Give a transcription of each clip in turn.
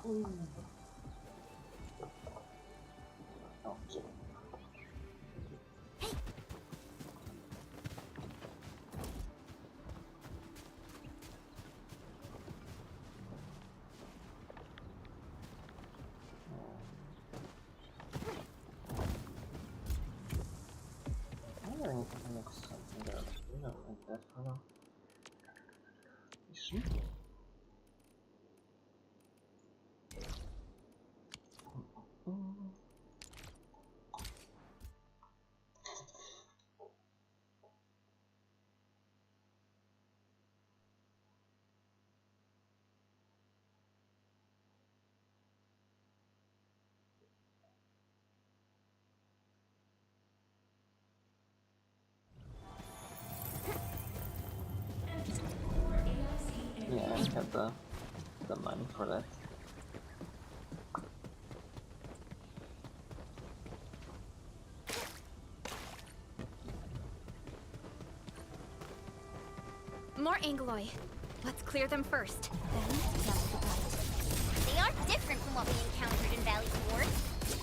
Okay. I don't need to make something that like that for now. You see? Yeah, I have the money for that. More Angloy. Let's clear them first. Then jump the blood. They are different from what we encountered in Valley Ward.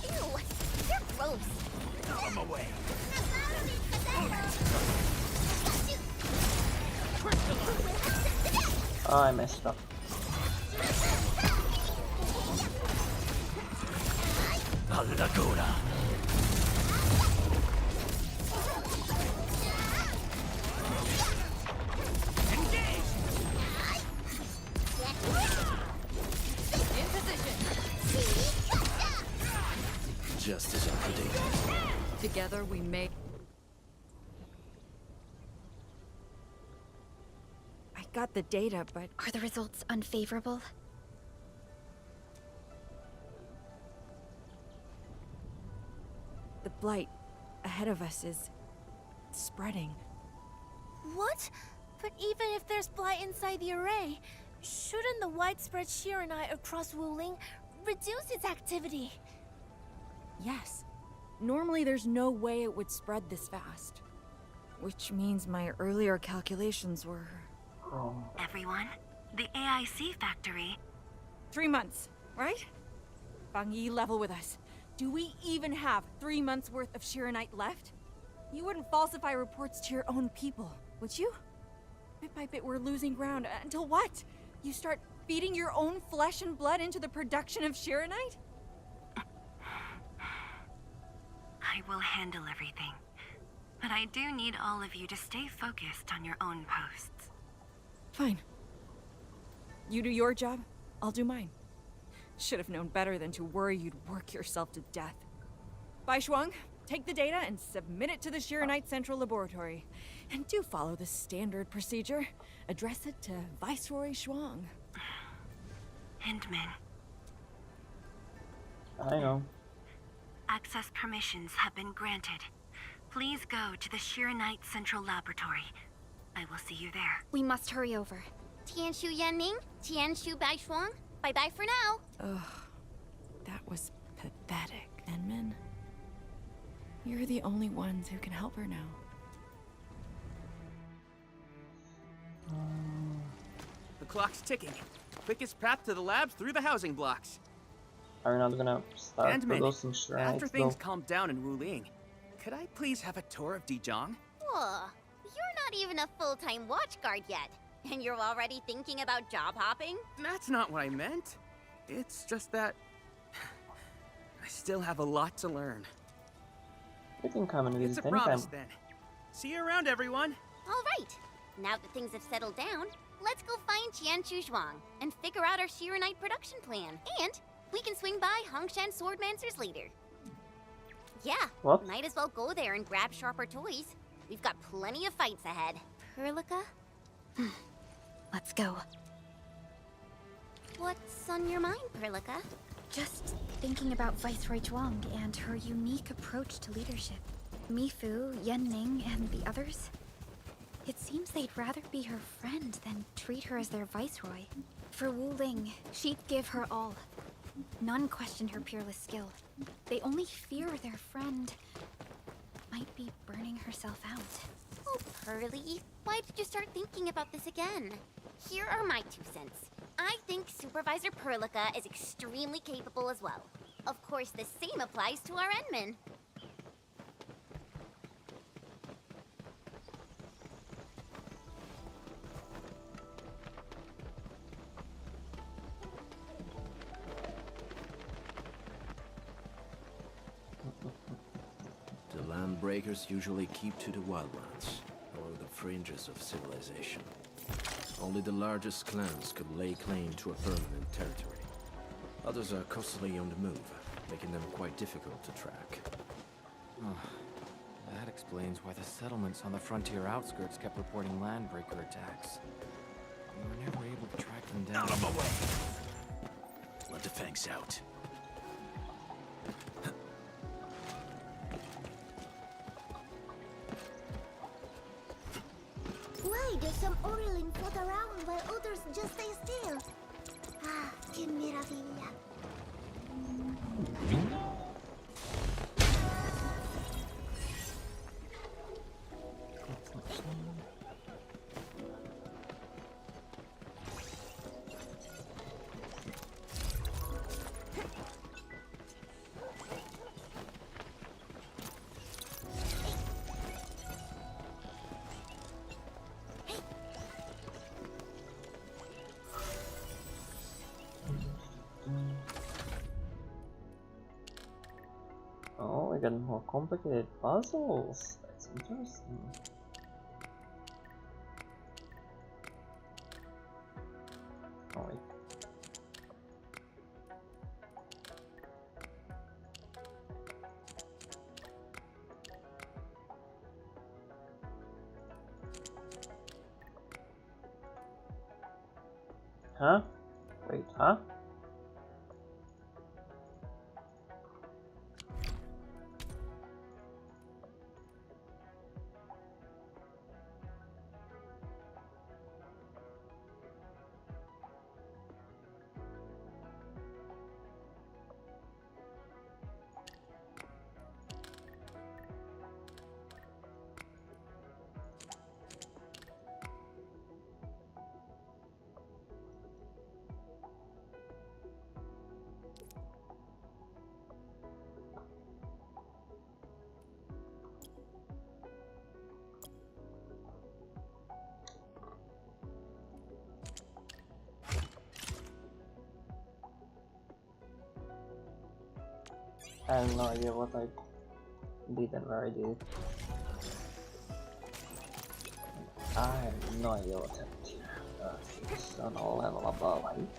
Ew, they're gross. Out of my way. Oh, I messed up. A Laguna. In position. Just as I predicted. Together we make. I got the data, but Are the results unfavorable? the blight ahead of us is spreading. What? But even if there's blight inside the array, shouldn't the widespread Shiranite across Wuling reduce its activity? Yes. Normally there's no way it would spread this fast. Which means my earlier calculations were... Oh. Everyone, the AIC factory. 3 months, right? Bang Yi, level with us. Do we even have 3 months worth of Shiranite left? You wouldn't falsify reports to your own people, would you? Bit by bit we're losing ground, until what? You start feeding your own flesh and blood into the production of Shiranite? I will handle everything. But I do need all of you to stay focused on your own posts. Fine. You do your job, I'll do mine. Should have known better than to worry you'd work yourself to death. Bai Shuang, take the data and submit it to the Shiranite Central Laboratory. And do follow the standard procedure. Address it to Viceroy Shuang. Hindman, I know. access permissions have been granted. Please go to the Shiranite Central Laboratory. I will see you there. We must hurry over. Tianshu Yanning, Tianshu Baishuang, bye-bye for now. Ugh, that was pathetic, Enmin. You're the only ones who can help her now. The clock's ticking. Quickest path to the labs through the housing blocks. Are we not gonna start And Min, producing Shrines after things though? calm down in Wuling, could I please have a tour of Dijiang? Whoa, you're not even a full-time watch guard yet. And you're already thinking about job hopping? That's not what I meant. It's just that... I still have a lot to learn. We can come and It's a visit anytime. promise then. See you around, everyone. All right. Now that things have settled down, let's go find Tianshu Zhuang and figure out our Shiranite production plan. And we can swing by Hongshan Swordmancers later. Yeah, What? might as well go there and grab sharper toys. We've got plenty of fights ahead. Perlica? Let's go. What's on your mind, Perlica? Just thinking about Viceroy Zhuang and her unique approach to leadership. Mifu, Yanning, and the others. It seems they'd rather be her friend than treat her as their viceroy. For Wu Ling, she'd give her all. None questioned her peerless skill. They only fear their friend might be burning herself out. Oh, Pearly, why did you start thinking about this again? Here are my 2 cents. I think Supervisor Perlica is extremely capable as well. Of course, the same applies to our Enman. The land breakers usually keep to the wildlands, or the fringes of civilization. Only the largest clans could lay claim to a permanent territory. Others are constantly on the move, making them quite difficult to track. That explains why the settlements on the frontier outskirts kept reporting landbreaker attacks. We were never able to track them down. Out of my way! Let the fangs out. Why does some Orlin float around while others just stay still? Ah, que maravilla. Oh, we got more complicated puzzles. That's interesting. Oh wait. Huh? Wait, huh? I have no idea what I did and where I did it. I have no idea what happened here. It's on a level above, right?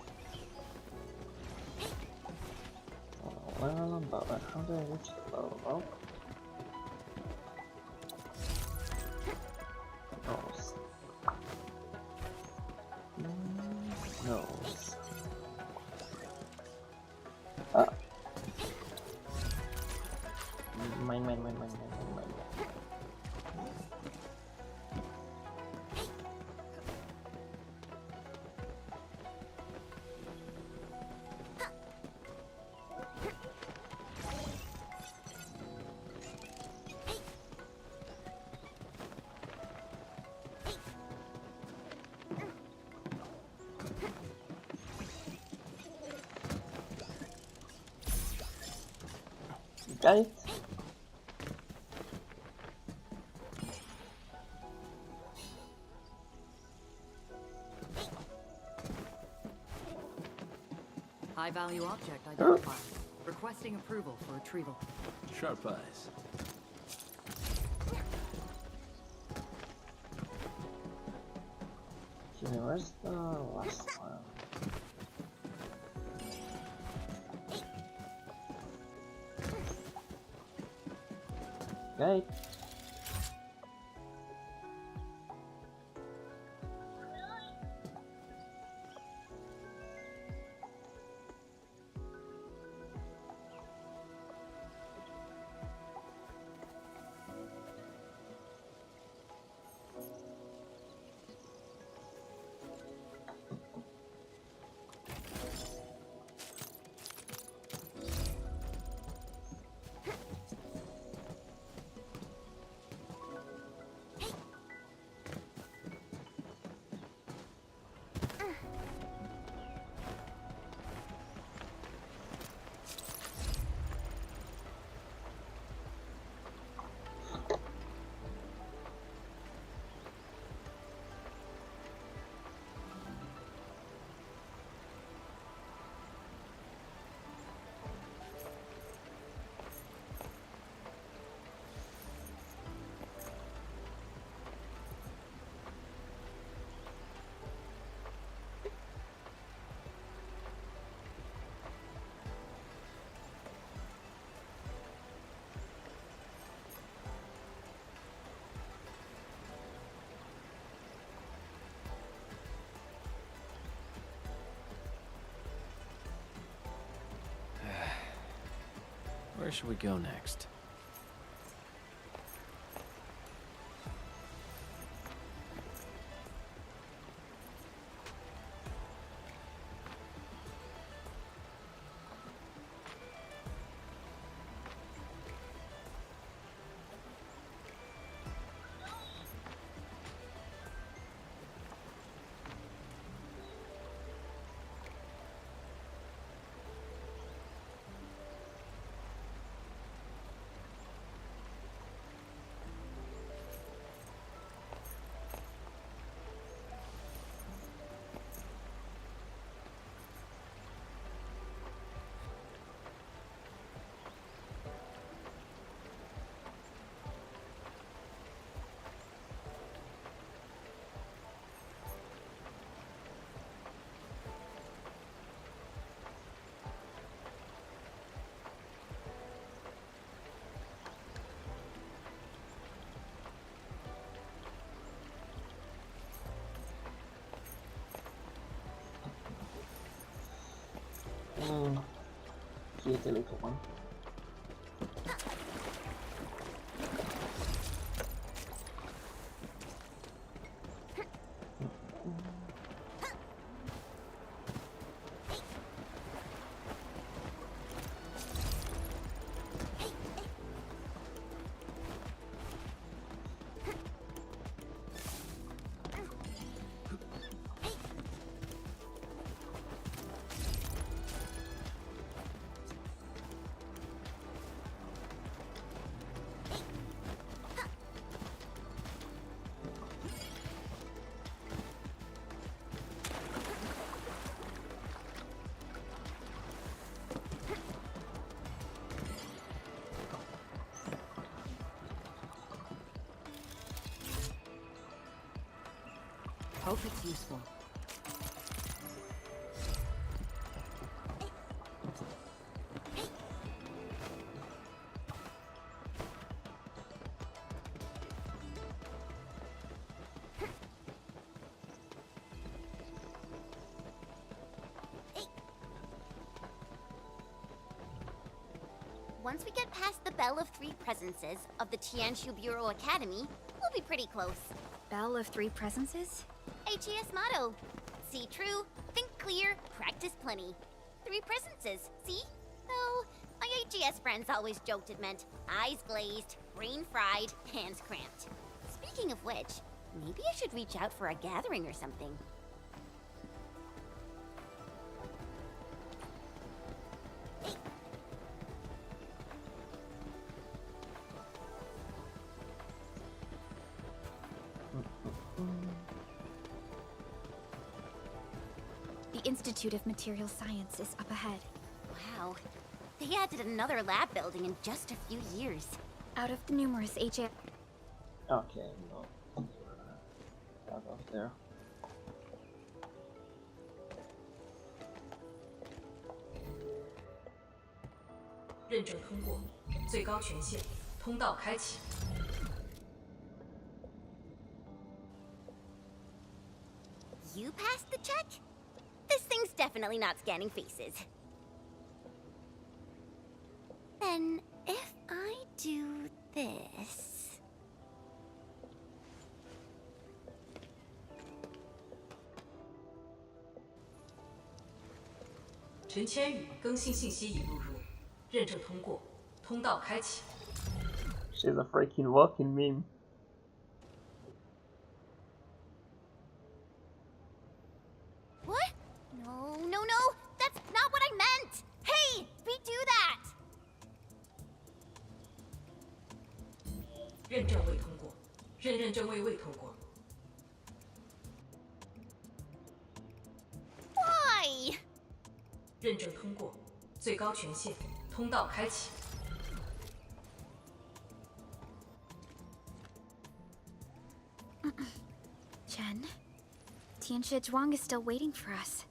On a level above, how do I reach the level above? Nose. Nose. Ah! Mine. Got it? High-value object identified. Requesting approval for retrieval. Sharp eyes. Okay, where's the last one? Okay. Where should we go next? Here's a little one. Hope it's useful. Once we get past the Bell of Three Presences of the Tianshu Bureau Academy, we'll be pretty close. Bell of Three Presences? HES motto. See true, think clear, practice plenty. Three presences, see? Though, my HES friends always joked it meant eyes glazed, brain fried, hands cramped. Speaking of which, maybe I should reach out for a gathering or something. The Institute of Material Science is up ahead. Wow. They added another lab building in just a few years. Out of the numerous HA... Okay, no. Out of there. You passed the check? This thing's definitely not scanning faces. Then, if I do this... She's a freaking walking meme. What? No, no, no! That's not what I meant! Hey! Redo that! Why? Chen, Tianxia Zhuang is still waiting for us.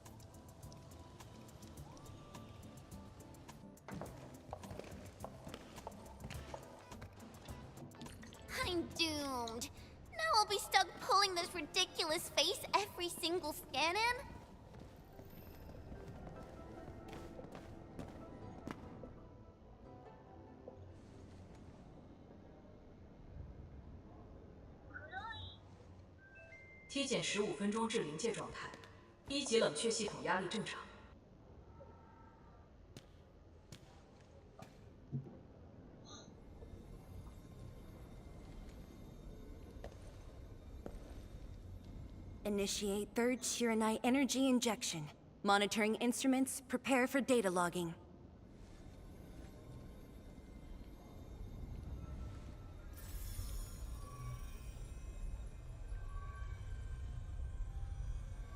I'm doomed. Now I'll be stuck pulling this ridiculous face every single scan-in? 体检15分钟至临界状态，1级冷却系统压力正常。Initiate third Shiranite energy injection. Monitoring instruments, prepare for data logging.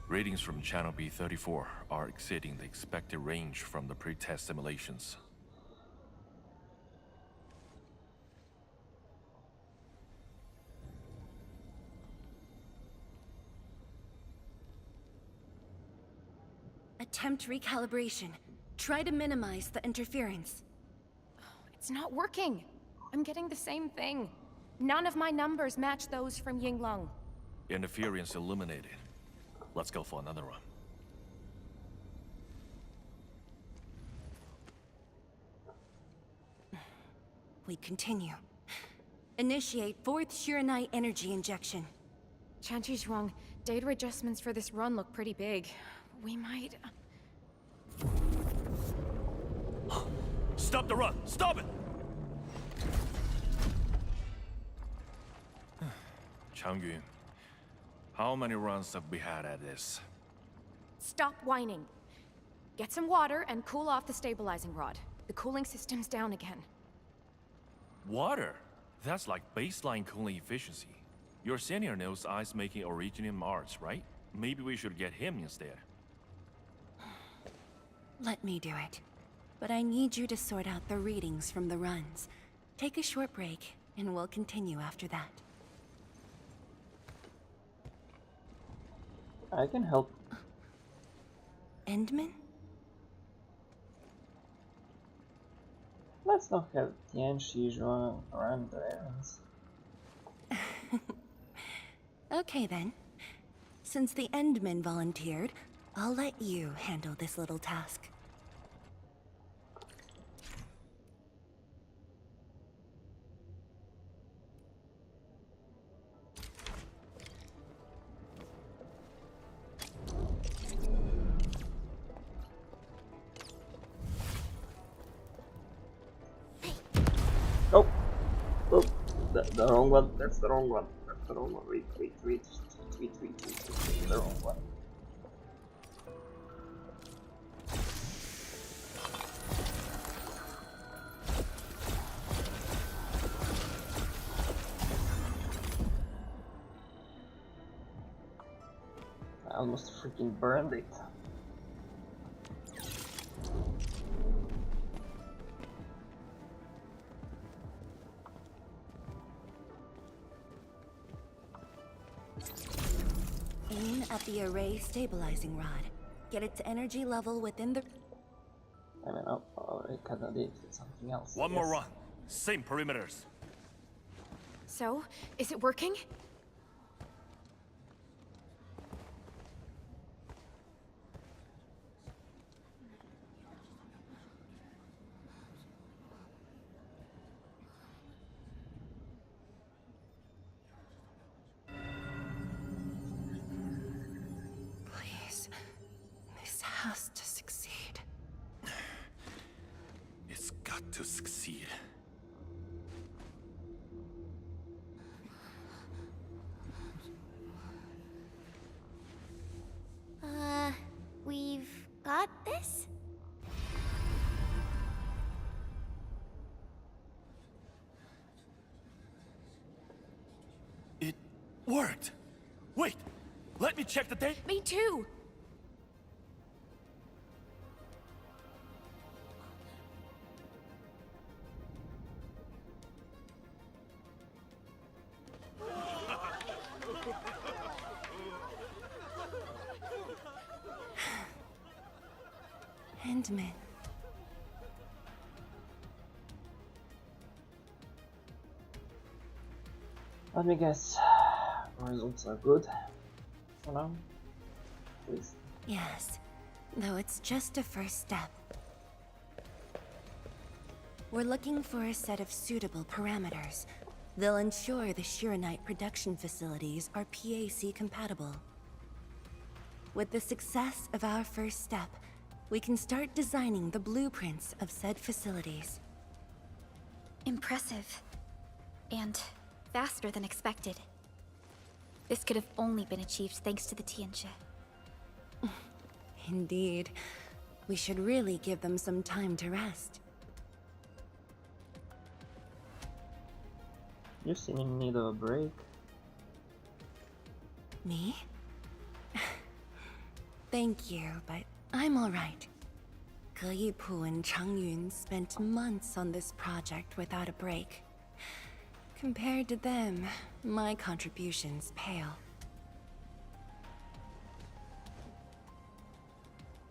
Readings from Channel B34 are exceeding the expected range from the pre-test simulations. Attempt recalibration. Try to minimize the interference. It's not working. I'm getting the same thing. None of my numbers match those from Yinglong. Interference eliminated. Let's go for another run. We continue. Initiate fourth Shiranite energy injection. Chanchi Zhuang, data adjustments for this run look pretty big. We might... Stop the run! Stop it! Changyun, how many runs have we had at this? Stop whining. Get some water and cool off the stabilizing rod. The cooling system's down again. Water? That's like baseline cooling efficiency. Your senior knows ice-making originated in Mars, right? Maybe we should get him instead. Let me do it. But I need you to sort out the readings from the runs. Take a short break, and we'll continue after that. I can help. Endman? Let's not have Tianchi Zhuang run the errands. Okay then. Since the Endman volunteered, I'll let you handle this little task. Oh! Oh! The wrong one. That's the wrong one. That's the wrong one. Wait. The wrong one. I almost freaking burned it. Aim at the array stabilizing rod. Get its energy level within the... I mean, oh, I kinda did something else. One more run. Same perimeters. So, is it working? Please. This has to succeed. It's got to succeed. We've got this? It worked! Wait! Let me check the date! Me too! Endman. Let me guess. Results are good. For now. Please. Yes, though it's just a first step. We're looking for a set of suitable parameters. They'll ensure the Shiranite production facilities are PAC compatible. With the success of our first step, we can start designing the blueprints of said facilities. Impressive. And faster than expected. This could have only been achieved thanks to the Tianxia. Indeed. We should really give them some time to rest. You seem in need of a break. Me? Thank you, but I'm alright. Ge Yipu and Changyun spent months on this project without a break. Compared to them, my contributions pale.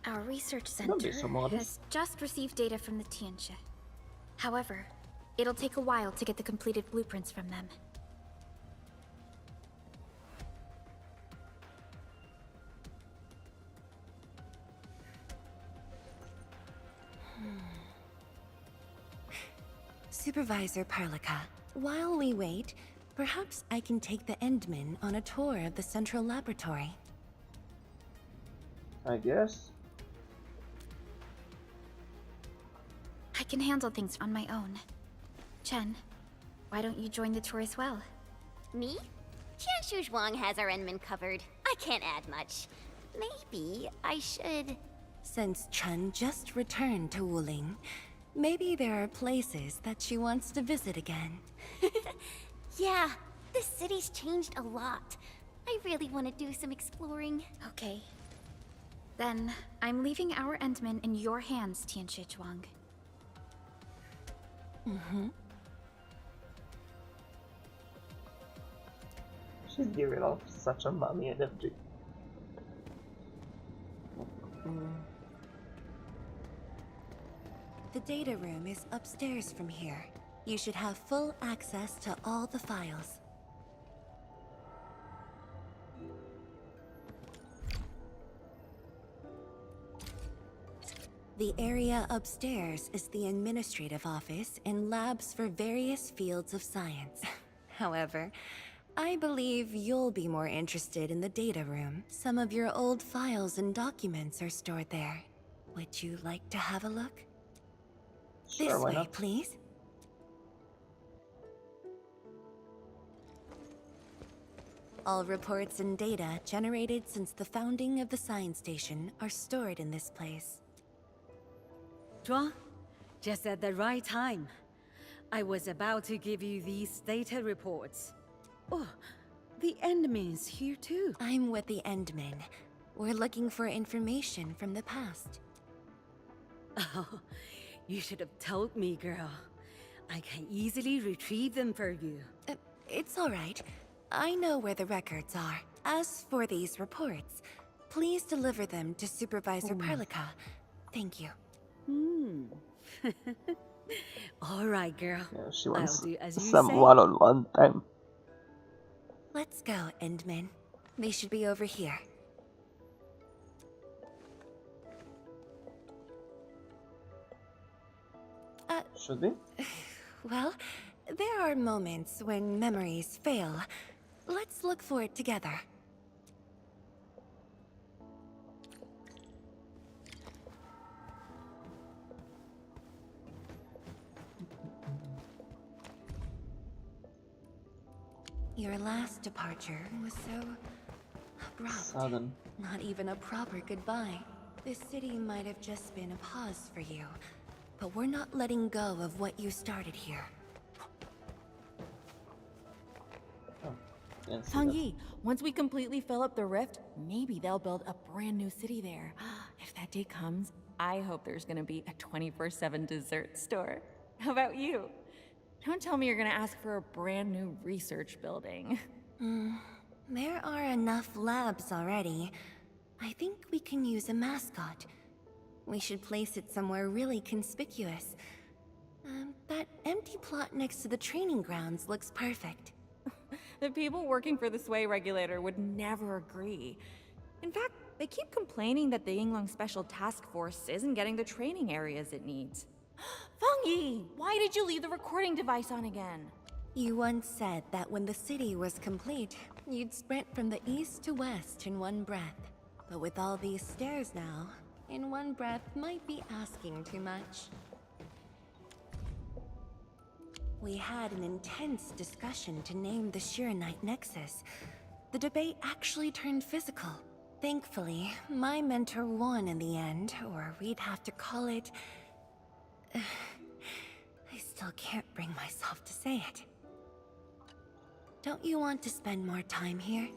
Our research Don't be center so modest. has just received data from the Tianxia. However, it'll take a while to get the completed blueprints from them. Supervisor Perlica, while we wait, perhaps I can take the Endman on a tour of the central laboratory. I guess. I can handle things on my own. Chen, why don't you join the tour as well? Me? Jianshu Zhuang has our Enman covered. I can't add much. Maybe I should... Since Chen just returned to Wuling, maybe there are places that she wants to visit again. Yeah, this city's changed a lot. I really want to do some exploring. Okay. Then, I'm leaving our Endman in your hands, Tianxia Zhuang. She's giving off such a mommy energy. The data room is upstairs from here. You should have full access to all the files. The area upstairs is the administrative office and labs for various fields of science. However, I believe you'll be more interested in the data room. Some of your old files and documents are stored there. Would you like to have a look? Sure, This why way, not? please. All reports and data generated since the founding of the science station are stored in this place. Zhuang, just at the right time. I was about to give you these data reports. Oh, the Endman's here too. I'm with the Endman. We're looking for information from the past. Oh, you should have told me, girl. I can easily retrieve them for you. It's all right. I know where the records are. As for these reports, please deliver them to Supervisor Perlica. Thank you. All right, girl. Yeah, she wants I'll do as you some say. one-on-one time. Let's go, Endman. They should be over here. Should we? Well, there are moments when memories fail. Let's look for it together. Your last departure was so abrupt. Sudden. Not even a proper goodbye. This city might have just been a pause for you, but we're not letting go of what you started here. Didn't see Tang that. Yi, once we completely fill up the rift, maybe they'll build a brand new city there. If that day comes, I hope there's gonna be a 24/7 dessert store. How about you? Don't tell me you're gonna ask for a brand new research building. There are enough labs already. I think we can use a mascot. We should place it somewhere really conspicuous. That empty plot next to the training grounds looks perfect. The people working for the Sway Regulator would never agree. In fact, they keep complaining that the Yinglong Special Task Force isn't getting the training areas it needs. Feng Yi, why did you leave the recording device on again? You once said that when the city was complete, you'd sprint from the east to west in one breath. But with all these stairs now, in one breath might be asking too much. We had an intense discussion to name the Shiranite Nexus. The debate actually turned physical. Thankfully, my mentor won in the end, or we'd have to call it... I still can't bring myself to say it. Don't you want to spend more time here?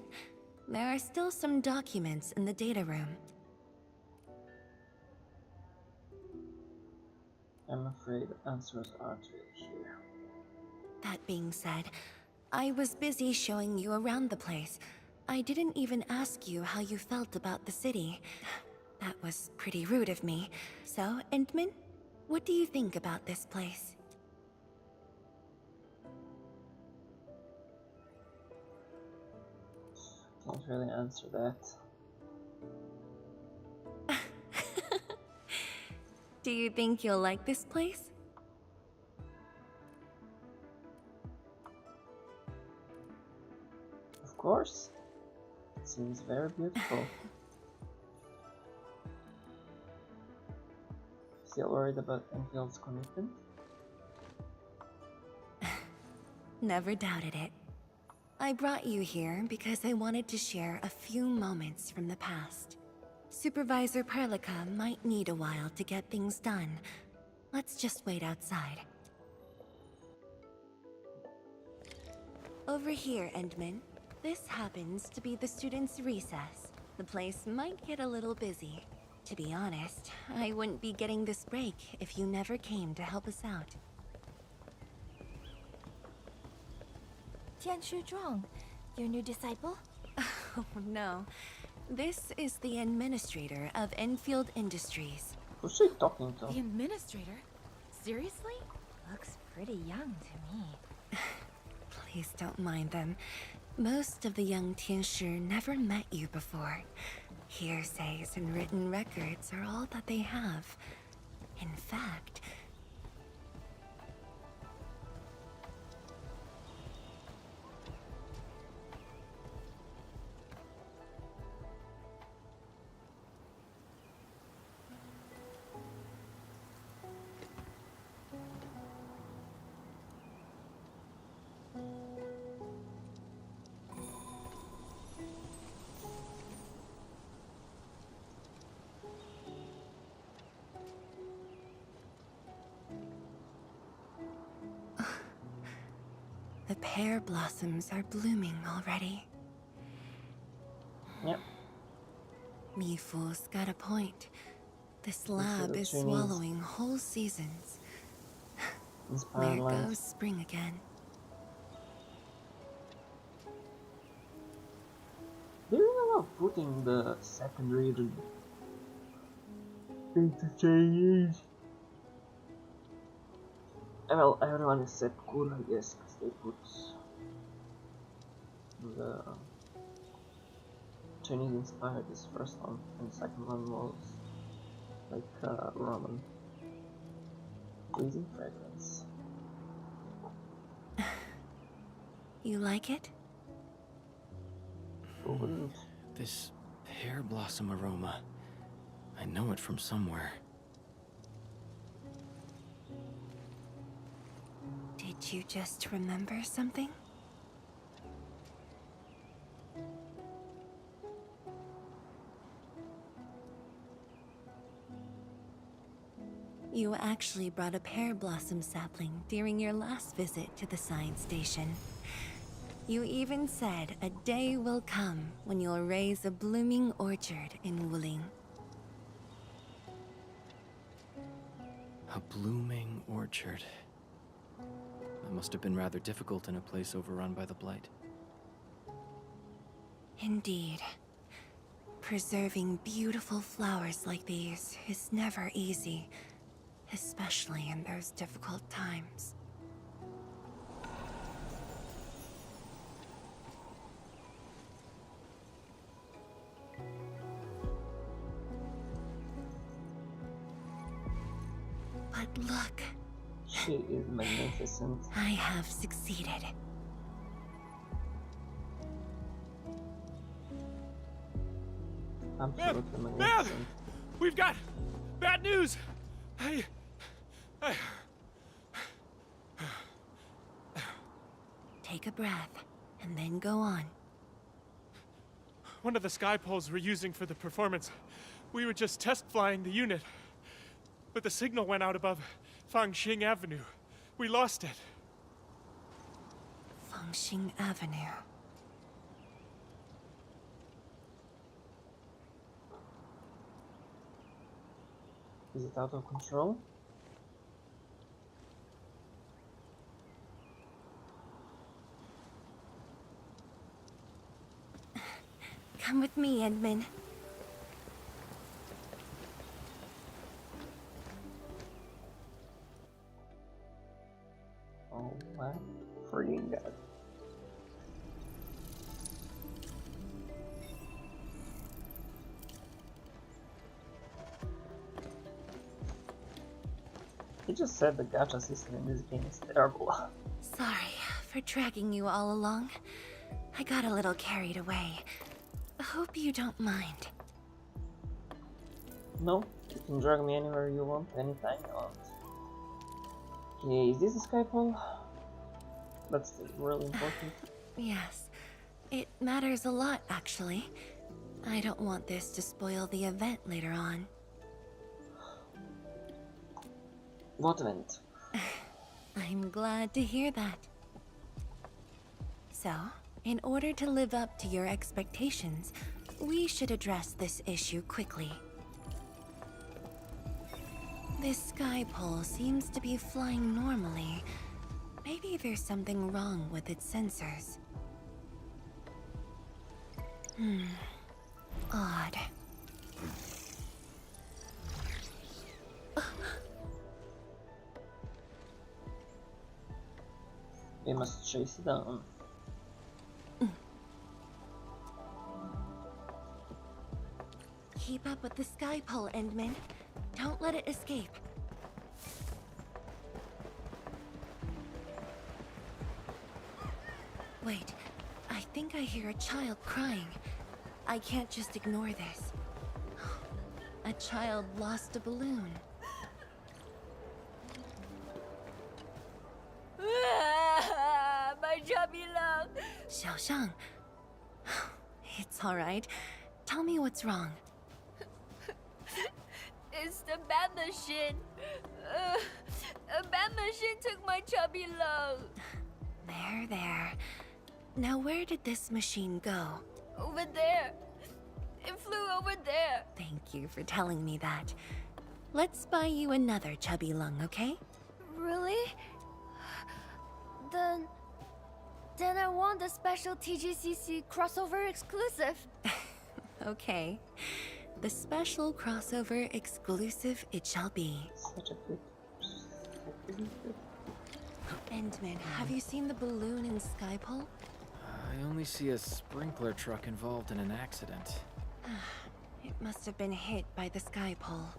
There are still some documents in the data room. I'm afraid answers aren't really here. That being said, I was busy showing you around the place. I didn't even ask you how you felt about the city. That was pretty rude of me. So, Entman, what do you think about this place? Can't really answer that. Do you think you'll like this place? Of course. It seems very beautiful. Still worried about Enfield's commitment? Never doubted it. I brought you here because I wanted to share a few moments from the past. Supervisor Perlica might need a while to get things done. Let's just wait outside. Over here, Endman. This happens to be the students' recess. The place might get a little busy. To be honest, I wouldn't be getting this break if you never came to help us out. Tianshu Zhuang, your new disciple? Oh no. This is the administrator of Enfield Industries. Who's she talking to? The administrator? Seriously? Looks pretty young to me. Please don't mind them. Most of the young Tianshu never met you before. Hearsays and written records are all that they have. In fact... The pear blossoms are blooming already. Yep. Mifu's got a point. This are lab the is Chinese swallowing whole seasons. Inspired There lines. goes spring again. They really love putting the second region into Chinese. Well, everyone except Cool, I guess, because they put the Chinese inspired this first one, and the second one was like Roman. Pleasing fragrance. You like it? Who wouldn't? This pear blossom aroma. I know it from somewhere. Did you just remember something? You actually brought a pear blossom sapling during your last visit to the science station. You even said a day will come when you'll raise a blooming orchard in Wuling. A blooming orchard. That must have been rather difficult in a place overrun by the Blight. Indeed. Preserving beautiful flowers like these is never easy, especially in those difficult times. But look, She is magnificent. I have succeeded. Absolutely Ma'am! magnificent. We've got bad news! Take a breath, and then go on. One of the sky poles we're using for the performance. We were just test flying the unit. But the signal went out above Fangxing Avenue. We lost it. Fangxing Avenue. Is it out of control? Come with me, Edmund. Oh my freaking god. He just said the gacha system in this game is terrible. Sorry for dragging you all along. I got a little carried away. Hope you don't mind. No, you can drag me anywhere you want, anytime you want. Okay, is this a sky pole? That's really important. Yes, it matters a lot, actually. I don't want this to spoil the event later on. What event? I'm glad to hear that. So, in order to live up to your expectations, we should address this issue quickly. This sky pole seems to be flying normally. Maybe there's something wrong with its sensors. Odd. We must chase it down. Keep up with the sky pole, Endman. Don't let it escape. Wait, I think I hear a child crying. I can't just ignore this. A child lost a balloon. My chubby love. Xiaoshang. It's all right. Tell me what's wrong. It's the bat machine. A bat machine took my chubby love. There. Now where did this machine go? Over there. It flew over there. Thank you for telling me that. Let's buy you another chubby lung, okay? Really? Then I want the special TGCC crossover exclusive. Okay. The special crossover exclusive it shall be. Such a good. Endman, have you seen the balloon in Skypole? I only see a sprinkler truck involved in an accident. It must have been hit by the Skypole.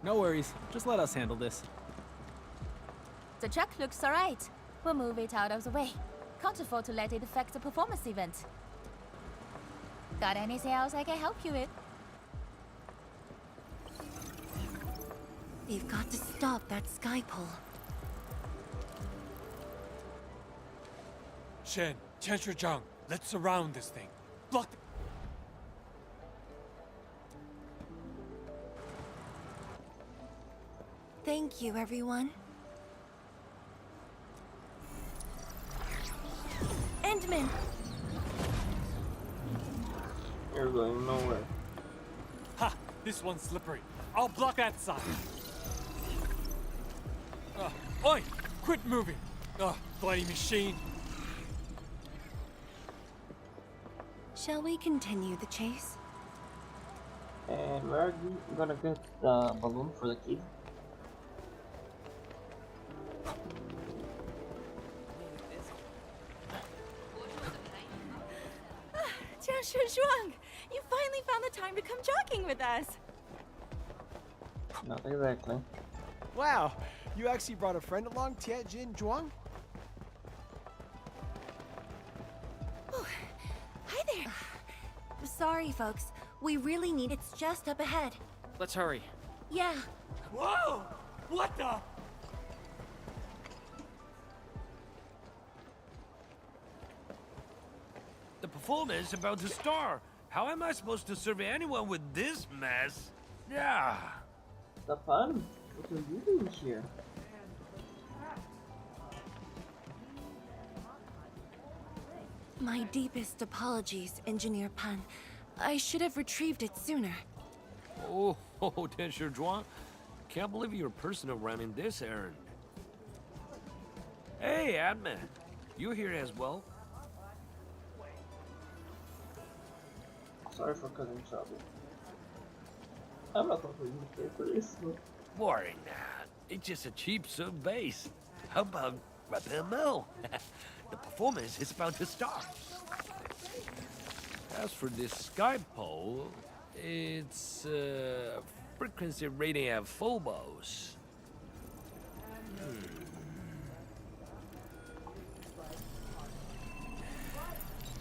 No worries. Just let us handle this. The truck looks alright. We'll move it out of the way. Can't afford to let it affect the performance event. Got anything else I can help you with? We've got to stop that Skypole. Shen, Zhang, let's surround this thing. Block the... Thank you, everyone. Endman! You're going nowhere. Ha! This one's slippery. I'll block that side. Oi! Quit moving! Bloody machine! Shall we continue the chase? And where are you gonna get the balloon for the kid? Zhuang, you finally found the time to come jogging with us. Not exactly. Wow, you actually brought a friend along, Tianjin Zhuang? Oh, hi there. Sorry, folks. We really need. It's just up ahead. Let's hurry. Yeah. Whoa! What the? The performance is about to start. How am I supposed to serve anyone with this mess? Yeah. The fun? What are you doing here? My deepest apologies, Engineer Pan. I should have retrieved it sooner. Oh, Tenshi Zhuang. Can't believe you're personal running this errand. Hey, admin. You here as well? Sorry for causing trouble. I'm not offering you here for this. No. Boring that. It's just a cheap sub base. How about Rapid Mill? The performance is about to start. As for this sky pole, it's frequency rating at phobos.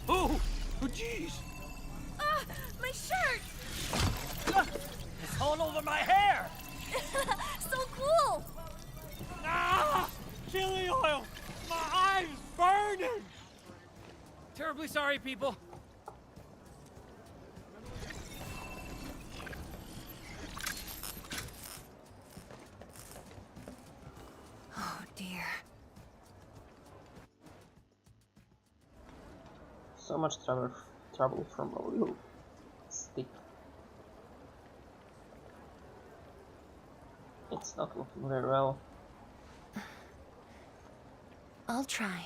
Oh, jeez! Ah, my shirt! It's all over my hair! So cool! Ah! Chili oil! My eyes burning! Terribly sorry, people. Oh dear. So much trouble from a little stick. It's not looking very well. I'll try.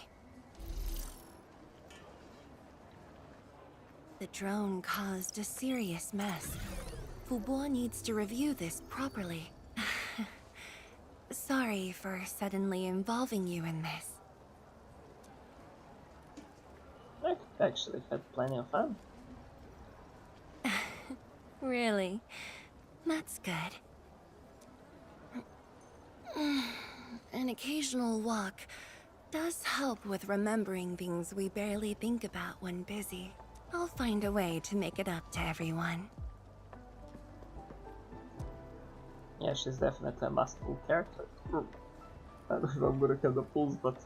The drone caused a serious mess. Fubo needs to review this properly. Sorry for suddenly involving you in this. I actually had plenty of fun. Really? That's good. An occasional walk does help with remembering things we barely think about when busy. I'll find a way to make it up to everyone. Yeah, she's definitely a must-pull character. I don't know if I'm gonna have the pulls, but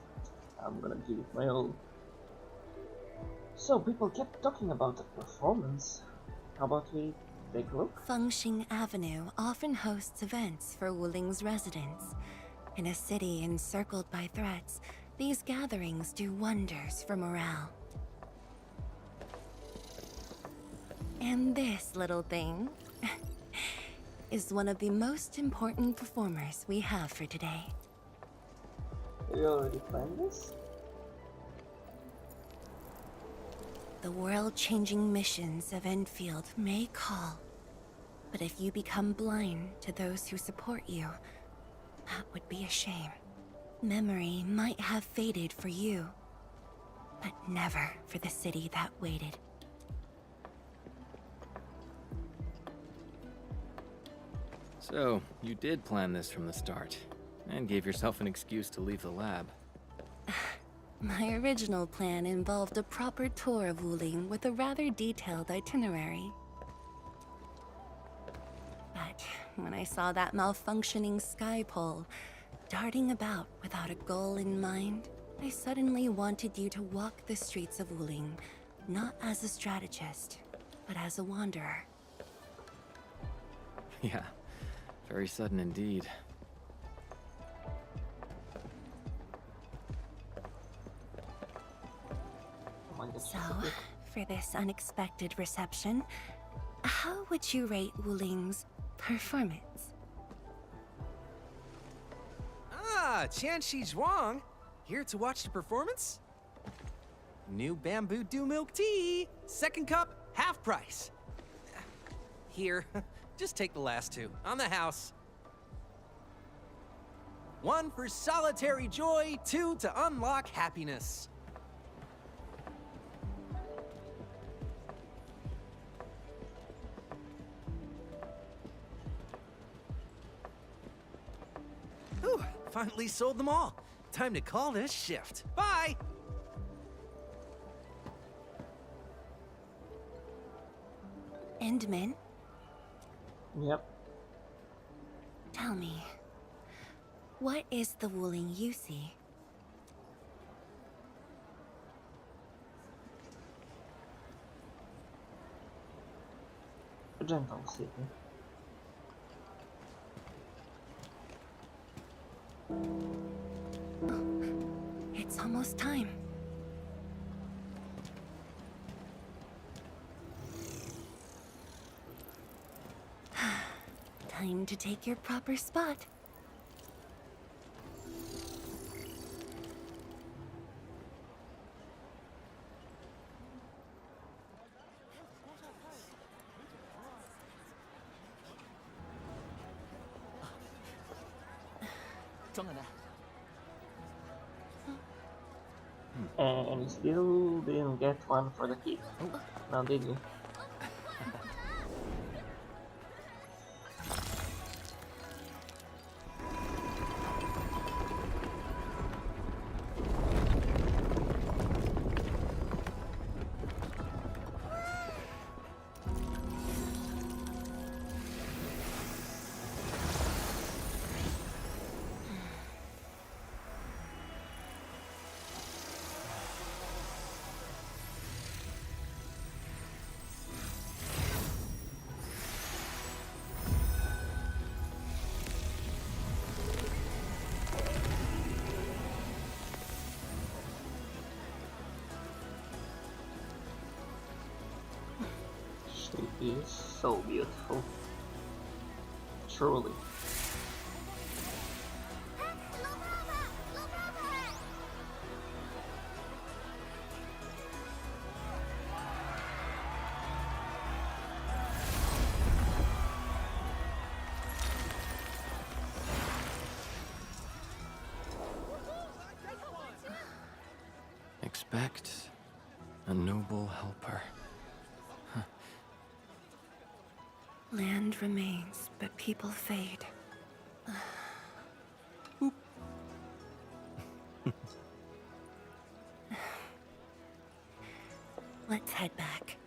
I'm gonna give it my all. So, people kept talking about the performance. How about we take a look? Fengxing Avenue often hosts events for Wuling's residents. In a city encircled by threats, these gatherings do wonders for morale. And this little thing is one of the most important performers we have for today. You already planned this? The world-changing missions of Enfield may call, but if you become blind to those who support you, that would be a shame. Memory might have faded for you, but never for the city that waited. So, you did plan this from the start, and gave yourself an excuse to leave the lab. My original plan involved a proper tour of Wuling with a rather detailed itinerary. But when I saw that malfunctioning sky pole, darting about without a goal in mind, I suddenly wanted you to walk the streets of Wuling, not as a strategist, but as a wanderer. Yeah, very sudden indeed. So, for this unexpected reception, how would you rate Wuling's performance? Ah, Tianxi Zhuang. Here to watch the performance? New bamboo dew milk tea! Second cup, half price. Here, just take the last two. On the house. One for solitary joy, two to unlock happiness. Whew, finally sold them all. Time to call this shift. Bye! Endman? Yep. Tell me, what is the Wuling you see? A gentle city. It's almost time. Time to take your proper spot. And you still didn't get one for the kid. Now did you? She is so beautiful. Truly. Expect a noble helper. Land remains, but people fade. Let's head back.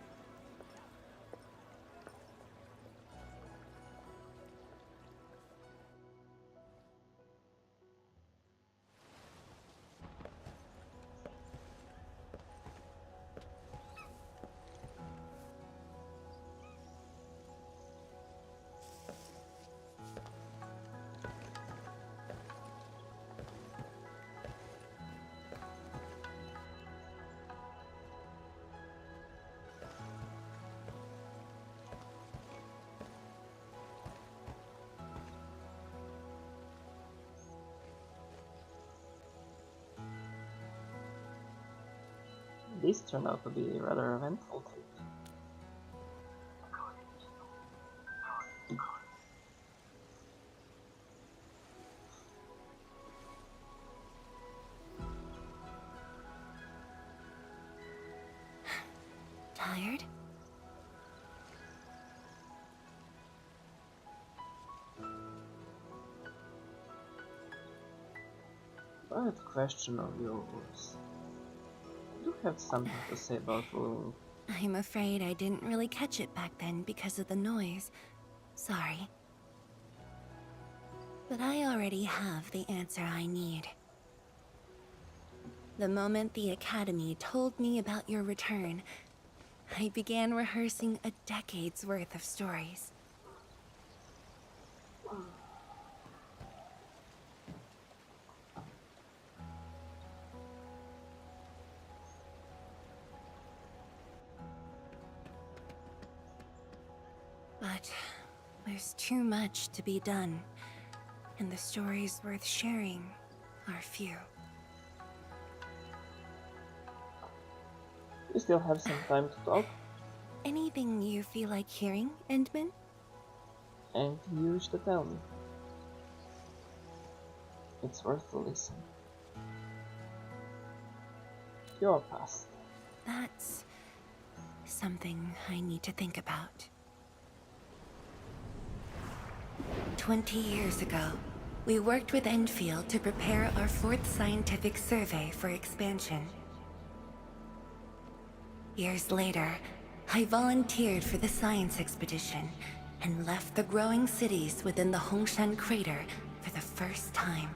This turned out to be a rather eventful trip. Tired? But question of yours. You have something to say about Wuling. I'm afraid I didn't really catch it back then because of the noise. Sorry. But I already have the answer I need. The moment the Academy told me about your return, I began rehearsing a decade's worth of stories. But there's too much to be done, and the stories worth sharing are few. We still have some time to talk. Anything you feel like hearing, Endman? And you wish to tell me. It's worth a listen. Your past. That's something I need to think about. 20 years ago, we worked with Enfield to prepare our 4th scientific survey for expansion. Years later, I volunteered for the science expedition and left the growing cities within the Hongshan crater for the first time.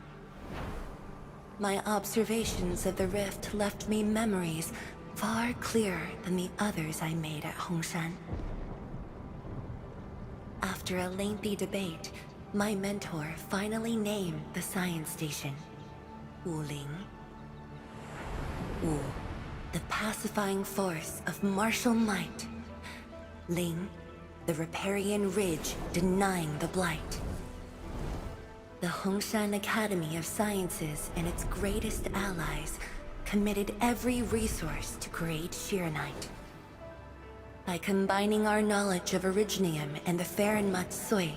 My observations of the rift left me memories far clearer than the others I made at Hongshan. After a lengthy debate, my mentor finally named the science station Wuling. Wu, the pacifying force of martial might. Ling, the riparian ridge denying the blight. The Hongshan Academy of Sciences and its greatest allies committed every resource to create Shiranite. By combining our knowledge of Originium and the Farron Matsui,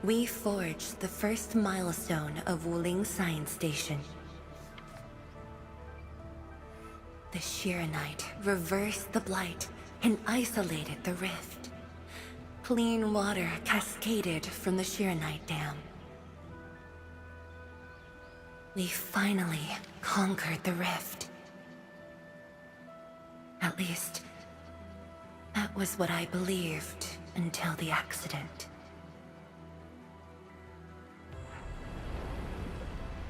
we forged the first milestone of Wuling Science Station. The Shiranite reversed the blight and isolated the rift. Clean water cascaded from the Shiranite Dam. We finally conquered the rift. At least, that was what I believed until the accident.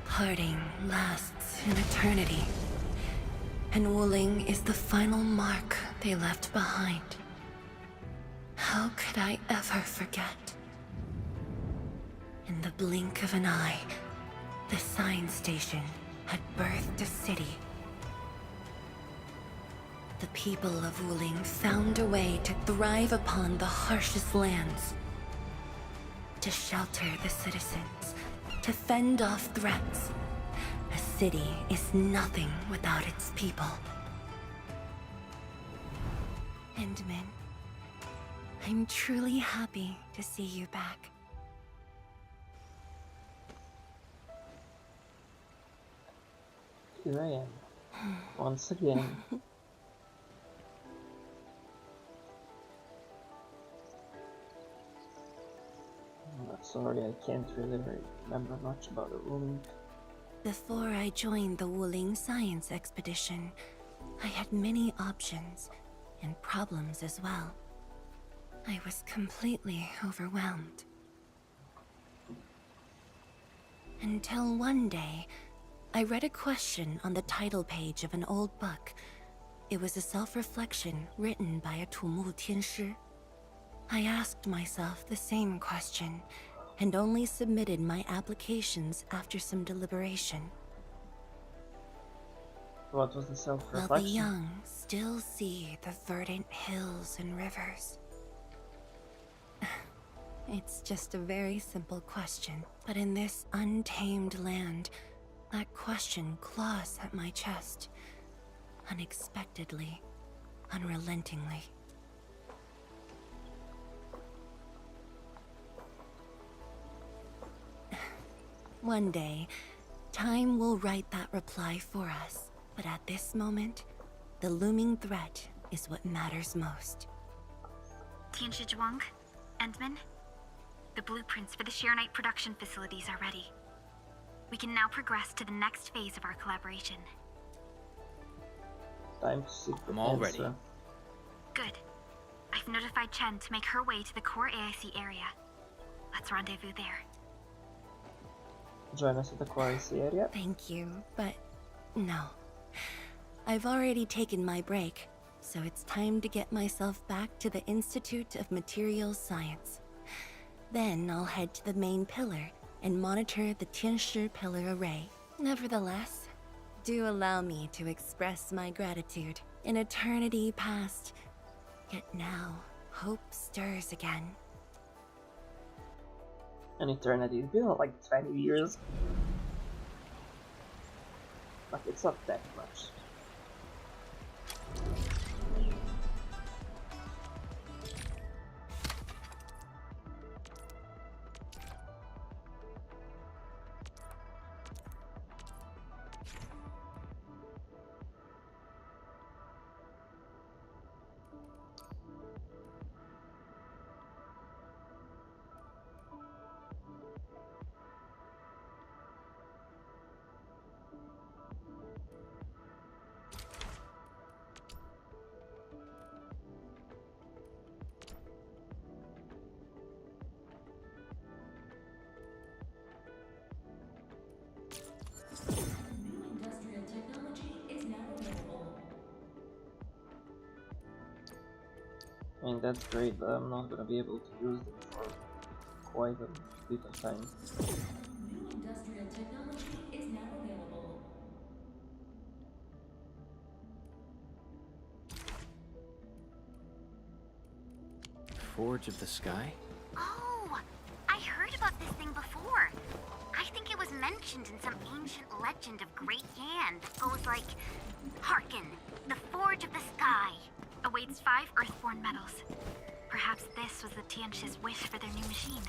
Parting lasts an eternity, and Wuling is the final mark they left behind. How could I ever forget? In the blink of an eye, the science station had birthed a city. The people of Wuling found a way to thrive upon the harshest lands, to shelter the citizens, to fend off threats. A city is nothing without its people. Endman, I'm truly happy to see you back. Here I am, once again. I'm sorry, I can't really remember much about the Wuling. Before I joined the Wuling Science Expedition, I had many options and problems as well. I was completely overwhelmed. Until one day, I read a question on the title page of an old book. It was a self-reflection written by a Tumu Tianshi. I asked myself the same question, and only submitted my applications after some deliberation. What was the self-reflection? While the young still see the verdant hills and rivers. It's just a very simple question, but in this untamed land, that question claws at my chest, unexpectedly, unrelentingly. One day, time will write that reply for us, but at this moment, the looming threat is what matters most. Tianshi Zhuang, Endman, the blueprints for the Shiranite production facilities are ready. We can now progress to the next phase of our collaboration. Time to seek the I'm all answer. ready. Good. I've notified Chen to make her way to the core AIC area. Let's rendezvous there. Join us at the quarry area. Thank you, but no. I've already taken my break, so it's time to get myself back to the Institute of Materials Science. Then I'll head to the main pillar and monitor the Tianshi pillar array. Nevertheless, do allow me to express my gratitude. An eternity past, yet now hope stirs again. An eternity. It's been like 20 years. Like, it's not that much. I mean, that's great, but I'm not gonna be able to use them for quite a bit of time. New industrial technology is now available. Forge of the Sky? Oh, I heard about this thing before. I think it was mentioned in some ancient legend of Great Yan that goes like, "Hearken, the Forge of the Sky awaits 5 Earthborn metals. Perhaps this was the Tianqi's wish for their new machine.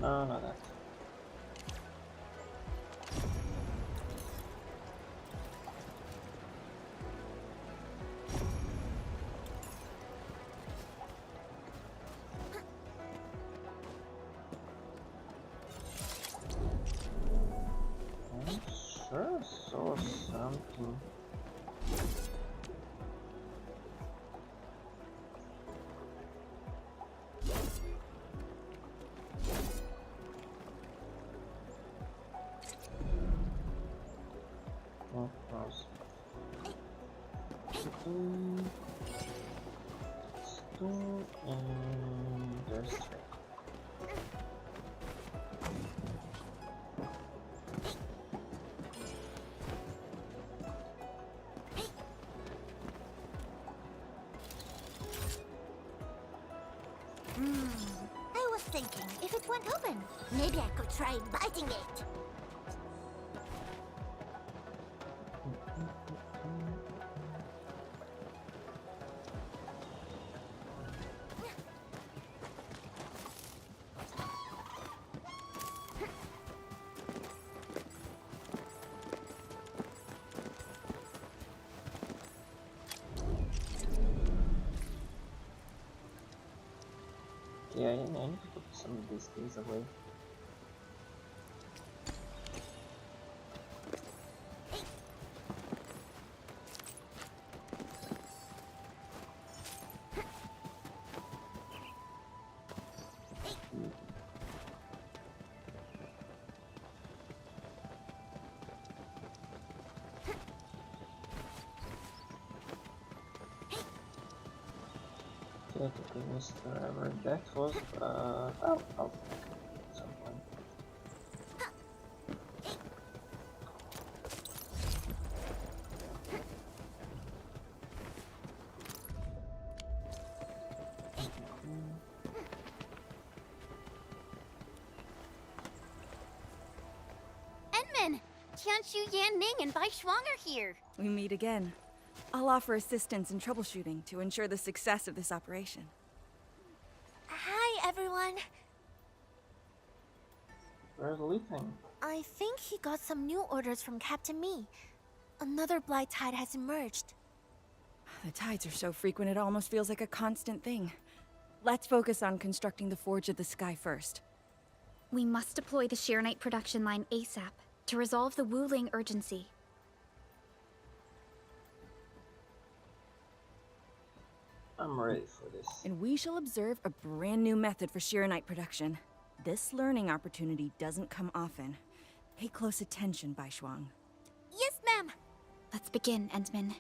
No, not that. I sure saw something. Oh, gross. Stone and there's three. I was thinking, if it went open, maybe I could try biting it. Yeah, I need to put some of these things away. Okay, to missed wherever that was, but I'll at some point. Enman! Tianshu, Yan Ning, and Bai Shuang are here. We meet again. I'll offer assistance in troubleshooting to ensure the success of this operation. Hi, everyone. Where's Leaping? I think he got some new orders from Captain Mi. Another blight tide has emerged. The tides are so frequent it almost feels like a constant thing. Let's focus on constructing the Forge of the Sky first. We must deploy the Sheernite production line ASAP to resolve the Wuling urgency. I'm ready for this. And we shall observe a brand new method for Sheernite production. This learning opportunity doesn't come often. Pay close attention, Bai Shuang. Yes, ma'am. Let's begin, Endman.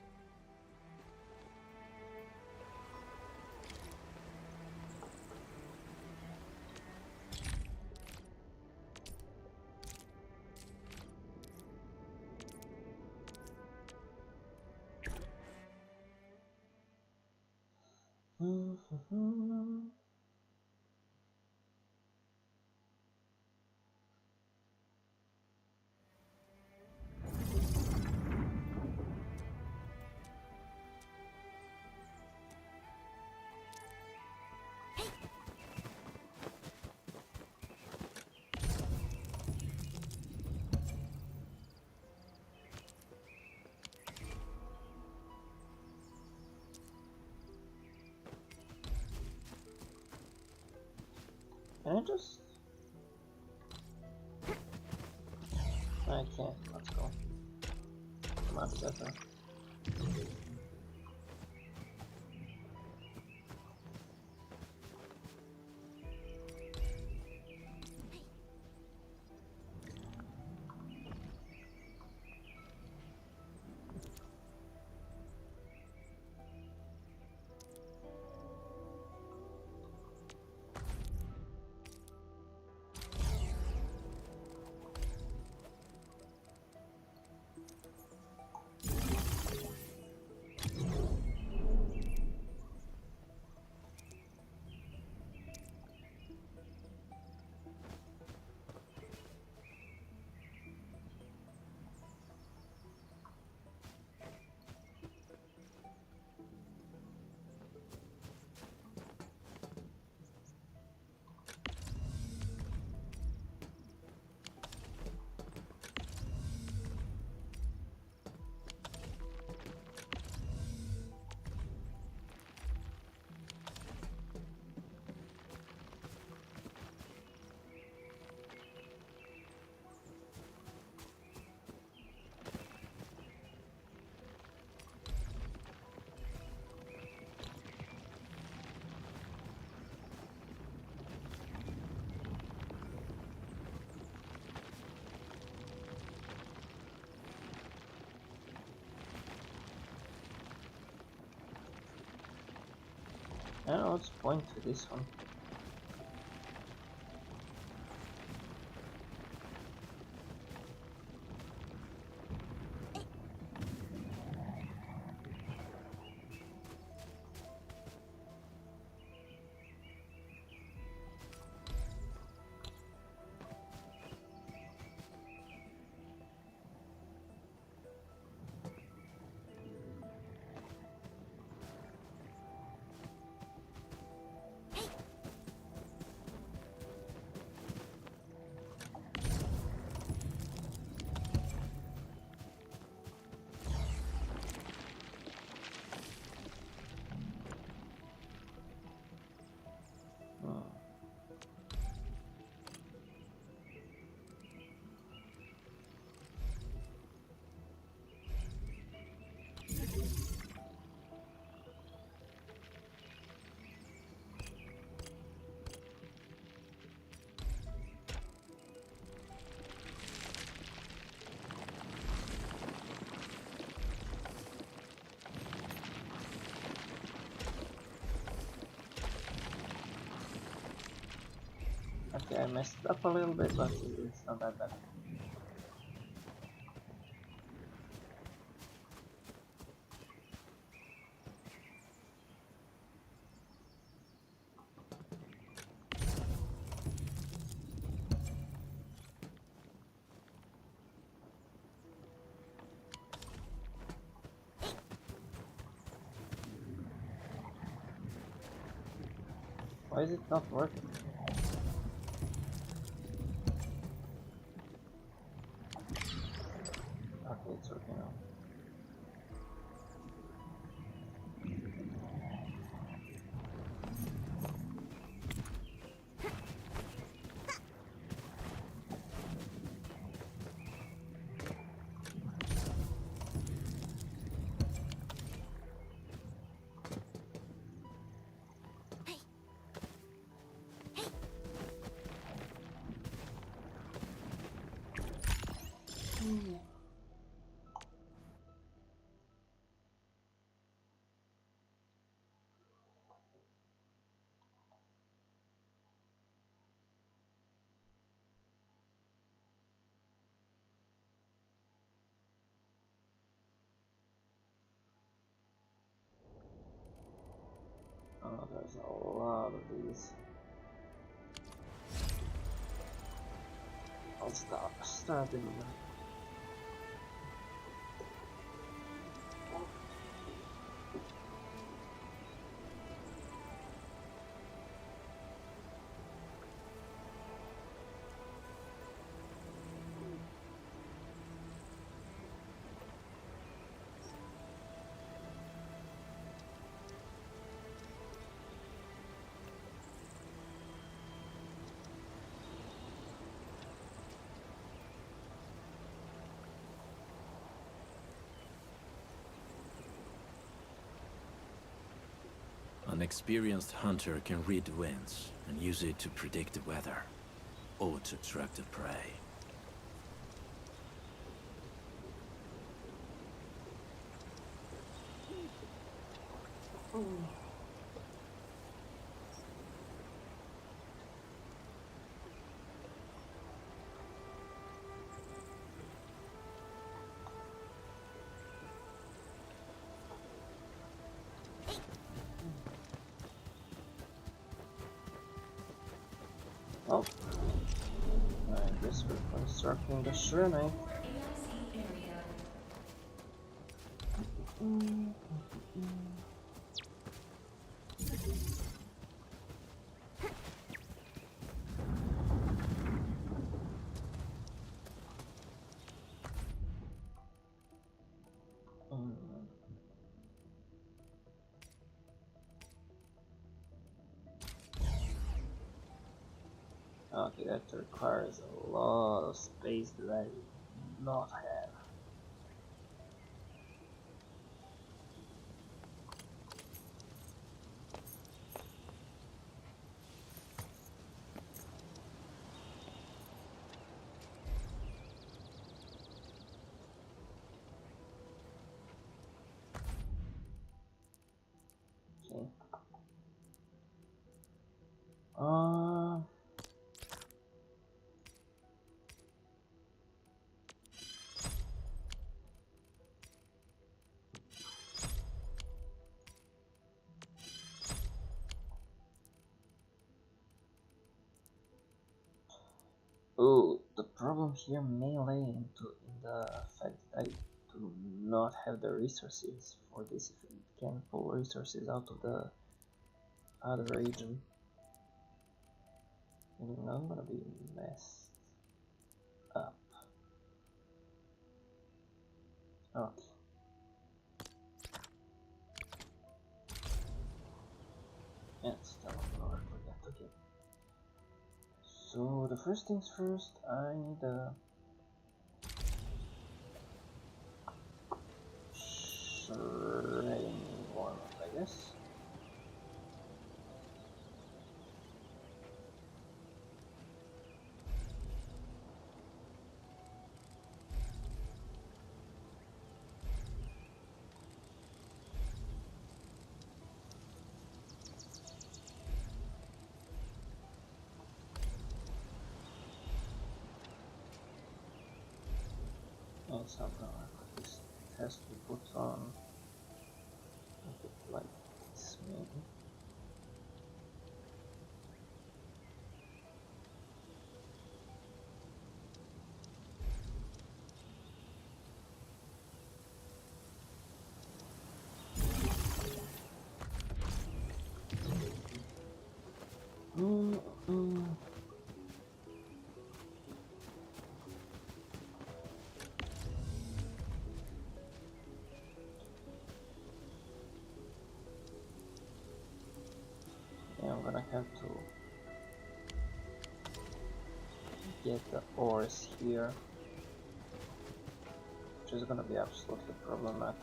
Can I just... I can't. Let's go. Much better. I don't know what's the point to this one. Okay, I messed up a little bit, but it's not that bad. Why is it not working? Okay, it's working now. Oh, there's a lot of these. I'll start in a minute. An experienced hunter can read the winds and use it to predict the weather, or to track the prey. Oh, I guess we're constructing the Shrine. Okay, that requires a lot of space that I do not have. Okay. Oh, the problem here may lay in the fact that I do not have the resources for this. If it can pull resources out of the other region, and I'm gonna be messed up. Okay. And still not gonna work with that. Okay. So the first things first, I need a shredding one, I guess. It's not gonna work with this. It has to be put on like this, maybe. Yeah, I'm gonna have to get the ores here, which is gonna be absolutely problematic.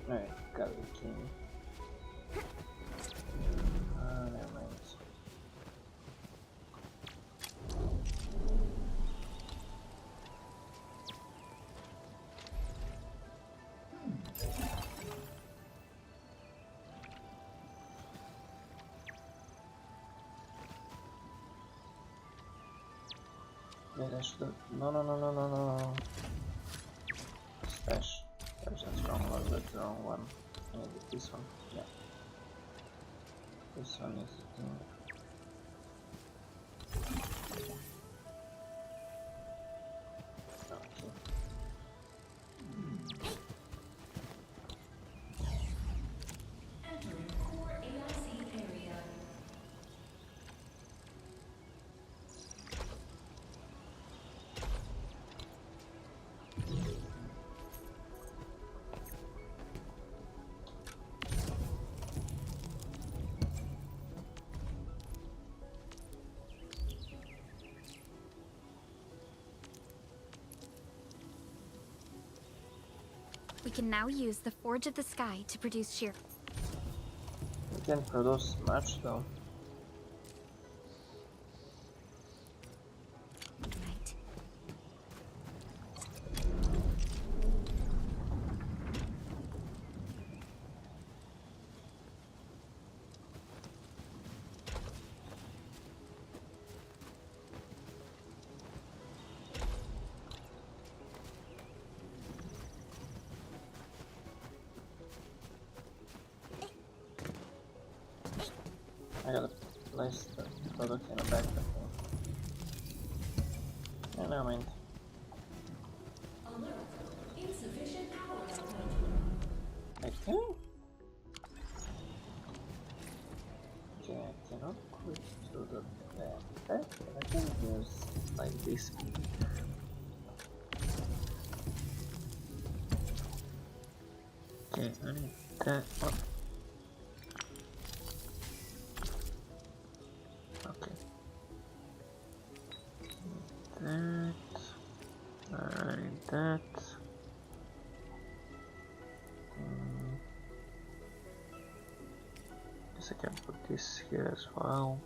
Alright, got it, king. Never mind. Wait, I should have. No. Stash. There's that wrong one, that's the wrong one. I need this one. Yeah. This one is the thing. Okay. Entering core AIC area. can now use the Forge of the Sky to produce sheer. We can't produce much though. I gotta place the product in a backpack. Yeah, never mind. Alert. Insufficient power output. Okay. Okay, I cannot quit to the backpack, but I can use like this. Okay, I need that one. Okay. That. I need that. Guess I can put this here as well.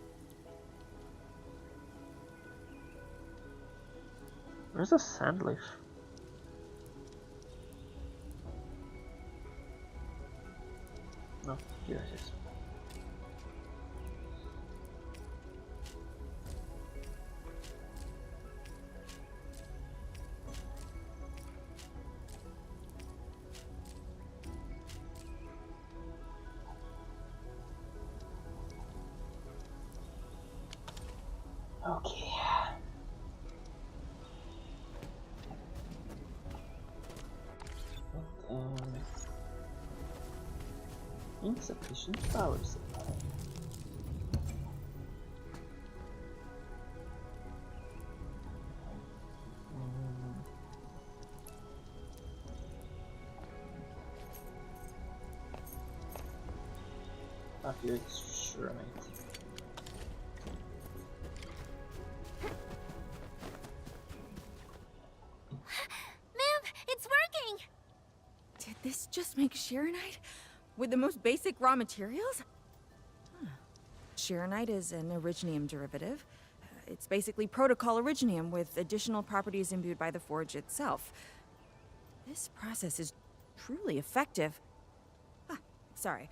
Where's the sand leaf? No, here it is. Okay. Insufficient power supply. Not you, sure, mate. It's working! Did this just make Sheeranite? With the most basic raw materials? Huh. Sheeranite is an originium derivative. It's basically protocol originium with additional properties imbued by the forge itself. This process is truly effective. Sorry,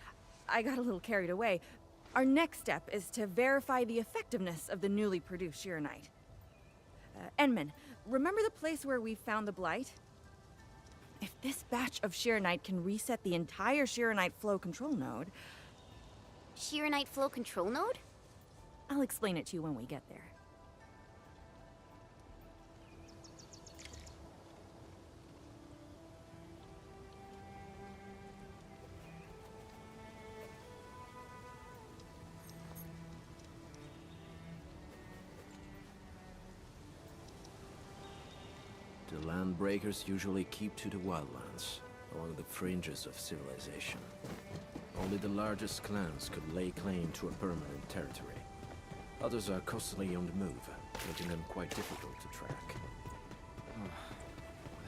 I got a little carried away. Our next step is to verify the effectiveness of the newly produced Sheeranite. Enman, remember the place where we found the Blight? If this batch of Sheeranite can reset the entire Sheeranite flow control node... Sheeranite flow control node? I'll explain it to you when we get there. The land breakers usually keep to the wildlands, along the fringes of civilization. Only the largest clans could lay claim to a permanent territory. Others are constantly on the move, making them quite difficult to track.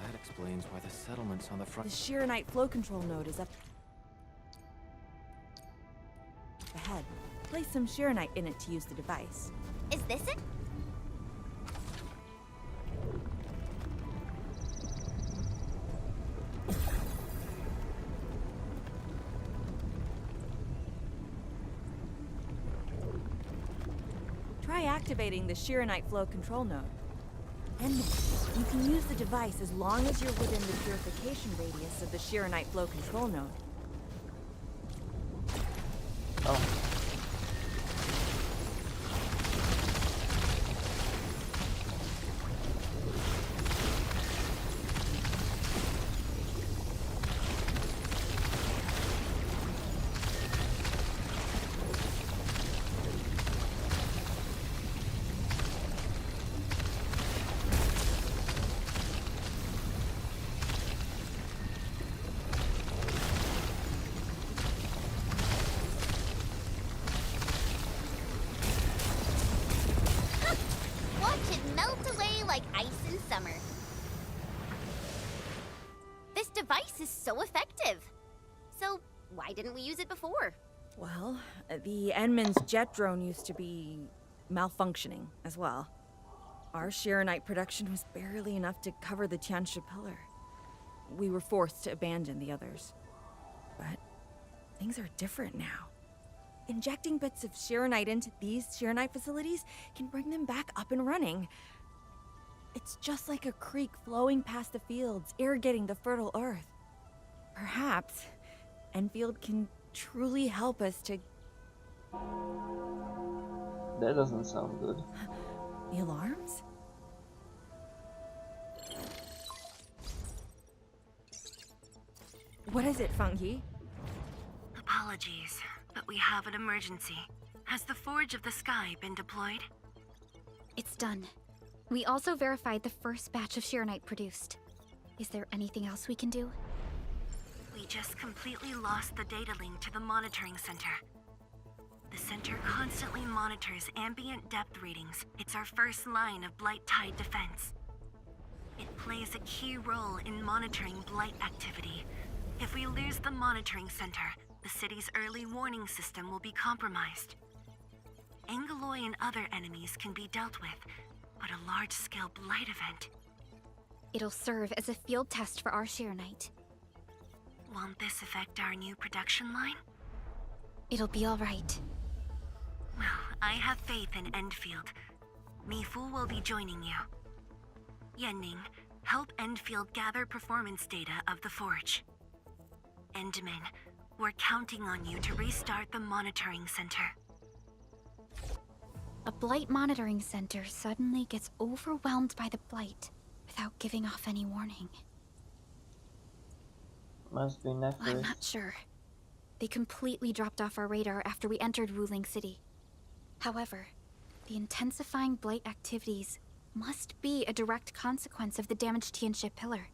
That explains why the settlements on the front... The Sheeranite flow control node is up ahead. Place some Sheeranite in it to use the device. Is this it? Try activating the Sheeranite flow control node. And you can use the device as long as you're within the purification radius of the Sheeranite flow control node. Oh. Why didn't we use it before? Well, the Enman's jet drone used to be malfunctioning as well. Our Shiranite production was barely enough to cover the Tiansha pillar. We were forced to abandon the others. But things are different now. Injecting bits of Shiranite into these Shiranite facilities can bring them back up and running. It's just like a creek flowing past the fields, irrigating the fertile earth. Perhaps Enfield can truly help us to... That doesn't sound good. The alarms? What is it, Fungi? Apologies, but we have an emergency. Has the Forge of the Sky been deployed? It's done. We also verified the first batch of Shiranite produced. Is there anything else we can do? We just completely lost the data link to the monitoring center. The center constantly monitors ambient depth readings. It's our first line of Blight Tide defense. It plays a key role in monitoring blight activity. If we lose the monitoring center, the city's early warning system will be compromised. Angaloy and other enemies can be dealt with, but a large-scale blight event... It'll serve as a field test for our Shiranite. Won't this affect our new production line? It'll be all right. Well, I have faith in Enfield. Mifu will be joining you. Yenning, help Enfield gather performance data of the Forge. Endman, we're counting on you to restart the monitoring center. A Blight monitoring center suddenly gets overwhelmed by the Blight without giving off any warning. Must be nefarious. I'm not sure. They completely dropped off our radar after we entered Wuling City. However, the intensifying Blight activities must be a direct consequence of the damaged Tianxia pillar.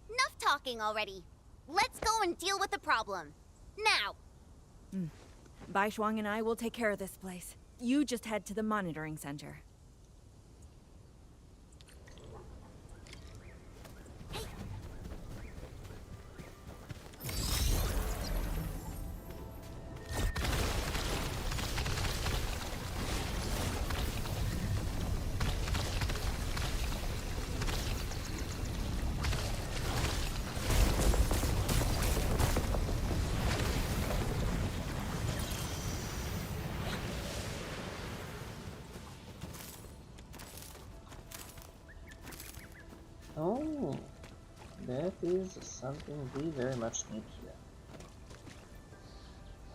Enough talking already. Let's go and deal with the problem. Now! Bai Shuang and I will take care of this place. You just head to the monitoring center. Oh, that is something we very much need here.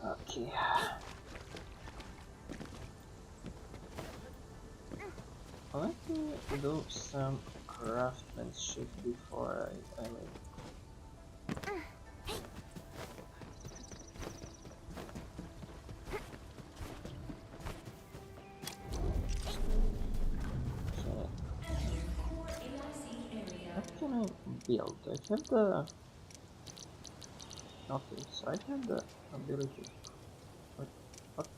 Okay. Let me do some craftsmanship before I leave. What can I build? I have the... Okay, so I have the ability... What?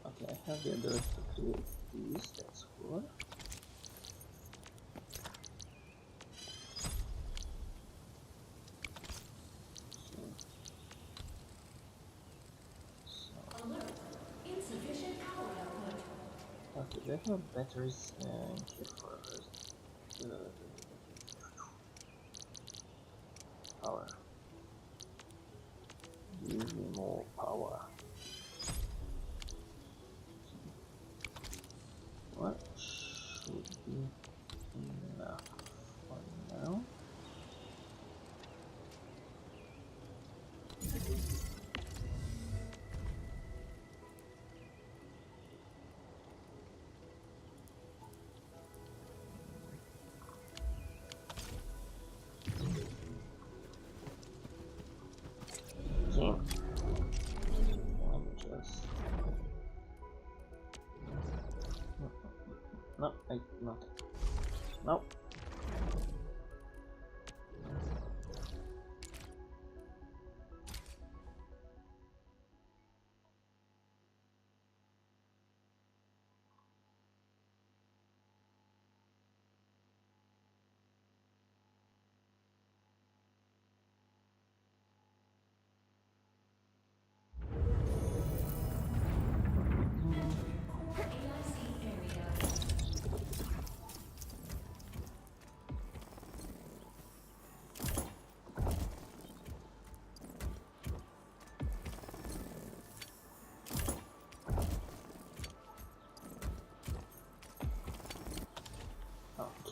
Okay, I have the ability to create these, that's cool. Okay, do I have batteries in here for power? Give me more power. What should be enough for now? No, not. No.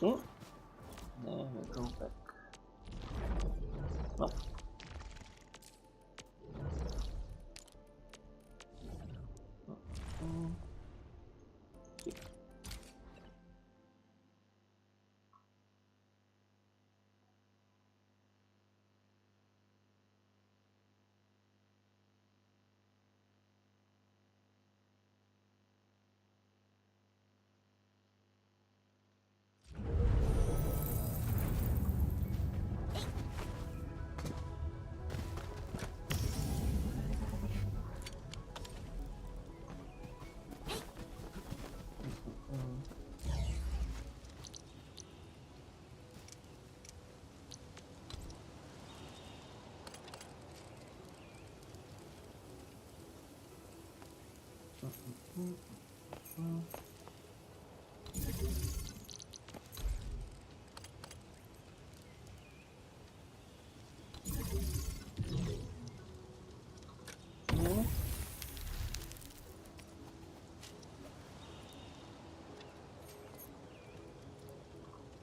Okay. Then we go back. Nope. Here.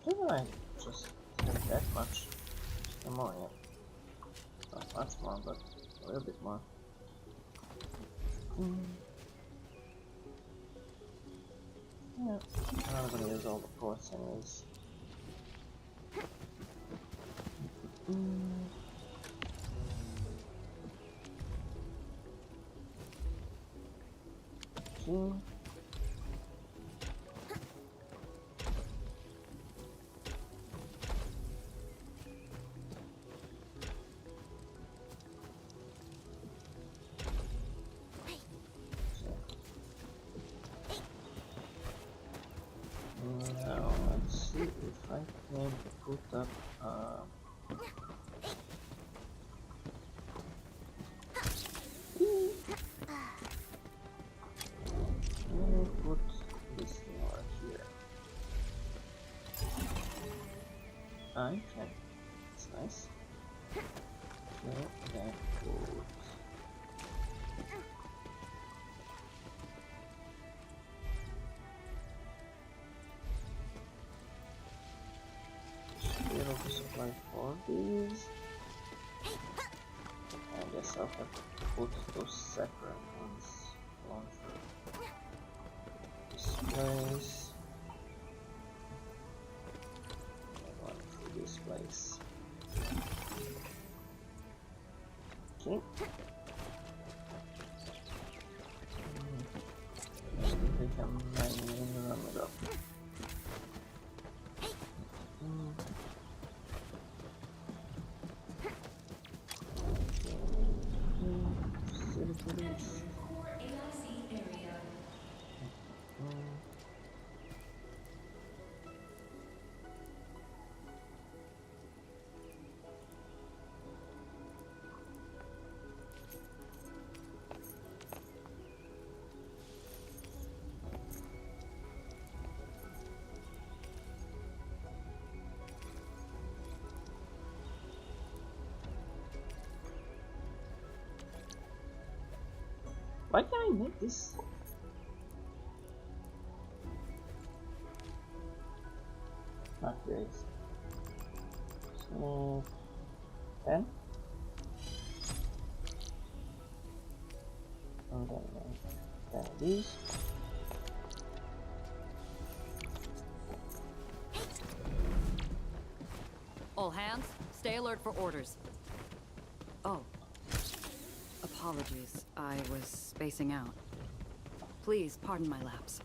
Didn't I just have that much ammonia? Not much more, but a little bit more. Yeah, I'm not gonna use all the ports anyways. Okay. Now let's see if I can put up put this thing over here. I can. It's nice. Okay, then put zero supply for these. I guess I'll have to put those separate ones. One for this place. And one for this place. Okay. Just take a menu and run it up. Why can't I make this? Not great. So 10. And then 10 of these. All hands, stay alert for orders. Oh. Apologies, I was spacing out. Please pardon my lapse.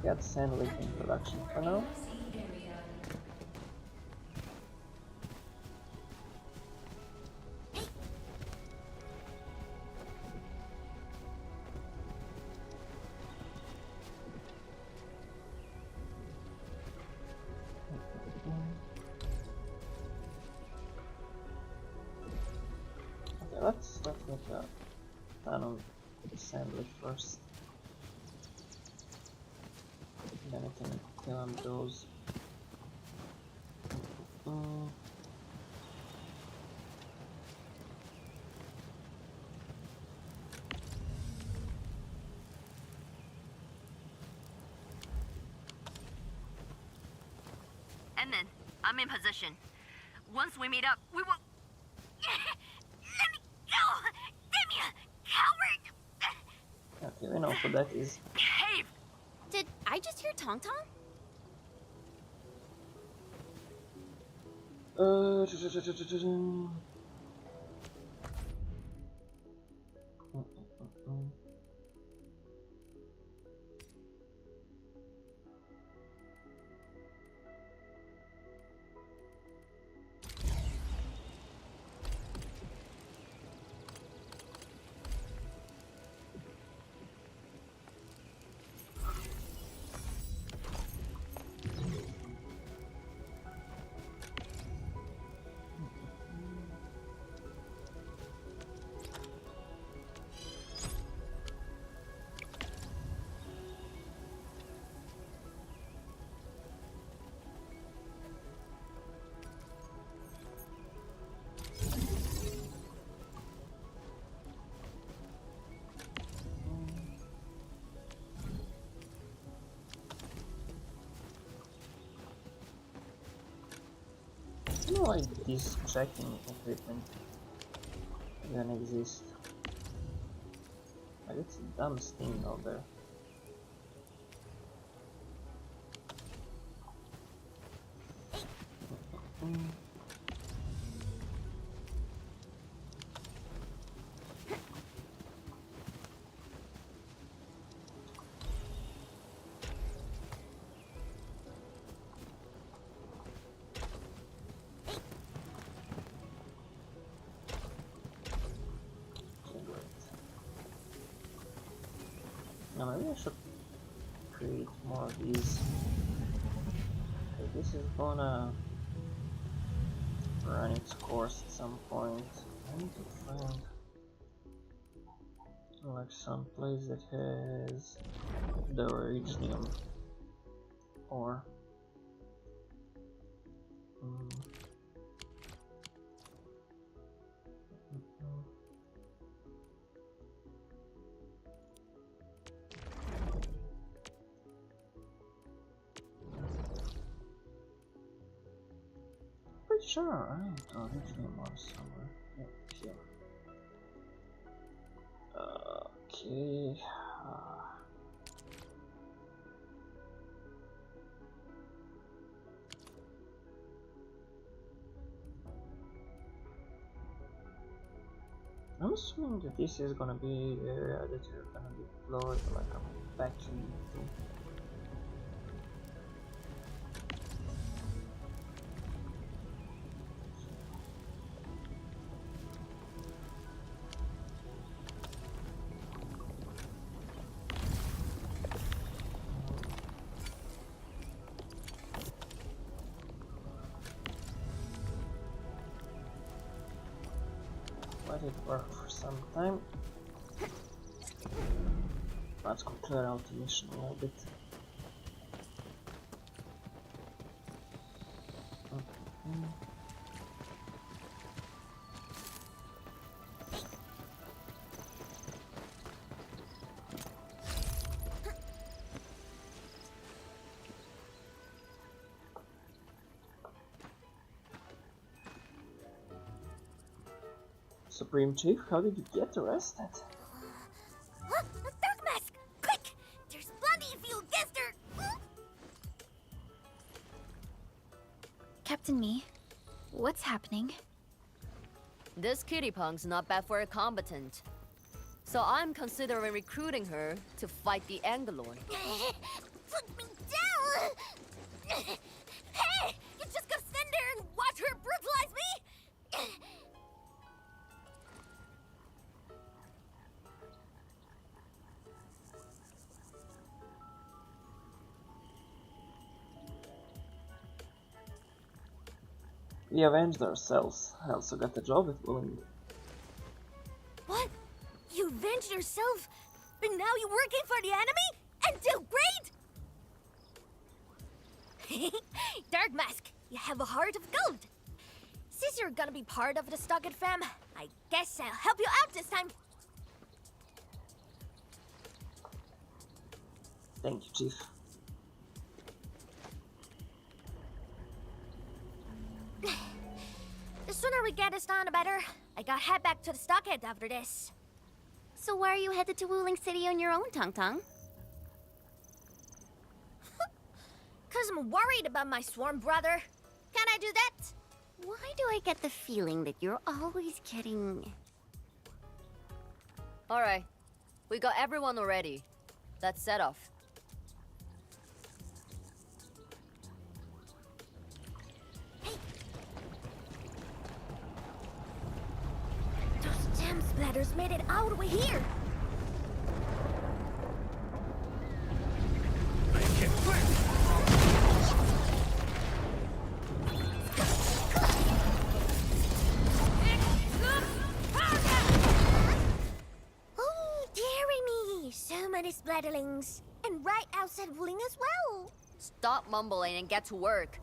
Got sand leak in production for now. make a ton of assembly first. Then I can kill him those. And then, I'm in position. Once we meet up, we will... Let me go! Damn you, coward! Okay, we know who that is. Behave! Did I just hear Tong Tong? I don't know why this tracking equipment even exist. Like, it's the dumbest thing out there. Now maybe I should create more of these. Okay, this is gonna run its course at some point. I need to find like some place that has the iridium ore. Pretty sure I have iridium ore somewhere. Yeah, here. Okay. I'm assuming that this is gonna be the area that you're gonna deploy like a factory into. Let it work for some time. Let's go clear out the mission a little bit. Supreme Chief, how did you get arrested? Dark Mask! Quick! There's plenty of you against her! Captain Me, what's happening? This kitty punk's not bad for a combatant. So I'm considering recruiting her to fight the Angelorn. Put me down! Hey! You just gonna stand there and watch her brutalize me? We avenged ourselves. I also got a job at Willing. What? avenged yourself, but now you're working for the enemy? And do great? Dark Mask, you have a heart of gold. Since you're gonna be part of the Stockade fam, I guess I'll help you out this time. Thank you, Chief. The sooner we get this done, the better. I gotta head back to the Stockade after this. So why are you headed to Wuling City on your own, Tong Tong? Cause I'm worried about my swarm brother. Can I do that? Why do I get the feeling that you're always getting... Alright, we got everyone already. Let's set off. Those gem splatters made it all the way here. Oh, dearie me! So many splatterlings. And right outside Wuling as well. Stop mumbling and get to work.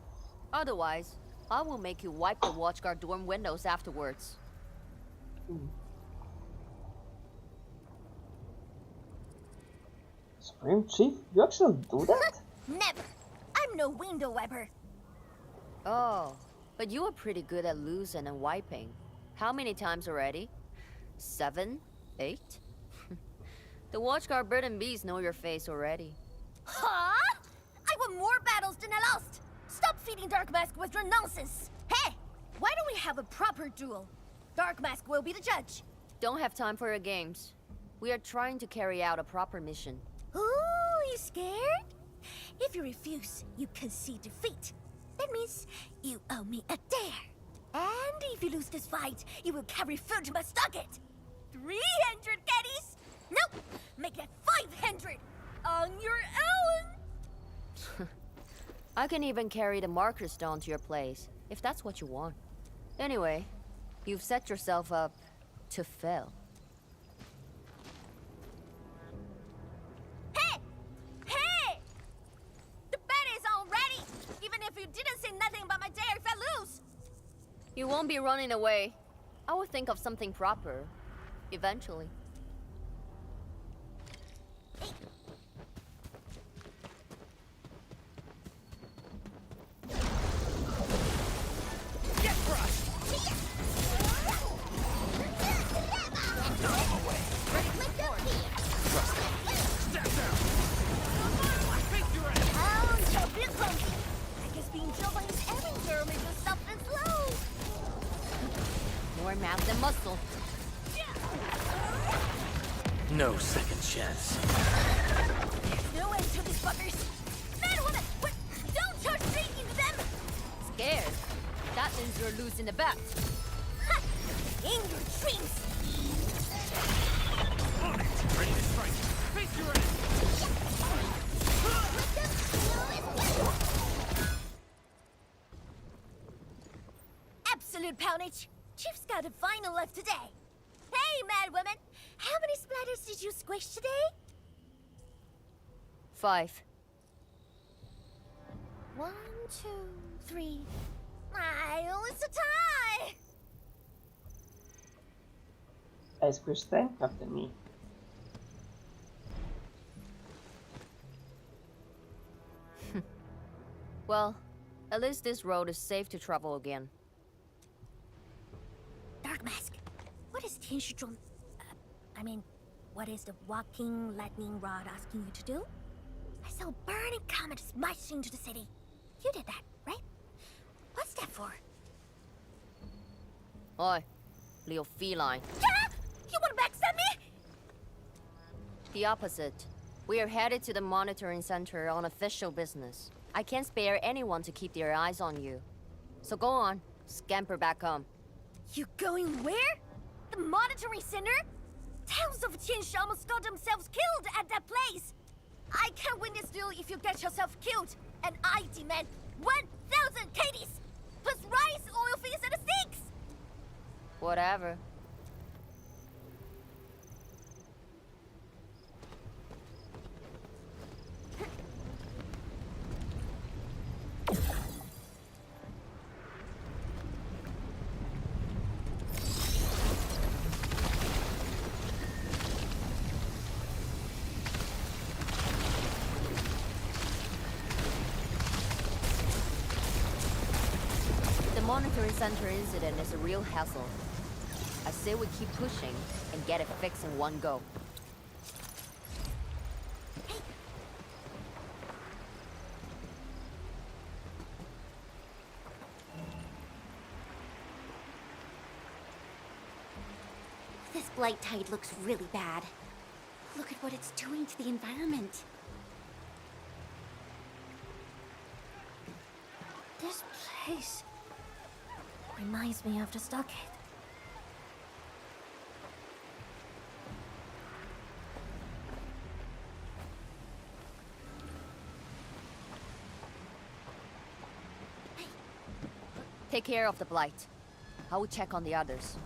Otherwise, I will make you wipe the watchguard dorm windows afterwards. Supreme Chief, you actually do that? Never! I'm no window wiper. Oh, but you are pretty good at losing and wiping. How many times already? 7? 8? The watchguard bird and bees know your face already. Huh? I won more battles than I lost! Stop feeding Dark Mask with your nonsense! Hey! Why don't we have a proper duel? Dark Mask will be the judge. Don't have time for your games. We are trying to carry out a proper mission. Ooh, you scared? If you refuse, you concede defeat. That means you owe me a dare. And if you lose this fight, you will carry food to my Stockade. 300 caddies? Nope! Make that 500! On your own! I can even carry the marker stone to your place, if that's what you want. Anyway, you've set yourself up to fail. Hey! Hey! The bet is all ready! Even if you didn't say nothing about my dare if I lose! You won't be running away. I will think of something proper. Eventually. Get crushed! Step down! Oh, don't be clumsy! I guess being killed by this errand girl made you soft and slow! More mouth than muscle. No second chance. There's no end to these fuckers! Man, what? Don't charge straight into them! Scared? That means you're losing the bet. Ha! In your dreams! Ready to strike. Face your enemy. Absolute poundage! Chief's got a final left today! Hey, mad women! How many splatters did you squish today? 5. 1, 2, 3. Oh, it's a tie! I squished 10 after me. Well, at least this road is safe to travel again. Dark Mask, what is Tianshuzhong? What is the walking lightning rod asking you to do? I saw a burning comet smash into the city. You did that, right? What's that for? Oi, Leo Feline. Yeah! You wanna backstab me? The opposite. We are headed to the monitoring center on official business. I can't spare anyone to keep their eyes on you. So go on, scamper back home. You going where? The monitoring center? Thousands of Tianshi almost got themselves killed at that place! I can't win this duel if you get yourself killed, and I demand 1,000 KDs! Plus rice, oil fees, and the stakes! Whatever. monitoring center incident is a real hassle. I say we keep pushing and get it fixed in one go. This blight tide looks really bad. Look at what it's doing to the environment. This place reminds me of the stockade. Take care of the blight. I will check on the others.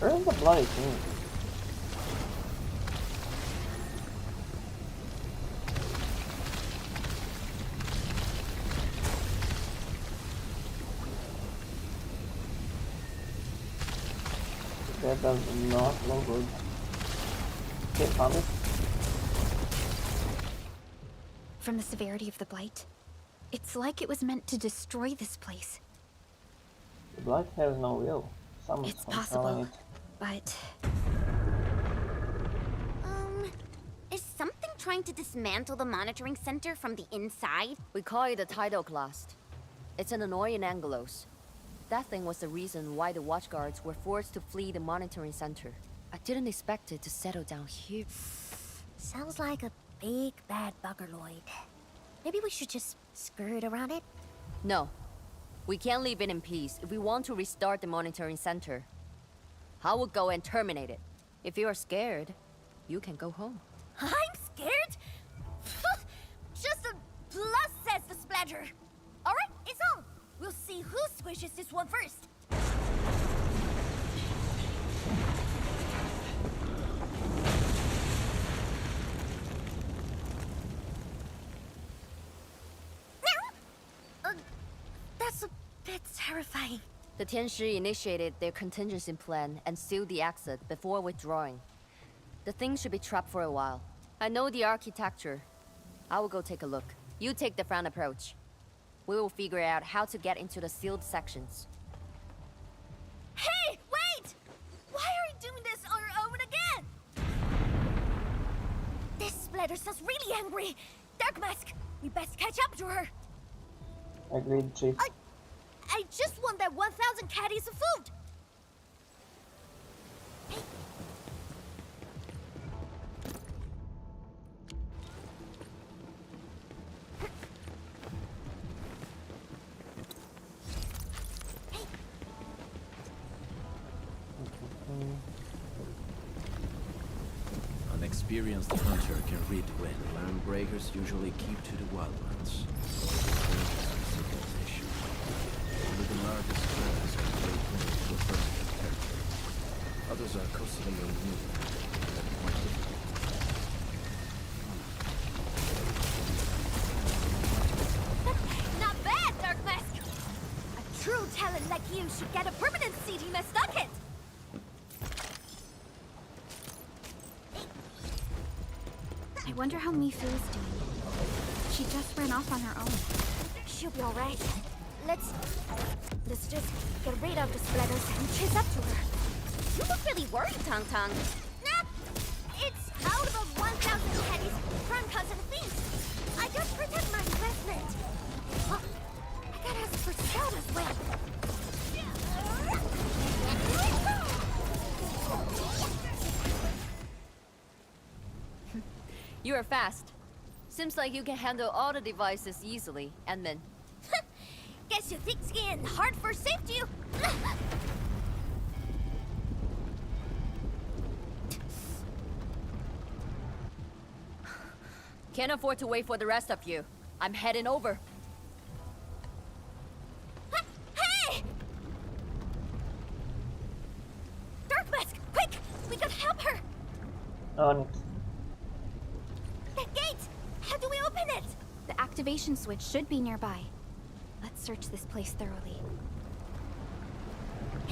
Where's the bloody thing? That does not look good. Okay, found it. From the severity of the blight, it's like it was meant to destroy this place. The blight has no will. Someone's It's controlling possible, it. but Is something trying to dismantle the monitoring center from the inside? We call it a tidal blast. It's an annoying Angelos. That thing was the reason why the watchguards were forced to flee the monitoring center. I didn't expect it to settle down here. Sounds like a big bad buggerloid. Maybe we should just skirt around it? No. We can't leave it in peace if we want to restart the monitoring center. I will go and terminate it. If you are scared, you can go home. I'm scared? Just a plus, says the splatter. Alright, it's on. We'll see who squishes this one first. That's a bit terrifying. The Tianshi initiated their contingency plan and sealed the exit before withdrawing. The thing should be trapped for a while. I know the architecture. I will go take a look. You take the front approach. We will figure out how to get into the sealed sections. Hey, wait! Why are we doing this on our own again? This splatter sounds really angry. Dark Mask, we best catch up to her. Agreed, Chief. I just want that 1,000 caddies of food. An experienced hunter can read when landbreakers usually keep to the wildlands. Civilization. Only the largest clans are lay claim to a permanent territory. Others are constantly renewed. Quite difficult. Not bad, Dark Mask. A true talent like you should get a permanent seat in my stockade. I wonder how Mifu is doing. She just ran off on her own. She'll be alright. Let's just get rid of the splatters and chase up to her. You look really worried, Tong Tong. Nah, it's out of 1,000 caddies, crime cause and things. I just protect my investment. Oh, I gotta ask for salt as well. You are fast. Seems like you can handle all the devices easily, Edmund. Guess you thick skin, hard for safety. Can't afford to wait for the rest of you. I'm heading over. Hey! On it. The gate! How do we open it? The activation switch should be nearby. Let's search this place thoroughly.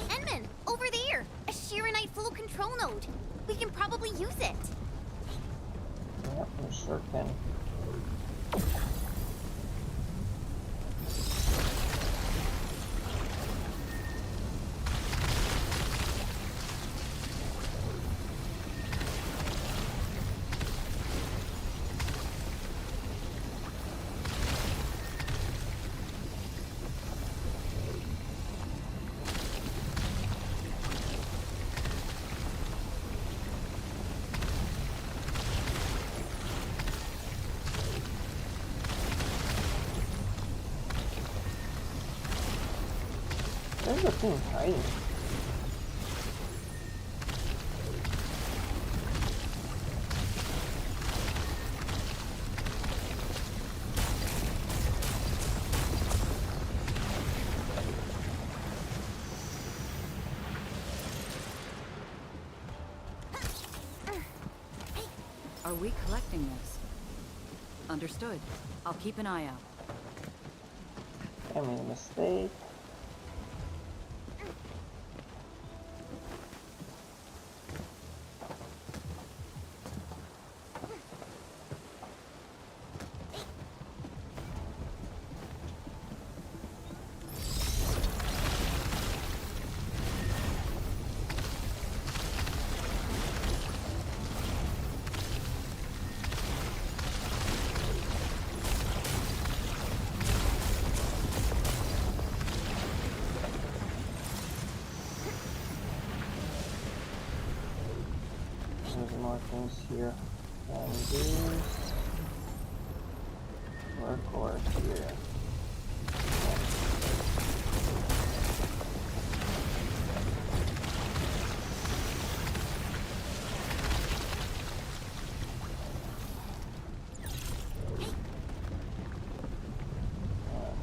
Enman, over there! A Shiranite full control node. We can probably use it. Yep, we sure can. There's a thing hiding. Are we collecting this? Understood. I'll keep an eye out. I made a mistake. There's more things here. And these work over here.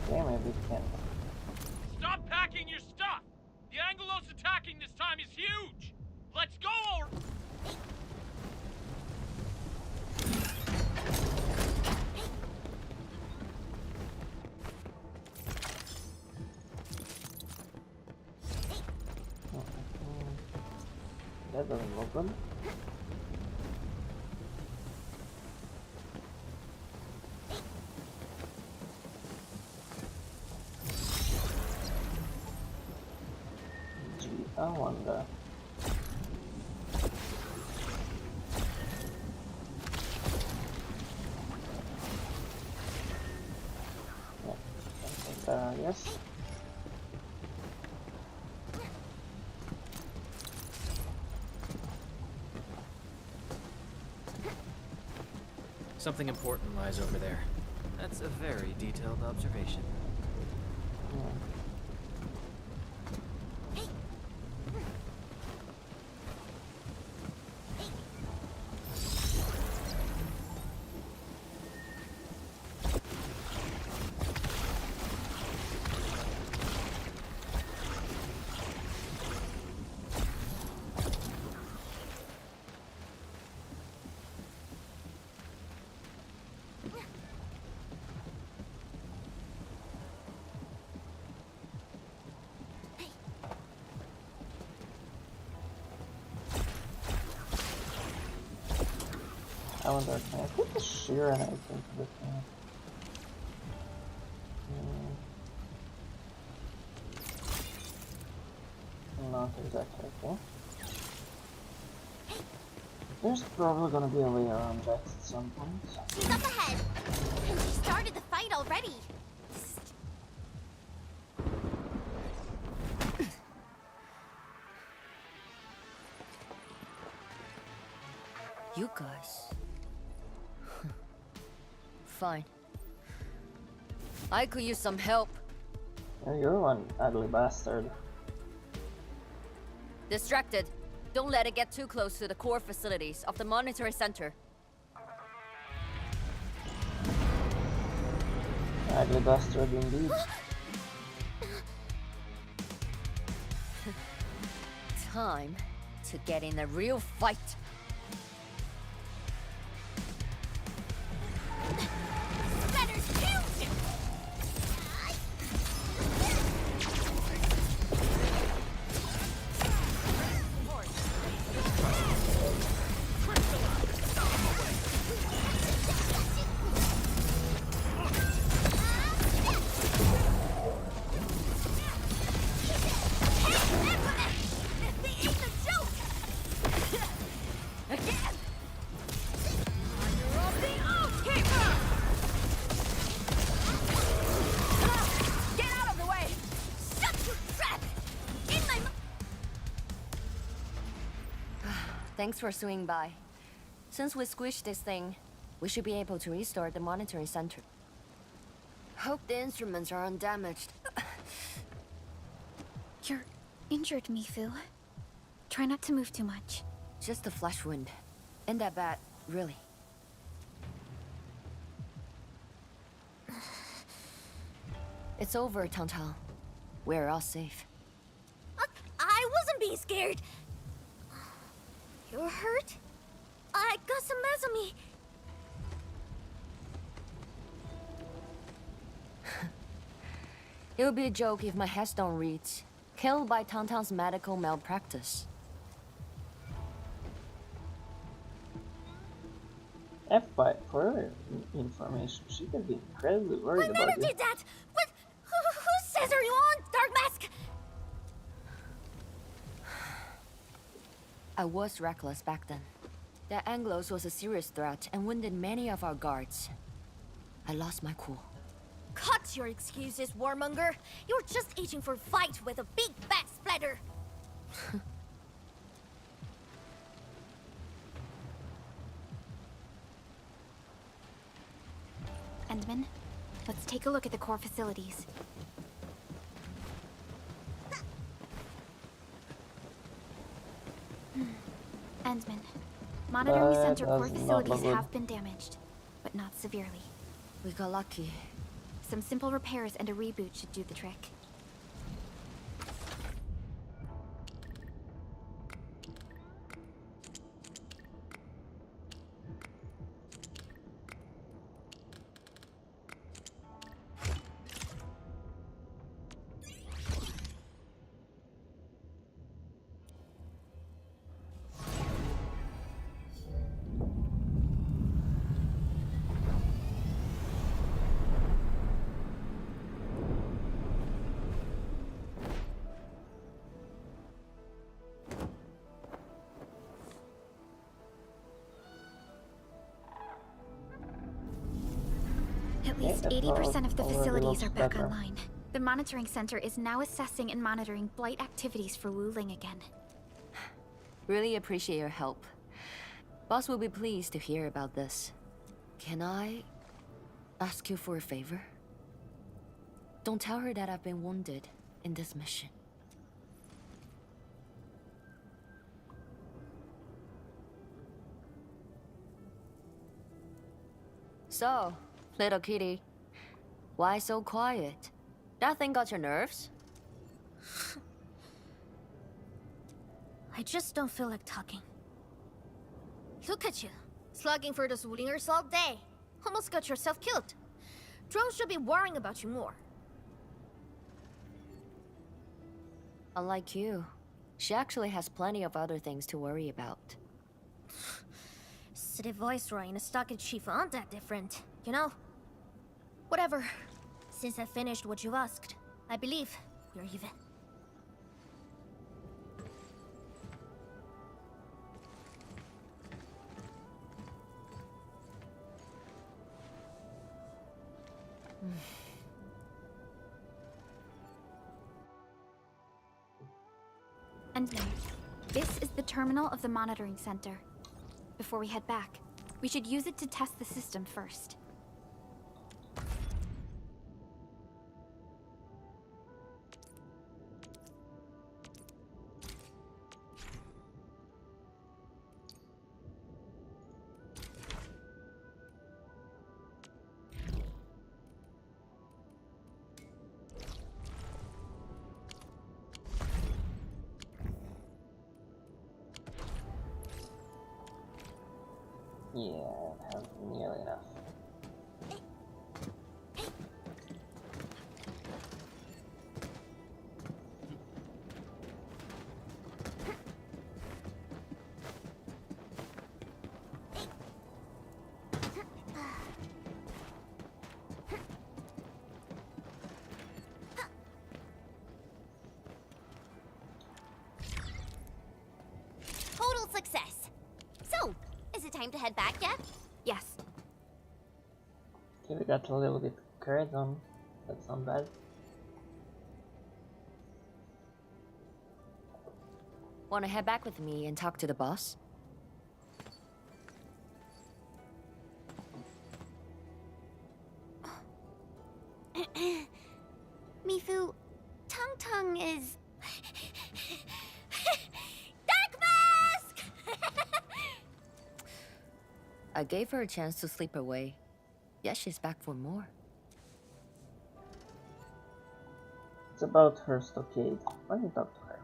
Okay, maybe we can. Stop packing your stuff! The Angelos attacking this time is huge! Let's go! That doesn't look good. Gee, I wonder. Yeah, something there, I guess. Something important lies over there. That's a very detailed observation. I wonder, can I put the shear and everything to the thing? Not exactly, okay. There's probably gonna be a way around that at some point. She's up ahead! And she started the fight already! You guys. Fine. I could use some help. Yeah, you're one ugly bastard. Distracted. Don't let it get too close to the core facilities of the monitoring center. Ugly bastard indeed. Time to get in a real fight. Thanks for swinging by. Since we squished this thing, we should be able to restore the monitoring center. Hope the instruments are undamaged. You're injured, Mifu. Try not to move too much. Just a flesh wound. Ain't that bad, really. It's over, Tantang. We're all safe. I wasn't being scared. You're hurt? I got some mess on me. It would be a joke if my headstone reads, "Killed by Tantang's medical malpractice." For her information, she could be incredibly worried We about never you. did that! What? Whose says are you on, Dark Mask? I was reckless back then. The Anglos was a serious threat and wounded many of our guards. I lost my cool. Cut your excuses, warmonger. You're just itching for a fight with a big fat splatter. Endman, let's take a look at the core facilities. Endman, monitoring center core facilities have been damaged, but not severely. We got lucky. Some simple repairs and a reboot should do the trick. At least 80% of the facilities are back online. The monitoring center is now assessing and monitoring blight activities for Wu Ling again. Really appreciate your help. Boss will be pleased to hear about this. Can I ask you for a favor? Don't tell her that I've been wounded in this mission. So, little kitty, why so quiet? That thing got your nerves? I just don't feel like talking. Look at you, slugging for those Wulingers all day. Almost got yourself killed. Drones should be worrying about you more. Unlike you, she actually has plenty of other things to worry about. City Viceroy and a stockade chief aren't that different, you know? Whatever. Since I finished what you asked, I believe you're even. And now, this is the terminal of the monitoring center. Before we head back, we should use it to test the system first. Yeah, I have nearly enough. Total success. So, is it time to head back yet? Yes. Okay, we got a little bit carried on. That's not bad. Wanna head back with me and talk to the boss? Mifu, Tung Tung is... Dark Mask! I gave her a chance to sleep away. Yes, she's back for more. It's about her stockade. Let me talk to her.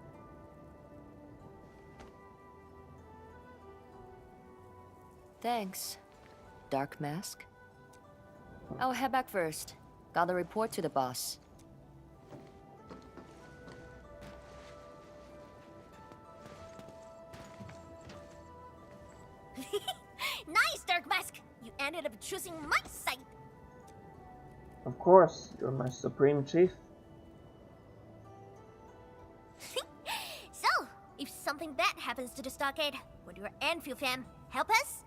Thanks, Dark Mask. I'll head back first. Gotta report to the boss. Nice, Dark Mask! You ended up choosing my side. Of course, you're my supreme chief. So, if something bad happens to the stockade, would your Anfield fam help us?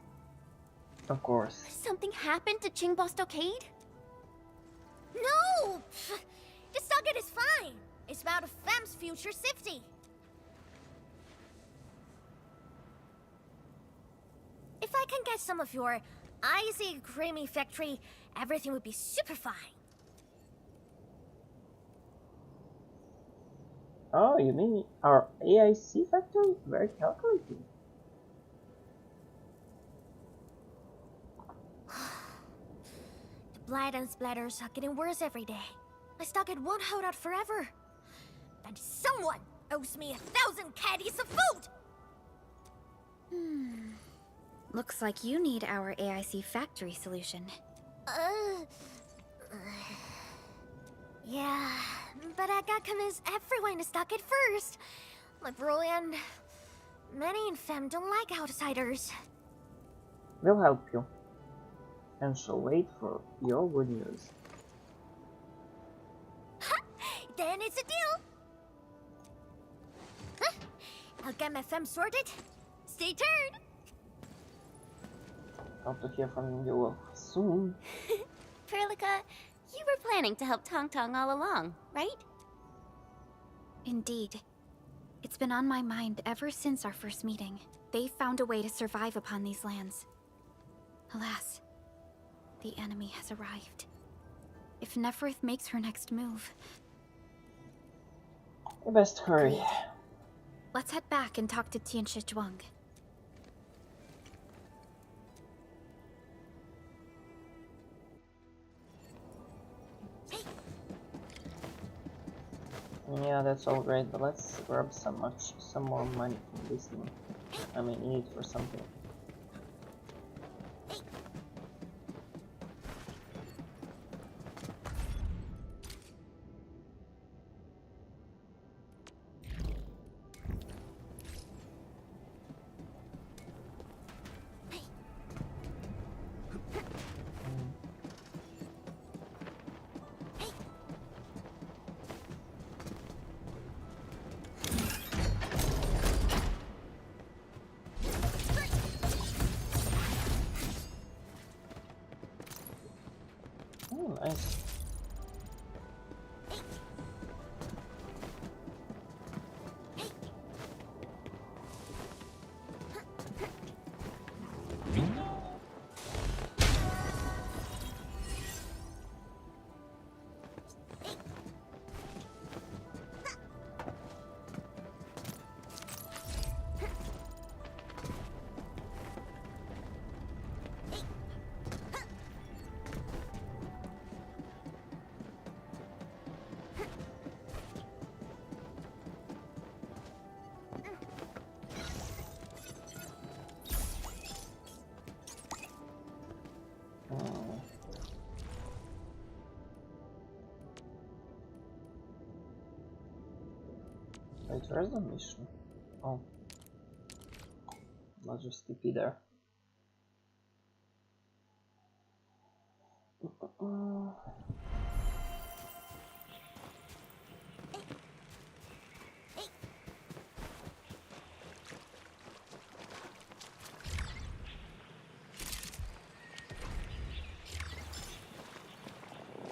Of course. Something happened to Qingbo Stockade? No! The stockade is fine. It's about the fam's future safety. If I can get some of your icy creamy factory, everything would be super fine. Oh, you mean our AIC factory? Very calculating. The blood and splatters are getting worse every day. My stockade won't hold out forever. And someone owes me 1,000 caddies of food! Looks like you need our AIC factory solution. Yeah, but I got convinced everyone in the stockade first. My bro and many in fam don't like outsiders. We'll help you. And shall wait for your good news. Then it's a deal. Huh? I'll get my fam sorted. Stay tuned. Hope to hear from you soon. Perlica, you were planning to help Tong Tong all along, right? Indeed. It's been on my mind ever since our first meeting. They found a way to survive upon these lands. Alas, the enemy has arrived. If Neferth makes her next move... You best hurry. Agreed. Let's head back and talk to Tianshi Zhuang. Yeah, that's all great, but let's grab some more money from this thing. I mean, need for something. Oh, nice. Wait, where's the mission? Oh. I'll just TP there.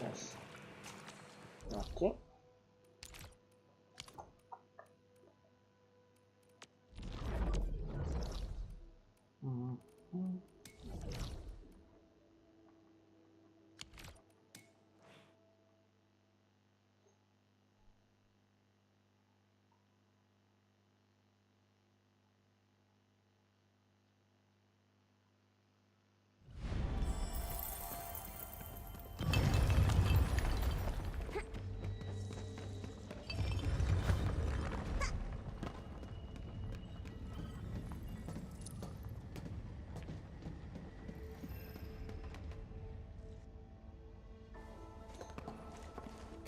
Yes. Okay.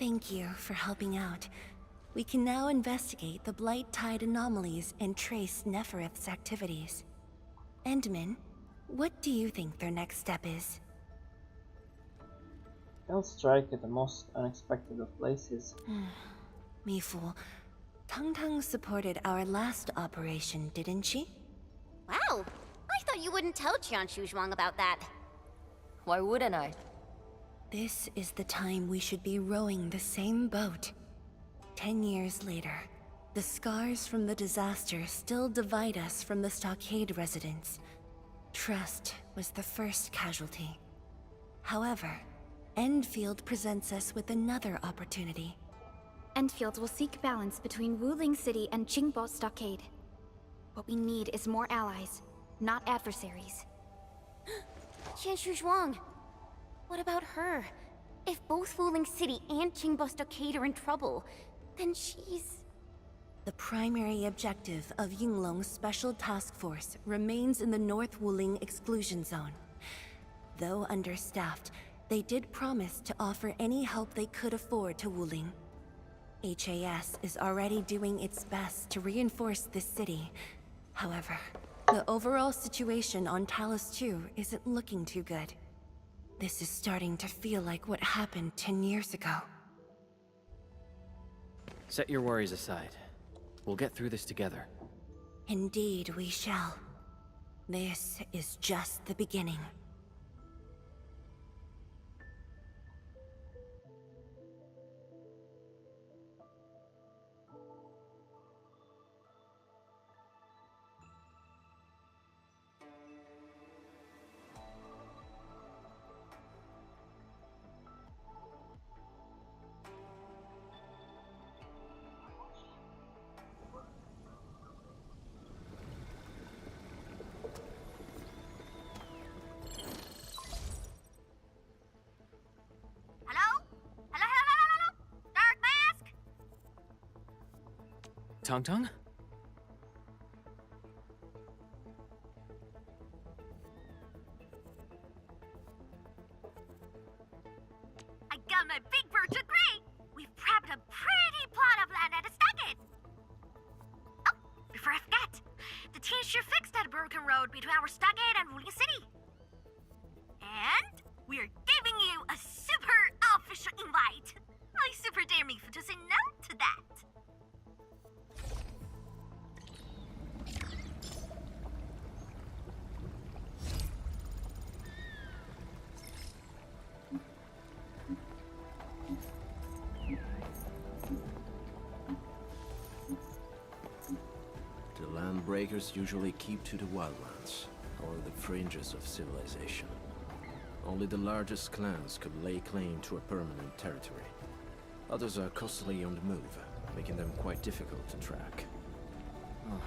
Thank you for helping out. We can now investigate the Blight Tide anomalies and trace Neferith's activities. Endman, what do you think their next step is? They'll strike at the most unexpected of places. Mifu, Tang supported our last operation, didn't she? Wow! I thought you wouldn't tell Qianshu Zhuang about that. Why wouldn't I? This is the time we should be rowing the same boat. 10 years later, the scars from the disaster still divide us from the stockade residents. Trust was the first casualty. However, Enfield presents us with another opportunity. Enfield will seek balance between Wuling City and Qingbo Stockade. What we need is more allies, not adversaries. Qianshu Zhuang! What about her? If both Wuling City and Qingbo Stockade are in trouble, then she's... The primary objective of Yinglong's Special Task Force remains in the North Wuling Exclusion Zone. Though understaffed, they did promise to offer any help they could afford to Wuling. HAS is already doing its best to reinforce this city. However, the overall situation on Talos 2 isn't looking too good. This is starting to feel like what happened 10 years ago. Set your worries aside. We'll get through this together. Indeed, we shall. This is just the beginning. Tang? I got my big bird to agree! We've prepped a pretty plot of land at the stockade! Oh, before I forget, the team sure fixed that broken road between our stockade and Wuling City. And we're giving you a super official invite! I super dare me to say no to that! Breakers usually keep to the wildlands, or the fringes of civilization. Only the largest clans could lay claim to a permanent territory. Others are constantly on the move, making them quite difficult to track. Oh,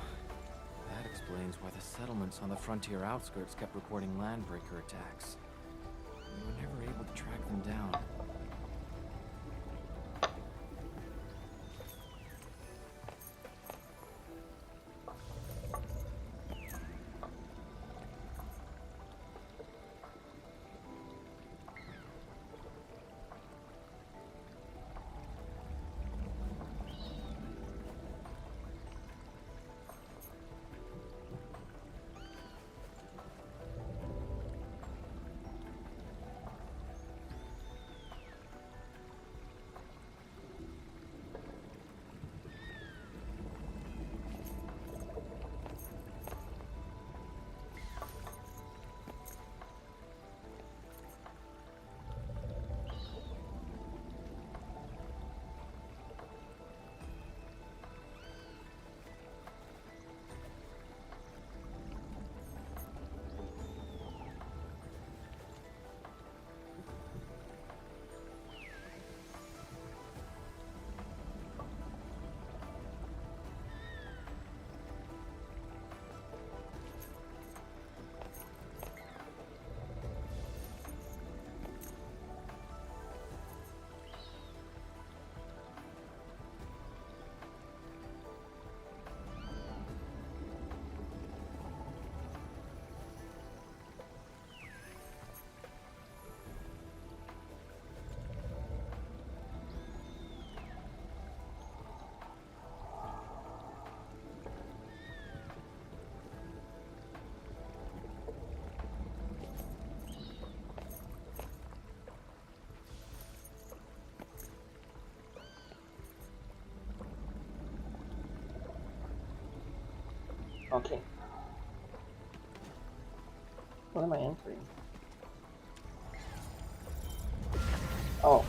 that explains why the settlements on the frontier outskirts kept reporting landbreaker attacks. We were never able to track them down. Okay. What am I entering? Oh.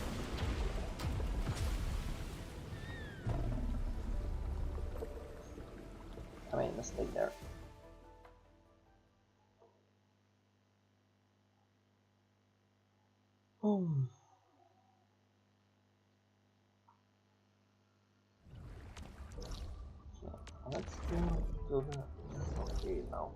I made a mistake there. Okay, let's go to the... Okay, now.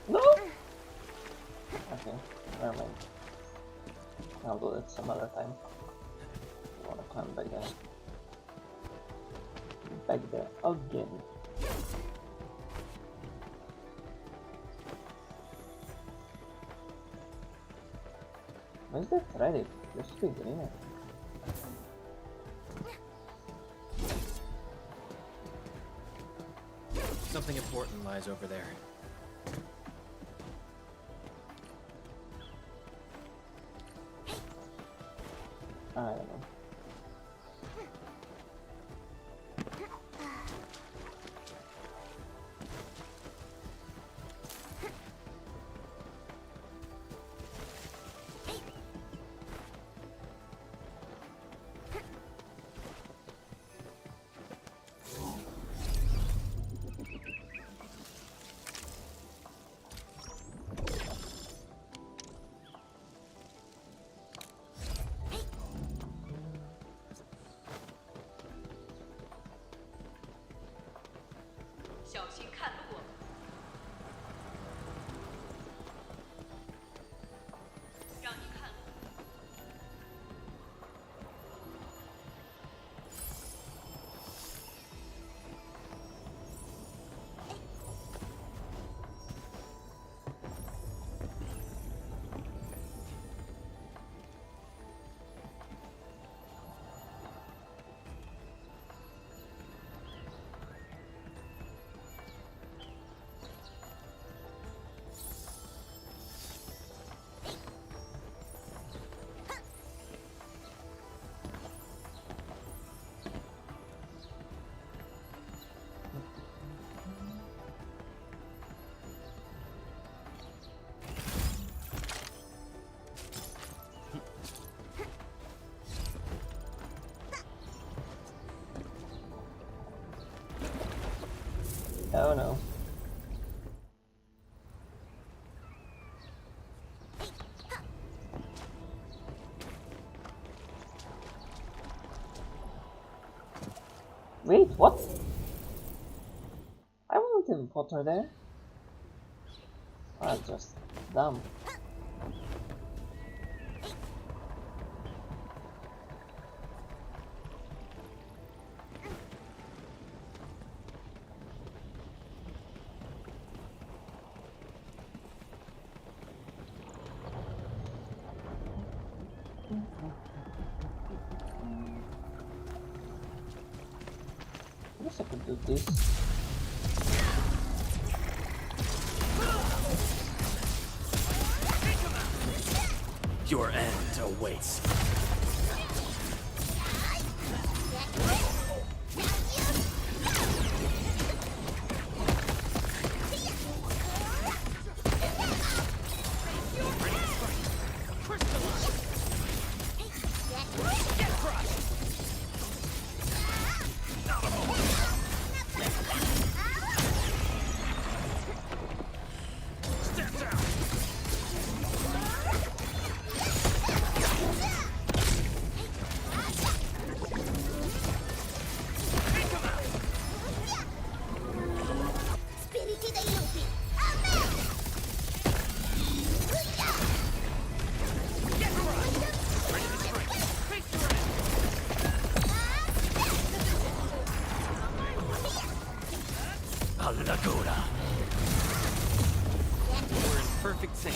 No! Okay, never mind. I'll do it some other time. I wanna climb back there. Back there again. Where's that thread? You're still doing it. Something important lies over there. I don't know. Oh no. Wait, what? I wasn't even Potter there. I'm just dumb. I guess I could do this. Your end awaits. perfect sync.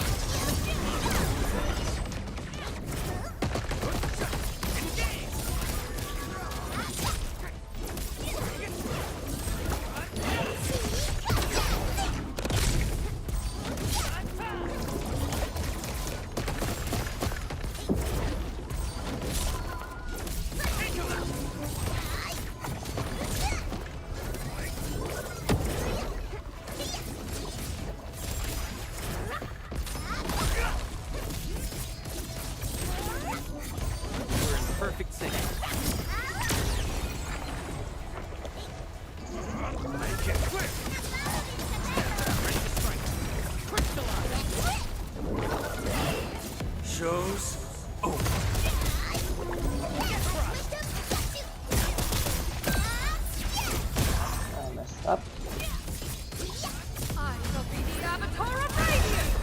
Perfect sync. Make it quick. Shows over. I messed up. I shall be the avatar of radiance!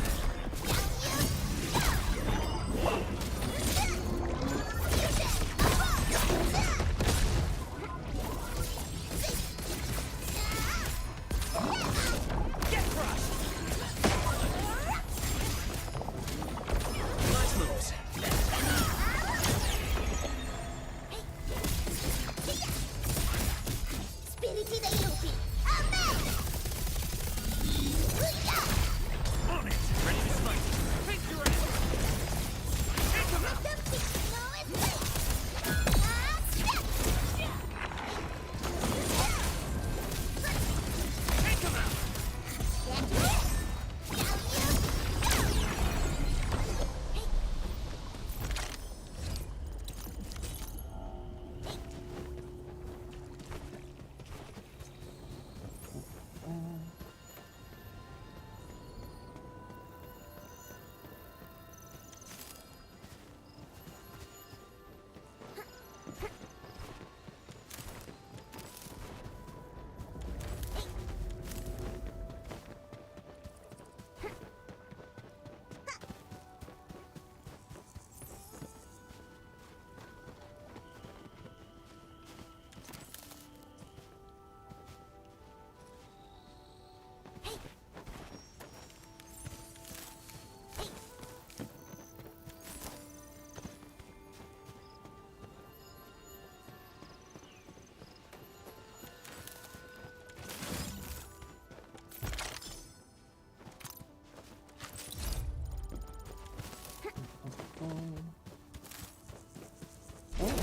Nice moves. Spiriti dei lupi! A me! On it! Ready to snipe! Take your ass! Take him out! Take him out!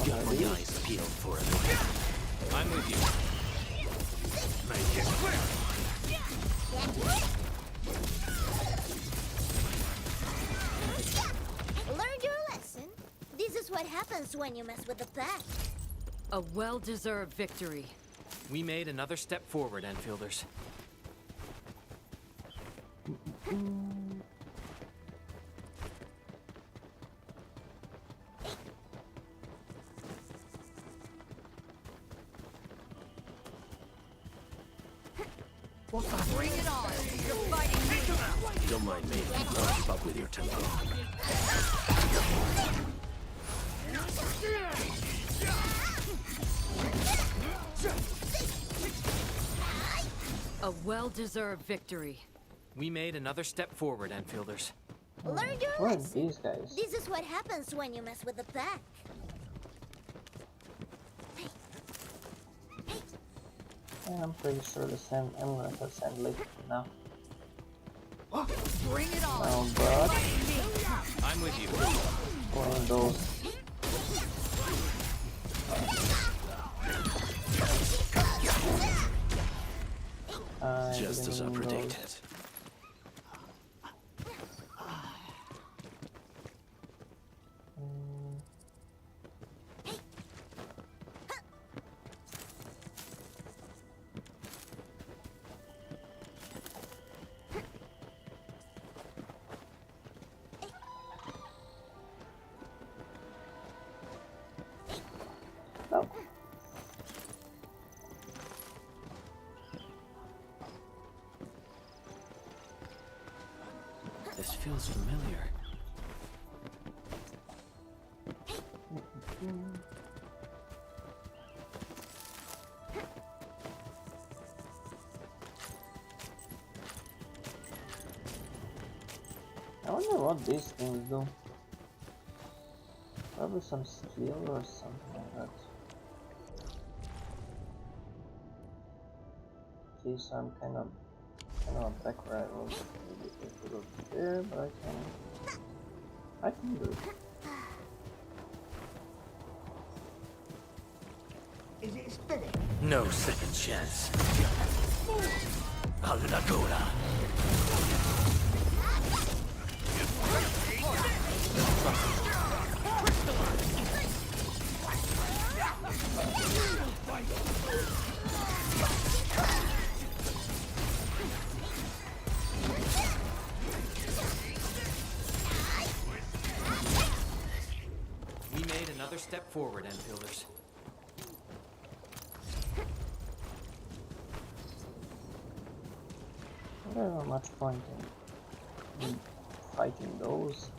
Got my eyes peeled for it. I'm with you. Make it quick! Learned your lesson. This is what happens when you mess with the pack. A well-deserved victory. We made another step forward, Enfielders. Bring it on! You're fighting me! Don't mind me. I'll keep up with your tempo. A well-deserved victory. We made another step forward, Enfielders. Learned your Who are lesson. these guys? This is what happens when you mess with the pack. Yeah, I'm pretty sure the same. I'm gonna go send later now. Bring it on! No, but I'm with you. one of those. Just as I predicted. Oh. This feels familiar. I wonder what these things do. Probably some skill or something like that. Okay, so I'm kind of back where I was. Maybe I could go there, but I can do it. Is it spinning? No second chance. Alnagola. We made another step forward, Enfielders. There's not much point in fighting those.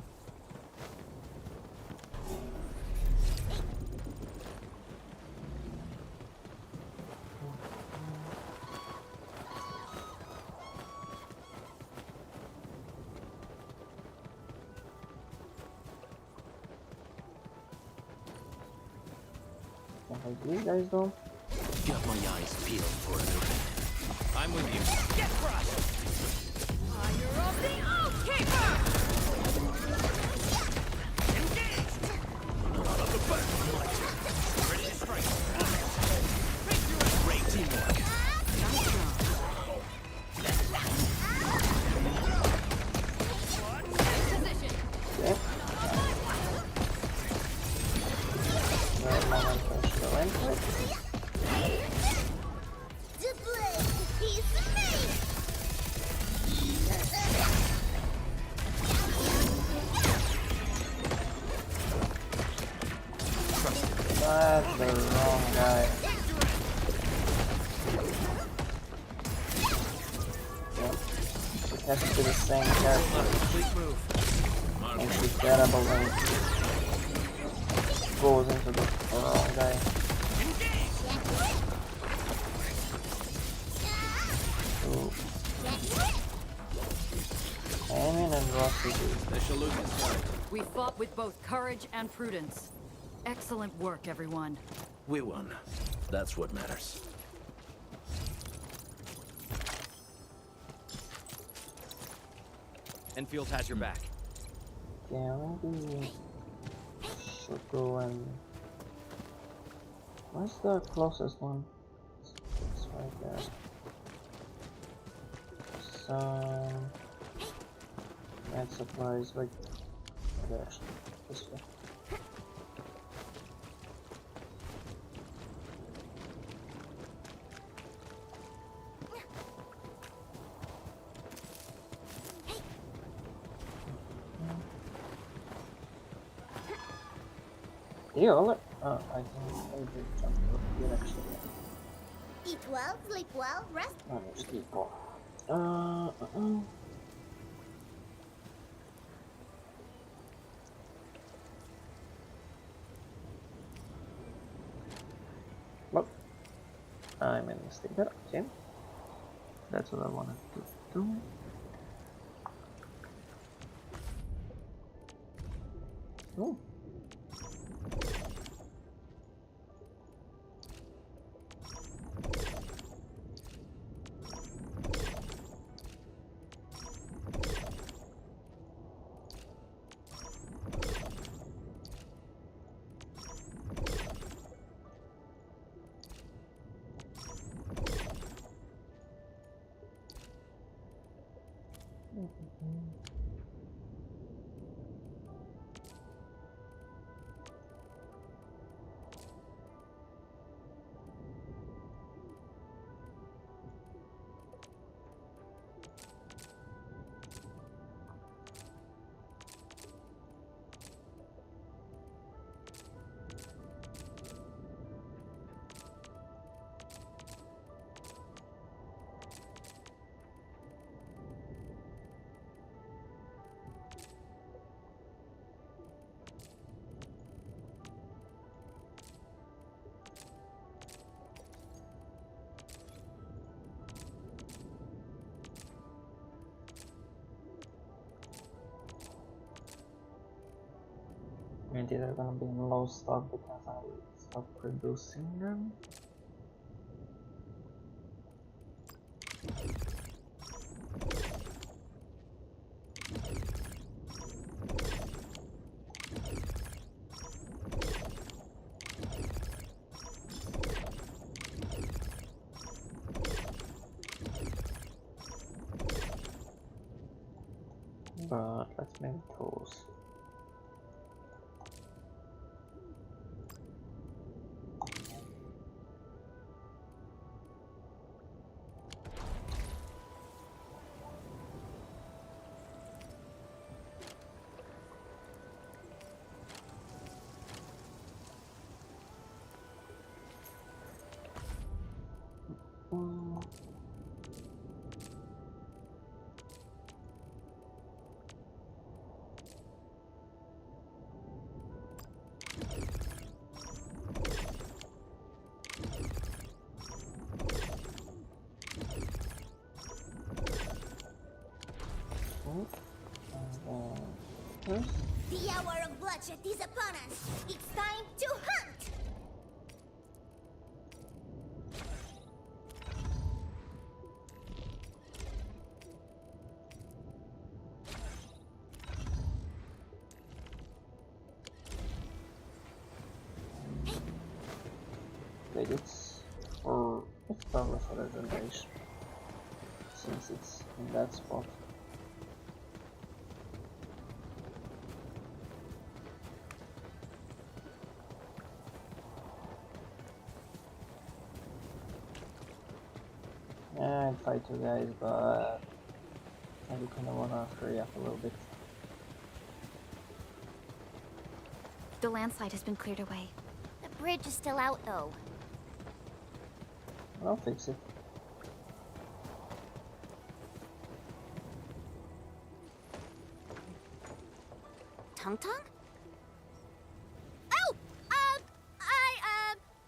Like these guys though. Got my eyes peeled for it. I'm with you. Get crushed! Fire of the Oathkeeper! Engaged! Out of the back, my turn. Ready to strike. Great teamwork. Nice job. Position. Okay. Right moment I should have went for it. The blade is made. That's the wrong guy. Yep. It has to be the same character. Complete move. Makes it terrible when it goes into the wrong guy. Ooh. Aim in and rush it. They shall lose his sight. We fought with both courage and prudence. Excellent work, everyone. We won. That's what matters. Enfield has your back. Yeah, maybe should go and... Where's the closest one? It's right there. Some... Med supplies, like... There, this way. Yeah, oh, I can maybe jump up here actually. Eat well, sleep well, rest. Oh, there's people. Well, I made a mistake there. Okay, that's what I wanted to do. Oh. Maybe they're gonna be in low stock because I stopped producing them. But let's make tools. The hour of bloodshed is upon us. It's time to hunt! Wait, it's probably for regeneration, since it's in that spot. Yeah, I'd fight you guys, but I do kinda wanna hurry up a little bit. The landslide has been cleared away. The bridge is still out, though. I'll fix it. Tung Tung? Oh!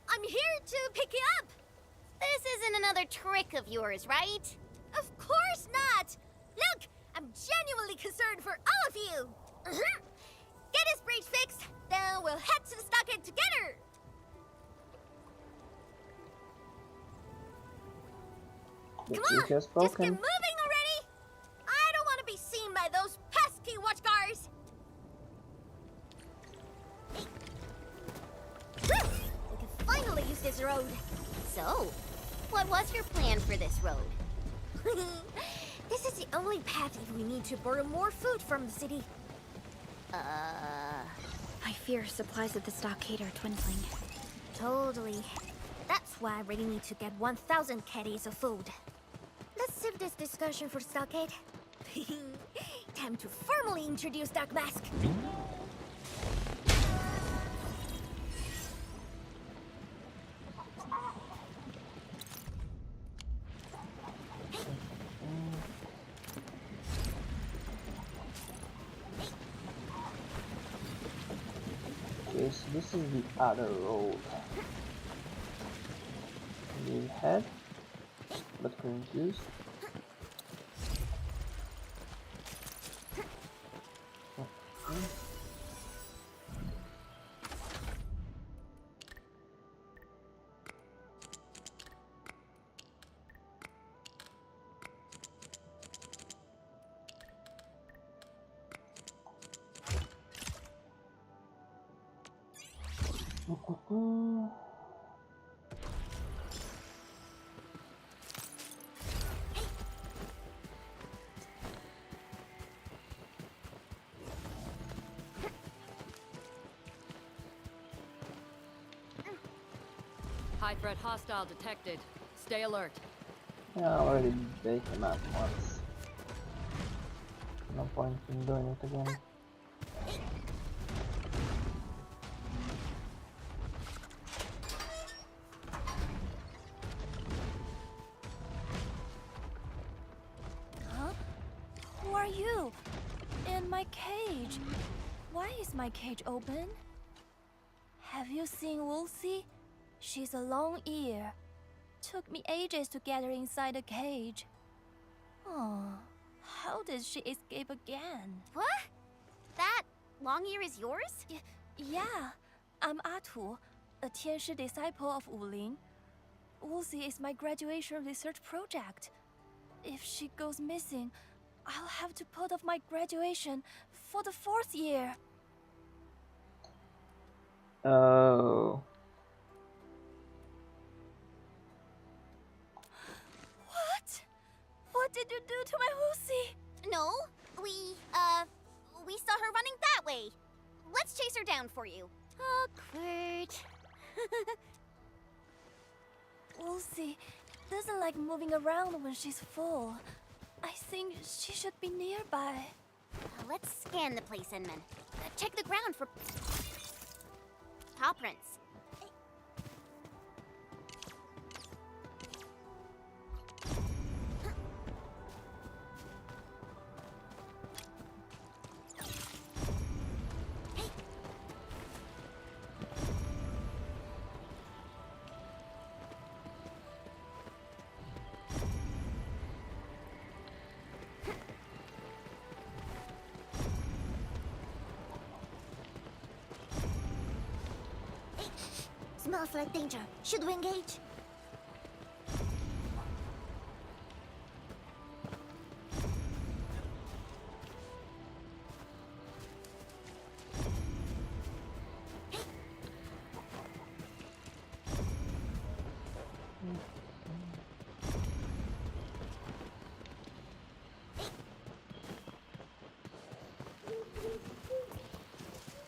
I'm here to pick you up! This isn't another trick of yours, right? Of course not! Look, I'm genuinely concerned for all of you! Get this bridge fixed, then we'll head to the stockade together! Come on, just get moving already! I don't want to be seen by those pesky watchguards! We can finally use this road. So, what was your plan for this road? This is the only path if we need to borrow more food from the city. I fear supplies at the stockade are dwindling. Totally. That's why I really need to get 1,000 caddies of food. Let's save this discussion for stockade. Time to formally introduce Dark Mask. Okay, so this is the other road. We had, but couldn't use. Okay. High threat hostile detected. Stay alert. Yeah, I already baked him out once. No point in doing it again. Huh? Who are you? In my cage. Why is my cage open? Have you seen Woolsey? She's a long ear. Took me ages to get her inside the cage. Oh, how did she escape again? What? That long ear is yours? Yeah, I'm Atu, a Tianshi disciple of Wuling. Wuxi is my graduation research project. If she goes missing, I'll have to put off my graduation for the 4th year. Oh. What? What did you do to my Wuxi? No, we saw her running that way. Let's chase her down for you. Awkward. Wuxi doesn't like moving around when she's full. I think she should be nearby. Let's scan the place, Inman. Check the ground for paw prints. Smells like danger. Should we engage?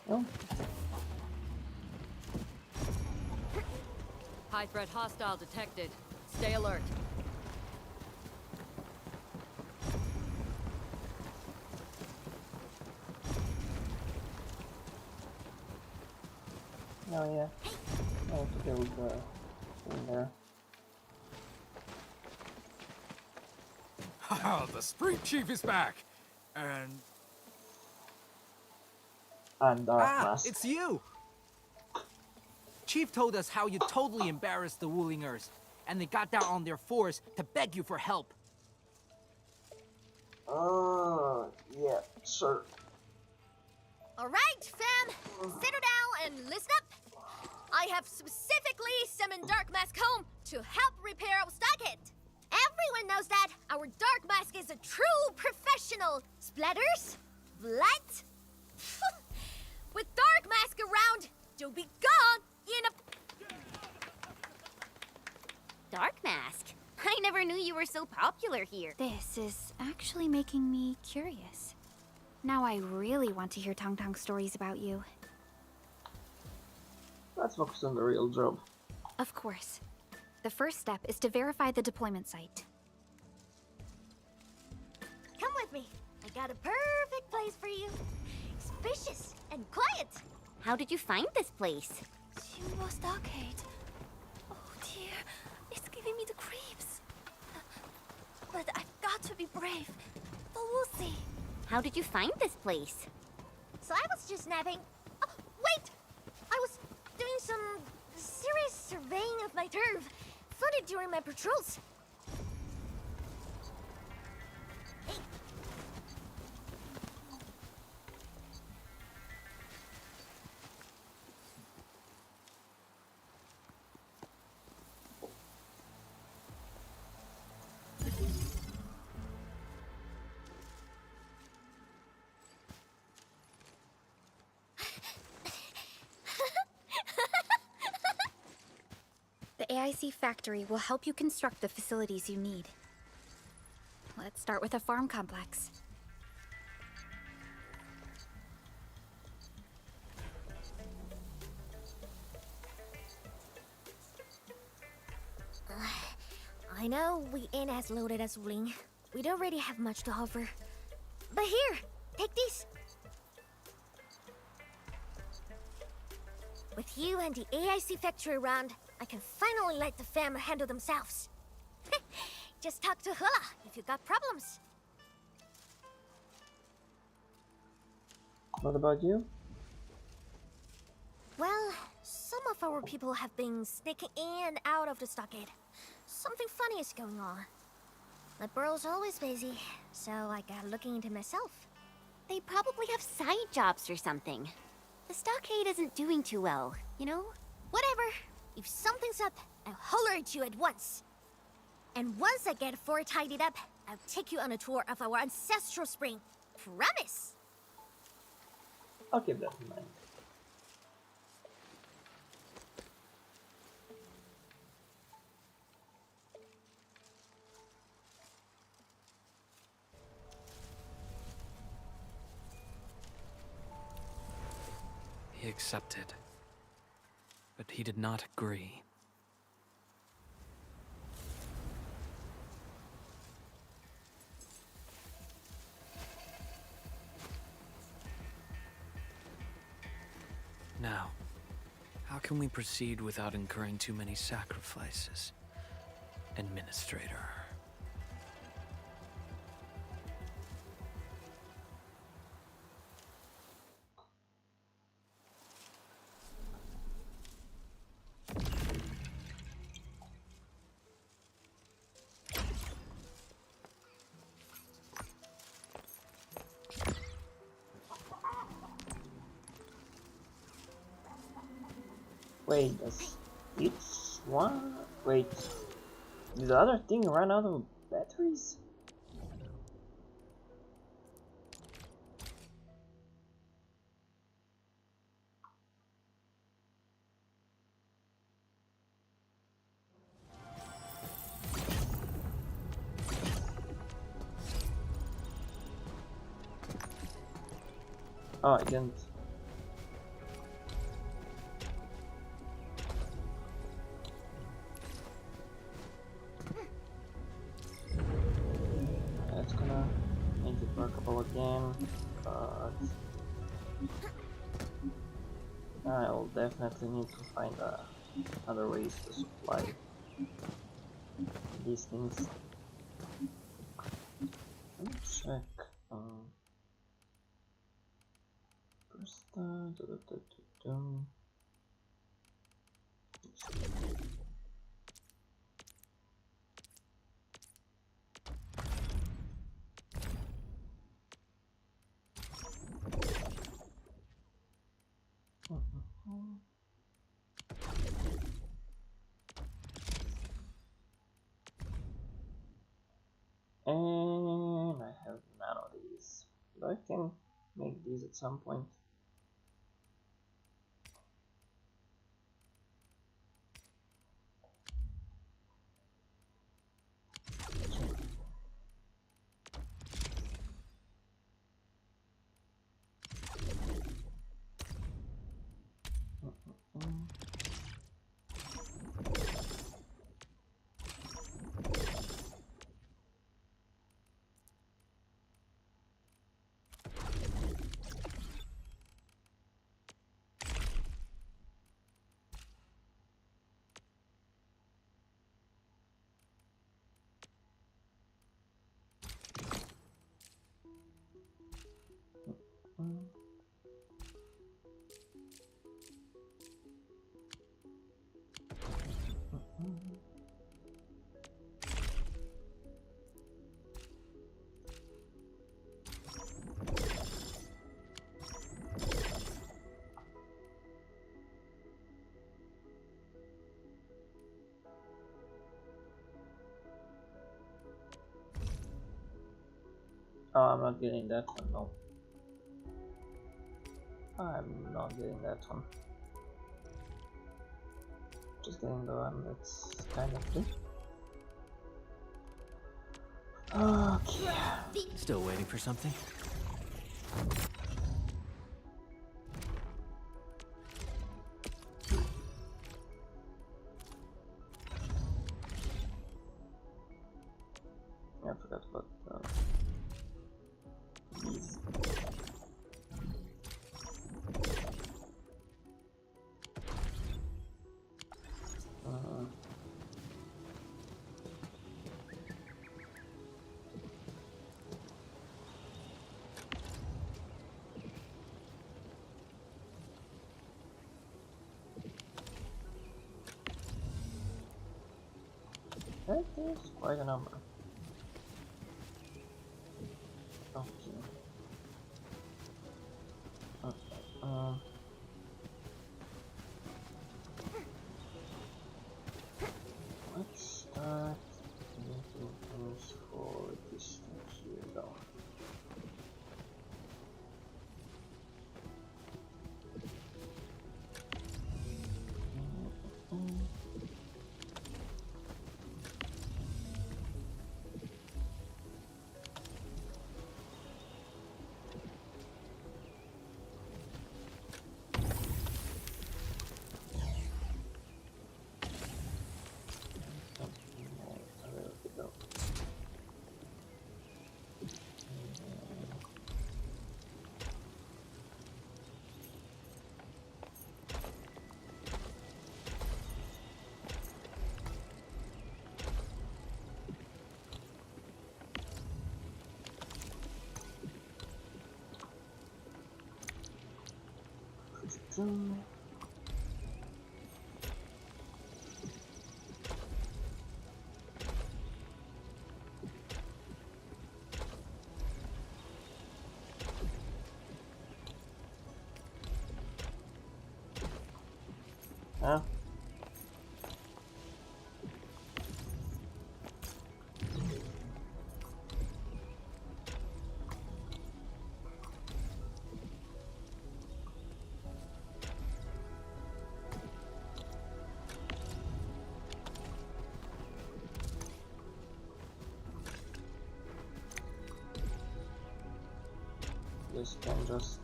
Oh. High threat hostile detected. Stay alert. Oh yeah. Oh, there was in there. Haha, the street chief is back! And It's you! Chief told us how you totally embarrassed the Wulingers, and they got down on their fours to beg you for help. Yeah, sure. Alright, fam! Settle down and listen up! I have specifically summoned Dark Mask home to help repair our stockade. Everyone knows that our Dark Mask is a true professional. Splatters? Blood? With Dark Mask around, you'll be gone in a... Dark Mask? I never knew you were so popular here. This is actually making me curious. Now I really want to hear Tong Tong stories about you. Let's focus on the real job. Of course. The first step is to verify the deployment site. Come with me. I got a perfect place for you. Spacious and quiet. How did you find this place? Xinluo Stockade. Oh dear, it's giving me the creeps. But I've got to be brave. For Wuxi. How did you find this place? So I was just napping. Oh, wait! I was doing some serious surveying of my turf. Found it during my patrols. The AIC factory will help you construct the facilities you need. Let's start with a farm complex. I know we ain't as loaded as Wuling. We don't really have much to offer. But here, take this. With you and the AIC factory around, I can finally let the fam handle themselves. Just talk to Hula if you got problems. What about you? Well, some of our people have been sneaking in and out of the stockade. Something funny is going on. My burrow's always busy, so I got looking into myself. They probably have side jobs or something. The stockade isn't doing too well, you know? Whatever. If something's up, I'll holler at you at once. And once I get the fort tidied up, I'll take you on a tour of our ancestral spring. Promise! I'll keep that in mind. He accepted, but he did not agree. Now, how can we proceed without incurring too many sacrifices, Administrator? Wait, does each one... Wait, did the other thing run out of batteries? Oh, I didn't. That's gonna make it workable again, but I'll definitely need to find other ways to supply these things. Let me check. First, and I have none of these, but I can make these at some point. Oh, I'm not getting that one, no. I'm not getting that one. Just getting the one that's kind of free. Okay. Still waiting for something? Yeah, I forgot about these. That is quite a number. Okay. zoom. Huh? This can just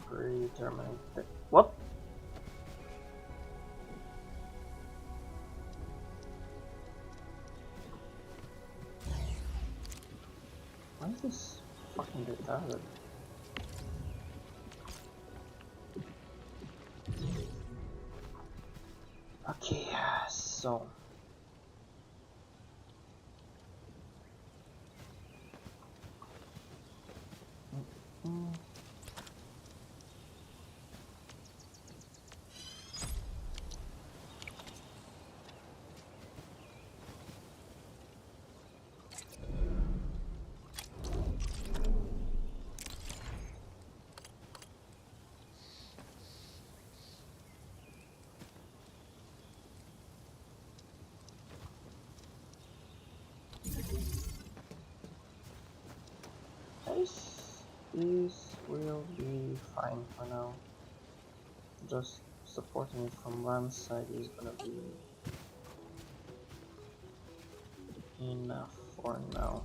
predetermine it. What? Why is this fucking retarded? Okay, so this will be fine for now. Just supporting it from one side is gonna be enough for now.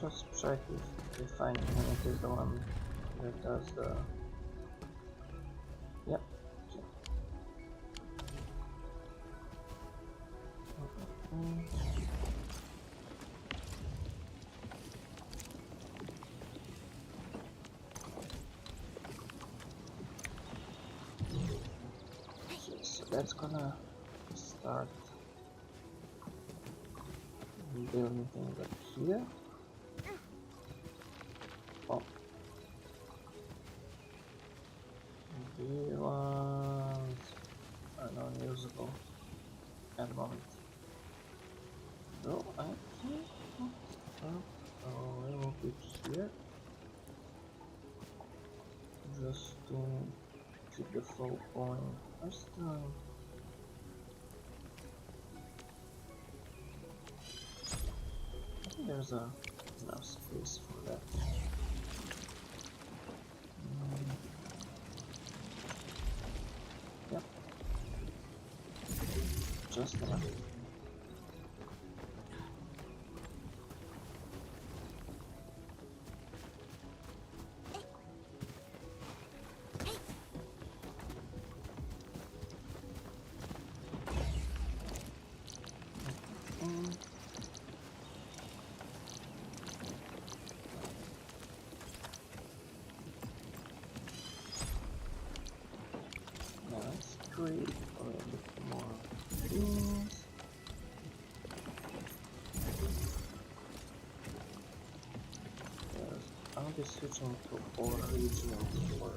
Just check if the fine unit is the one that does the... Yep. Okay, so that's gonna start building things up here. Oh. These ones are non-usable at the moment. So I can put up a little bit here just to keep the flow going. First I think there's enough space for that. Yep. Just enough. Create a little bit more things. Yes, I'll be switching to 4 regionals for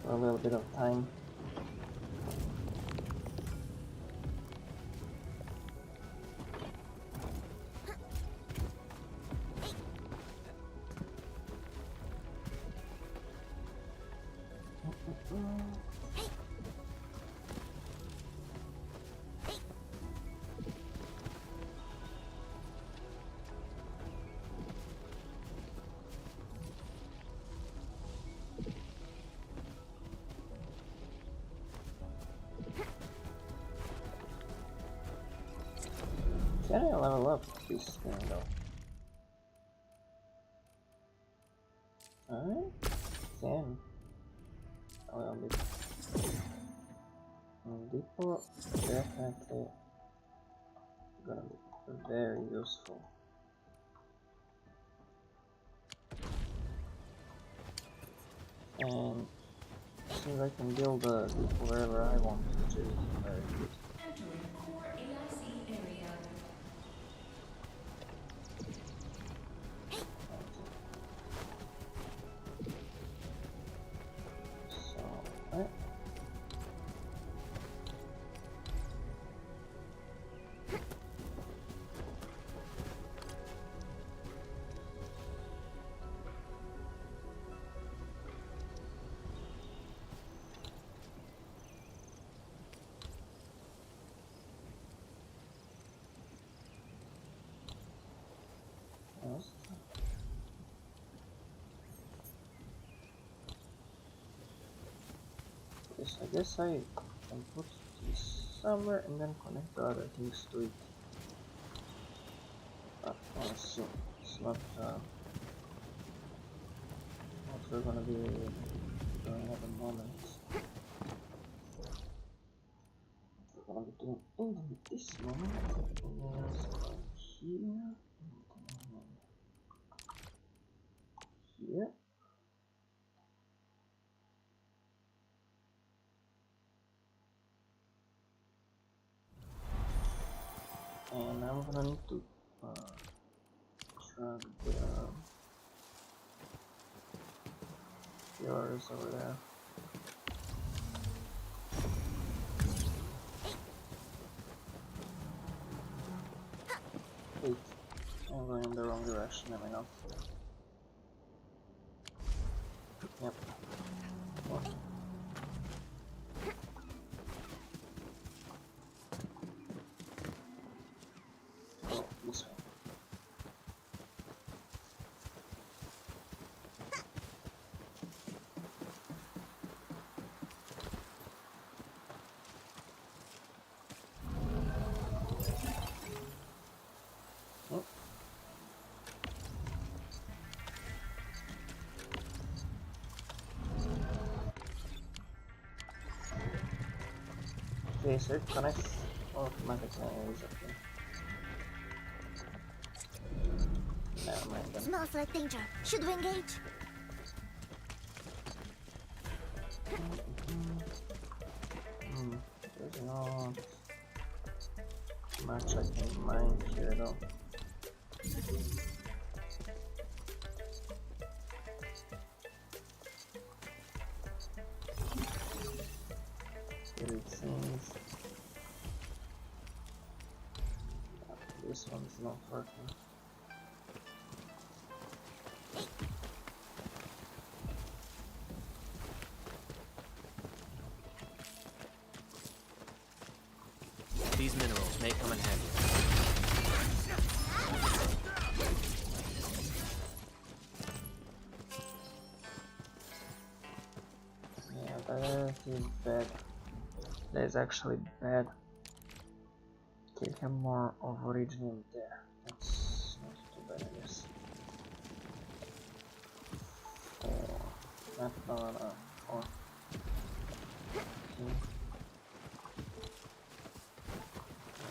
a little bit of time. Can I level up this thing though? Alright, 10. Well, depot definitely gonna be very useful. And since I can build a depot wherever I want, which is very good. Entering core AIC area. So, right. Yes, I guess I can put this somewhere and then connect the other things to it. But honestly, it's not what we're gonna be doing at the moment. What we're gonna be doing in this moment is going here, here. And I'm gonna need to drag the yours over there. Wait, I'm going in the wrong direction, am I not? Yep. What? Oh, this way. Oh. Okay, so it connects automatically, is okay. Never mind then. Smells like danger. Should we engage? There's not much I can mine here though. It seems this one's not working. These minerals may come in handy. Yeah, that is bad. That is actually bad. Okay, have more of origin there. That's not too bad, I guess. No. 4. Okay.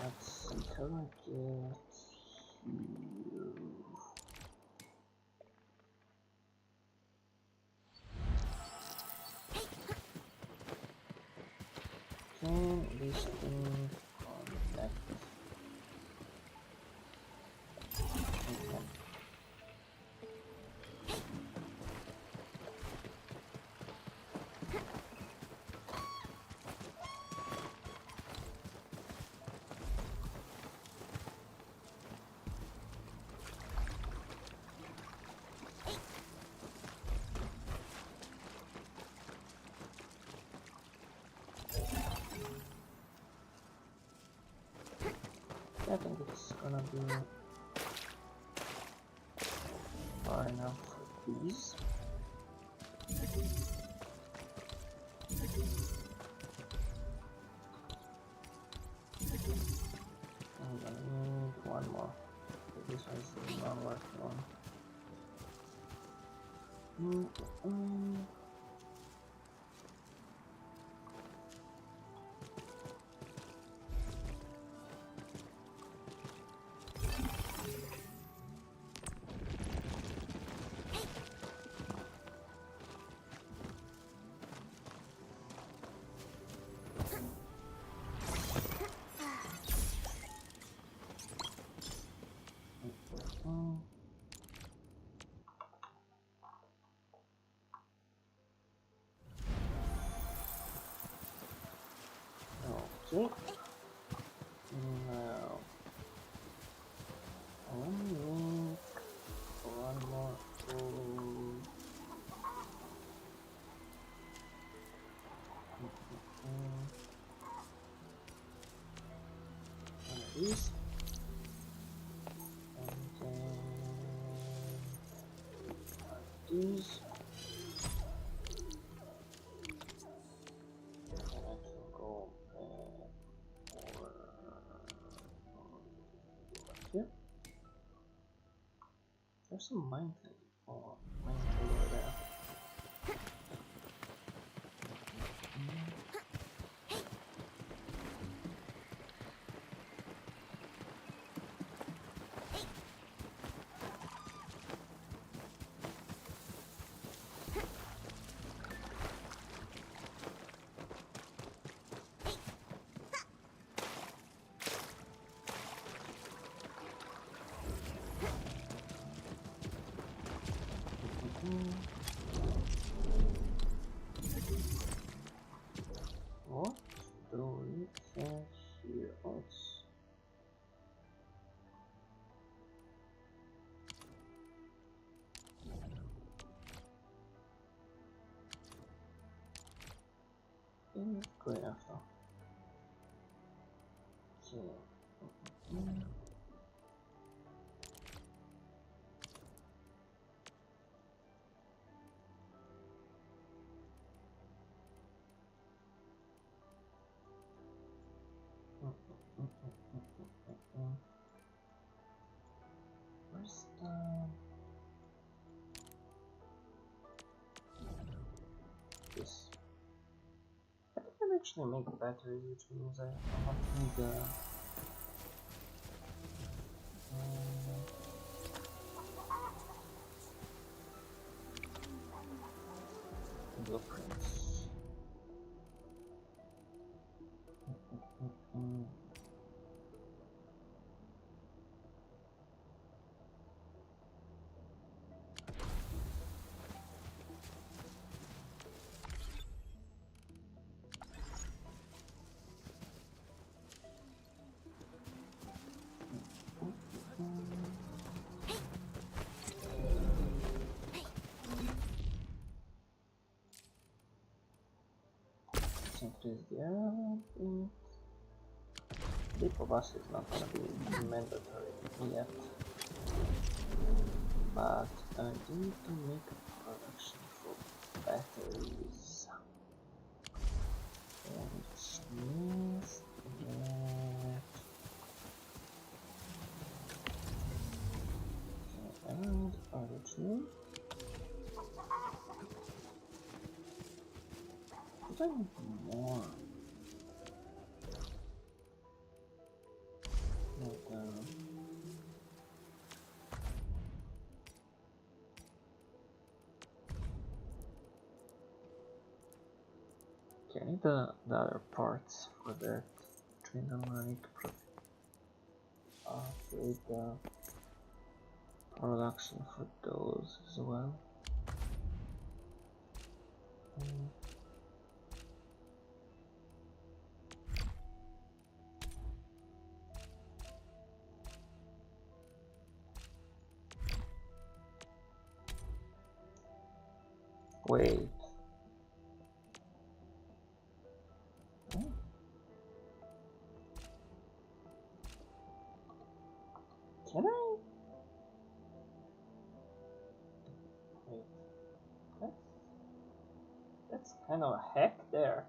Let's see how I get here. Can this thing connect? Okay. I think it's gonna be far enough for these. I'm gonna need one more. This one's the non-working one. Okay. Now, I need one more food. One of these. And then these. And I can go over here. There's some mine thing. Oh, mine thing over there. What do we have here? Let's go after. Okay. Where's the... This. I think I actually make batteries, which means I don't need the... blueprints. Increase the air. Leap of us is not gonna be mandatory yet, but I need to make a production for batteries, which means that and original. I need more. But, okay, I need the other parts for that. I need to create the production for those as well. Wait. Oh. Can I? Wait. That's kind of a hack there.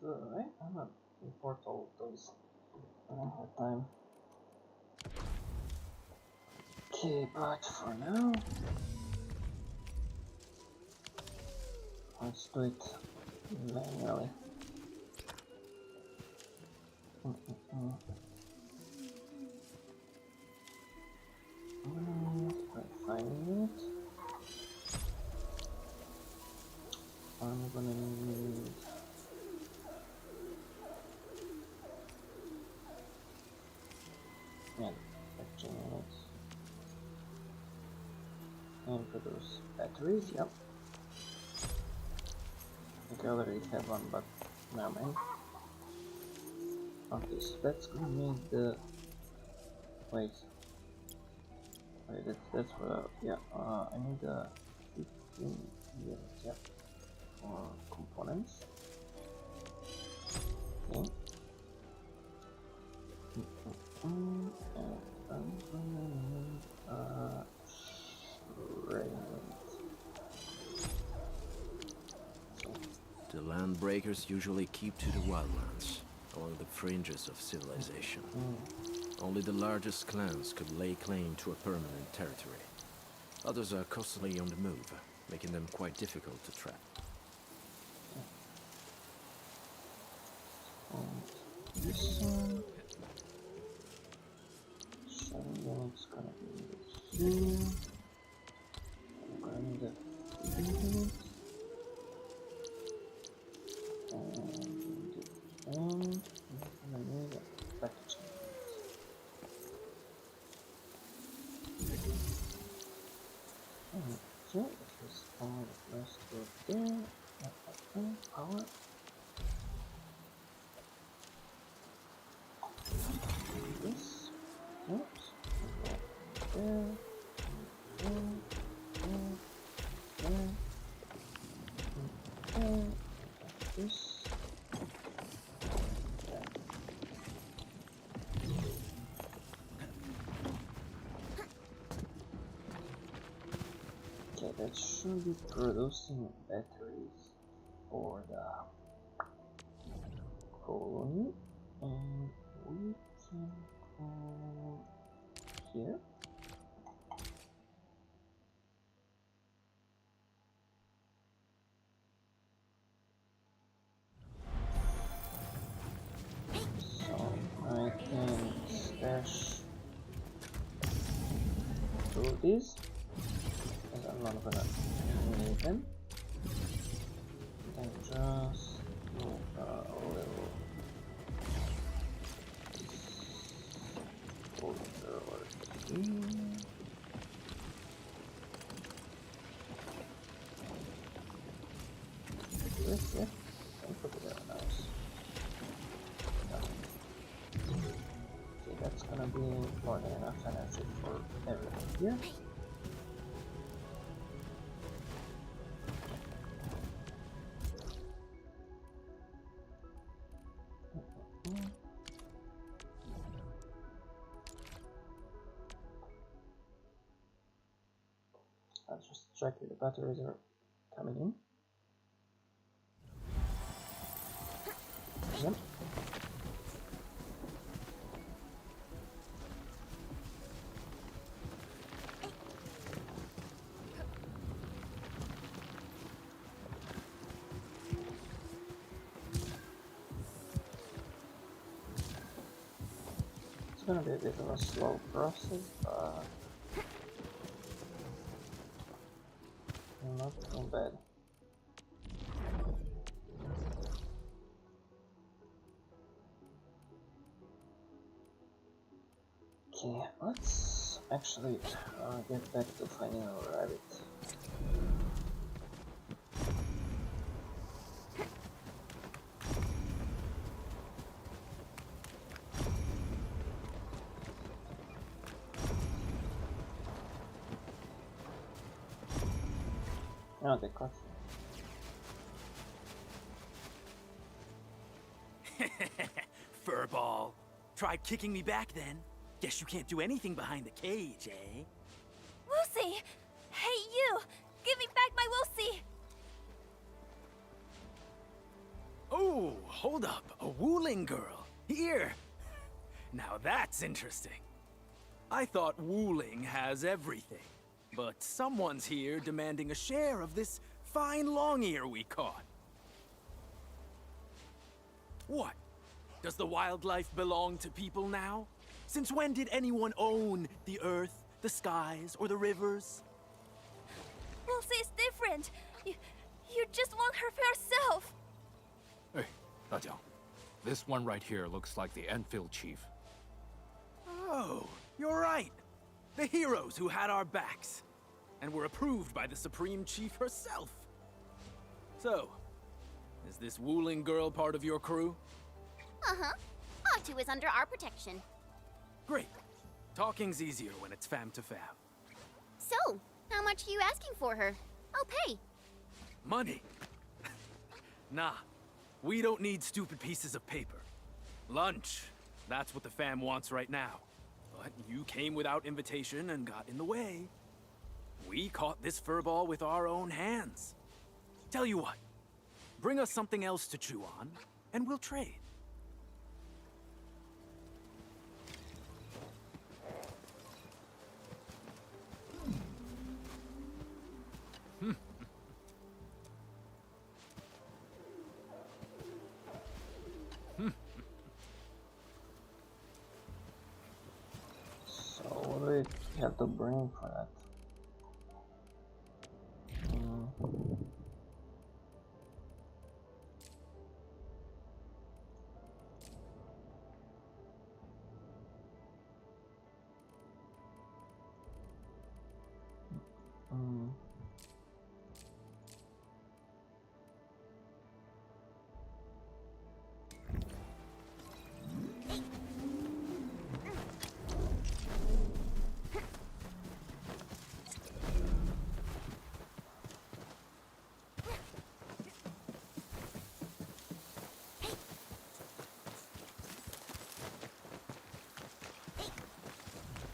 right? I'm gonna import all of those when I have time. Okay, but for now, let's do it manually. Finding it. I'm gonna need packaging units and produce batteries. Yep. I think I already have one, but now man. Okay, so that's gonna make the wait. That's what yeah. I need 15 units. Yep. For components. Okay. And I'm gonna need The land breakers usually keep to the wildlands, or the fringes of civilization. Only the largest clans could lay claim to a permanent territory. Others are constantly on the move, making them quite difficult to track. This one. 7 units gonna be here. I'm gonna need a 3 units. And I'm gonna need a packaging unit. Okay, this is all the rest of there. Power. This. Oops. There. This. Okay, that should be producing batteries for the colony, and we can go here. So I can stash two of these, because I'm not gonna need them. And just move a little over here. This, yeah, and put it there, nice. Okay, that's gonna be more than enough energy for everything here. I'll just check if the batteries are coming in. Yep. It's gonna be a bit of a slow process, but not too bad. Okay, let's actually get back to finding our rabbit. Oh, they caught you. Furball. Tried kicking me back then. Guess you can't do anything behind the cage, eh? Lucy! Hey, you! Give me back my Lucy! Oh, hold up. A Wuling girl. Here. Now that's interesting. I thought Wuling has everything. But someone's here demanding a share of this fine long ear we caught. What? Does the wildlife belong to people now? Since when did anyone own the earth, the skies, or the rivers? Wolsey is different. You just want her for yourself. Hey, Dajiang. This one right here looks like the Enfield chief. Oh, you're right. The heroes who had our backs. And were approved by the Supreme Chief herself. So, is this Wuling girl part of your crew? Uh-huh. Atu is under our protection. Great. Talking's easier when it's fam to fam. So, how much are you asking for her? I'll pay. Money? Nah. We don't need stupid pieces of paper. Lunch. That's what the fam wants right now. But you came without invitation and got in the way. We caught this furball with our own hands. Tell you what. Bring us something else to chew on, and we'll trade. So what do we have to bring for that?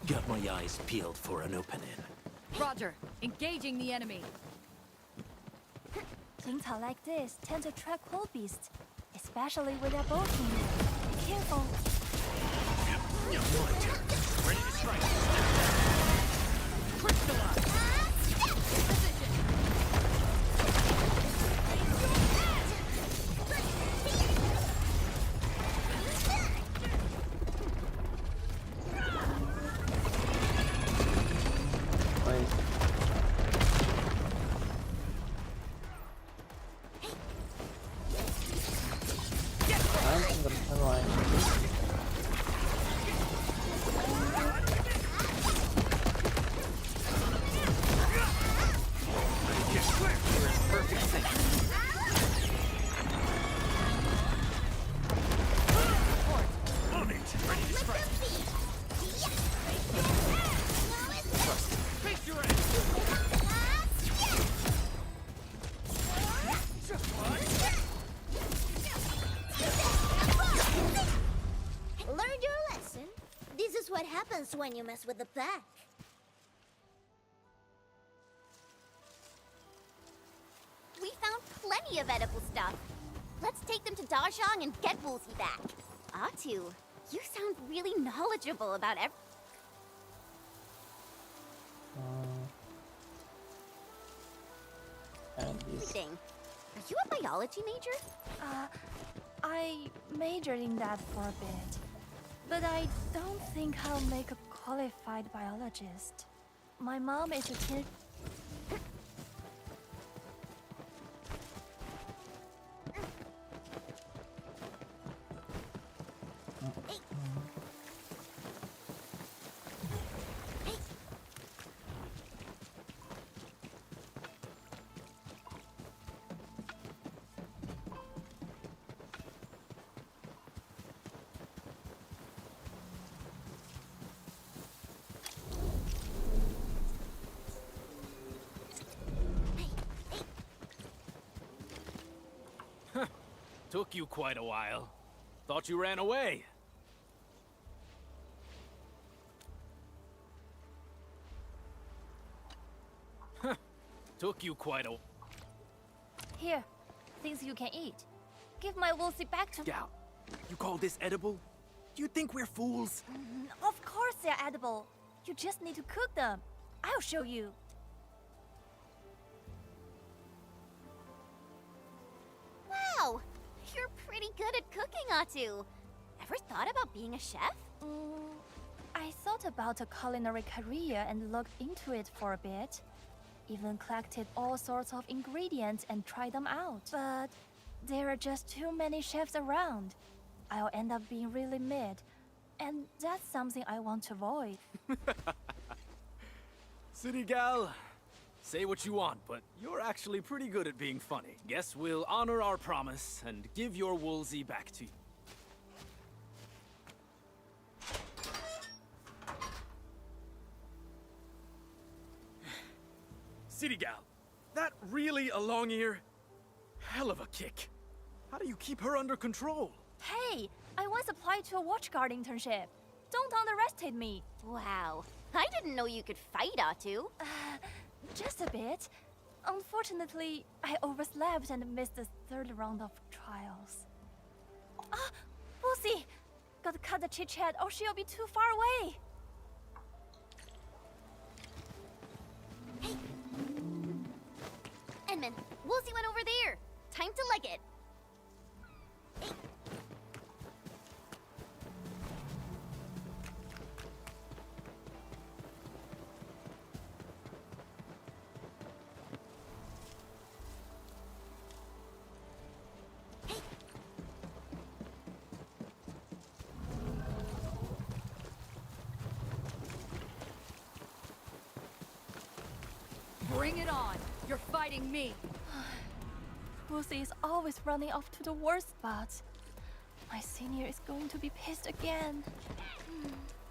Got my eyes peeled for an opening. Roger. Engaging the enemy. 青草 like this tend to attract wildebeests, especially when they're bolting. Be careful. My turn. Ready to strike. Crystallize. Learned your lesson. This is what happens when you mess with the pack. We found plenty of edible stuff. Let's take them to Dajang and get Woolsey back. Atu, you sound really knowledgeable about everything. Are you a biology major? I majored in that for a bit, but I don't think I'll make a qualified biologist. My mom is a kid. Took you quite a while. Thought you ran away. Here, things you can eat. give my Woolsey back to... Gal, you call this edible? Do you think we're fools? Of course they're edible. You just need to cook them. I'll show you. Wow, you're pretty good at cooking, Atu. Ever thought about being a chef? I thought about a culinary career and looked into it for a bit. Even collected all sorts of ingredients and tried them out. But there are just too many chefs around. I'll end up being really mid. And that's something I want to avoid. City gal, say what you want, but you're actually pretty good at being funny. Guess we'll honor our promise and give your Woolsey back to you. City gal, that really a long ear? Hell of a kick. How do you keep her under control? Hey, I once applied to a watchguard internship. Don't underestimate me. Wow, I didn't know you could fight, Atu. Just a bit. Unfortunately, I overslept and missed the third round of trials. Ah, Lucy! Gotta cut the chit-chat or she'll be too far away. Hey! Edmund, Woolsey went over there. Time to leg it. Hey. Bring it on! You're fighting me! Lucy is always running off to the worst spots. My senior is going to be pissed again.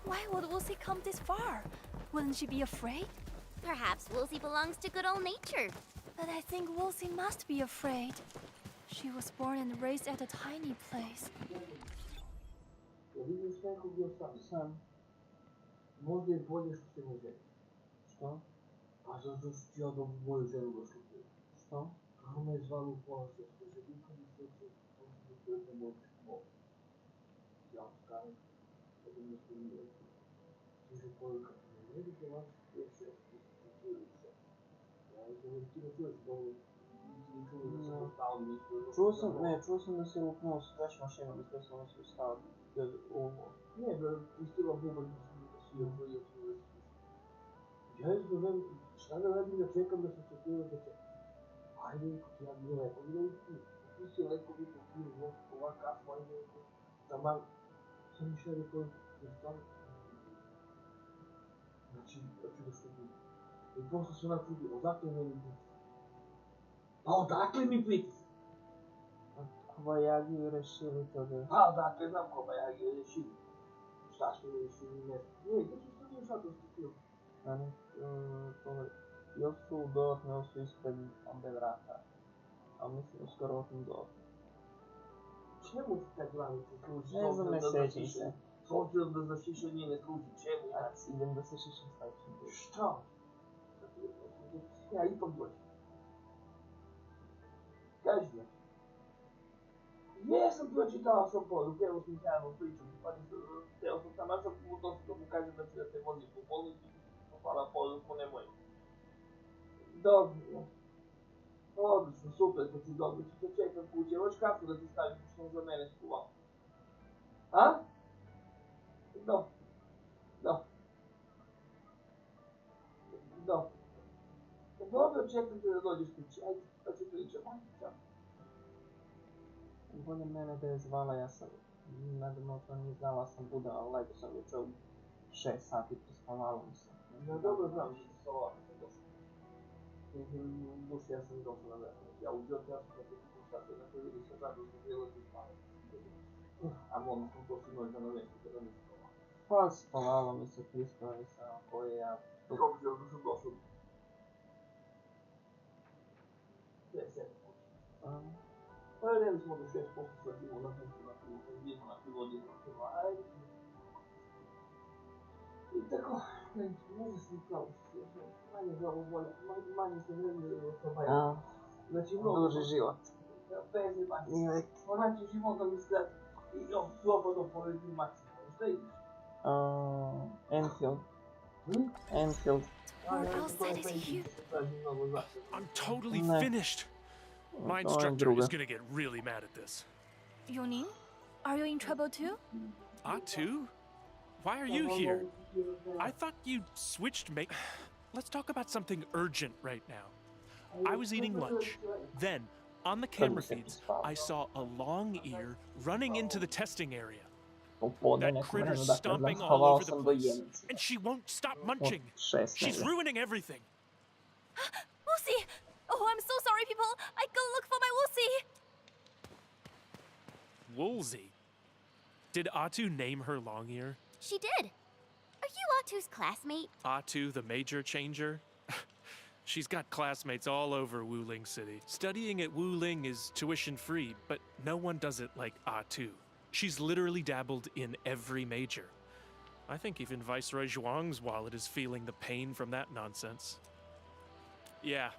Why would Lucy come this far? Wouldn't she be afraid? Perhaps Woolsey belongs to good old nature. But I think Lucy must be afraid. She was born and raised at a tiny place. Аз защо да бой жен го слушай? Що? Какво ме извадил по-насе? Кажи ми къде се точно да му какво. Я скарам, да ми се не. Ти же кой като не види това, ще се се. Я ти не чуеш долу. Чуo sam da se lupnuo s trash mašinom, mislio sam da se ustao ovo. Ne, da pustila bubanj da si joj čuo. Ja izgledam, šta da radim, da čekam da se čekuje da će... Ajde, kako ja bi lepo, ti si leko vi po pivu, ova kafa, ajde, taman, sam išao rekao, šta? Znači da šutim. I posle se ona čudi, odakle meni piti? Pa odakle mi piti? Kobajagi rešili to da... Pa odakle znam Kobajagi rešili. Šta su rešili, ne znam. Ne, gdje su stavili šta to stupio? Ili su dodatno, ili su ispred onda vrata. Ali mislim uskoro otnim dodatno. Čemu ti taj glavica služi? Ne znam, ne sećam se. S obzirom da za šišanje ne služi, čemu? A idem da se šišam sledećem. Šta? Ja ipak dođem. Kaži mi. Jesam pročitao sam poruku, evo sam sjajnom pričom, pa nisam, teo sam tamo sam došao da mu kažem da ću da te vozim po bolnici, poslala poruku, nemoj. Dobro. Odlično, super, kad si dobro, ću te čekam kuće, hoć kafu da ti stavim, što sam za mene skuvao. A? Dobro. Dobro. Dobro. Dobro, čekam te da dođeš kuće, ajde, pa ću pričamo, ajde, čao. Bolje mene da je zvala, ja sam, nadamo to nije znala, sam budala, ali lajko sam juče u 6 sati prespavalo mi se. Ja dobro znam što se ovako sam došao. U buši ja sam došao na vrhu. Ja uđeo te, ja sam kako ti šta se, dakle vidi se zato što prilazi spavati. A možda sam to sinoć na mjestu kada nisam ovako. Pa spavalo mi se, prispavali sam, koje ja... S obzirom da sam došao... Sve kući. Pa redali smo do 6 poslušati na tenku na pivu, benzinu na pivu, ajde. I tako, možda sam pravo manje za ovo volja, manje sam vremena od toga. Znači, mnogo... Duži život. Anyway. Enfield. Enfield. Door outside is huge. I'm totally No. finished. My To instructor druga. is gonna get really mad at this. Yuning, are you in trouble too? Atu? Why are you here? I thought you switched Let's talk about something urgent right now. I was eating lunch. Then, on the camera feeds, I saw a long ear running into the testing area. That critter's stomping all over the place. And she won't stop munching. She's ruining everything. Lucy! Oh, I'm so sorry, people. I go look for my Lucy. Woolsey. Did Atu name her long ear? She did. Are you Atu's classmate? Atu, the major changer? She's got classmates all over Wuling City. Studying at Wuling is tuition free, but no one does it like Atu. She's literally dabbled in every major. I think even Viceroy Zhuang's wallet is feeling the pain from that nonsense. Yeah,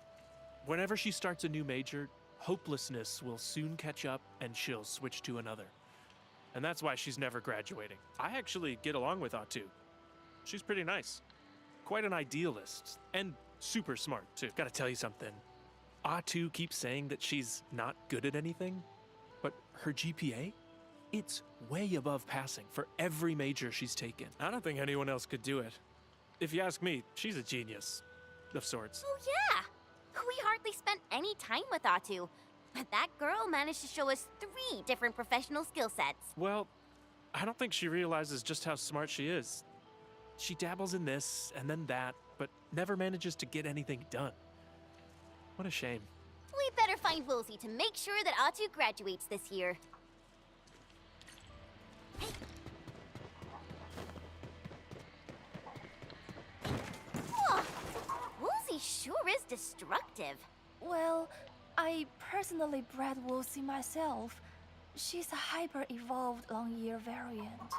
whenever she starts a new major, hopelessness will soon catch up and she'll switch to another. And that's why she's never graduating. I actually get along with Atu. She's pretty nice. Quite an idealist. And super smart, too. Gotta tell you something. Atu keeps saying that she's not good at anything, but her GPA? It's way above passing for every major she's taken. I don't think anyone else could do it. If you ask me, she's a genius. Of sorts. Oh, yeah! We hardly spent any time with Atu. But that girl managed to show us 3 different professional skill sets. Well, I don't think she realizes just how smart she is. She dabbles in this and then that, but never manages to get anything done. What a shame. We better find Woolsey to make sure that Atu graduates this year. Whoa! Woolsey sure is destructive. Well, I personally bred Lucy myself. She's a hyper-evolved long-ear variant.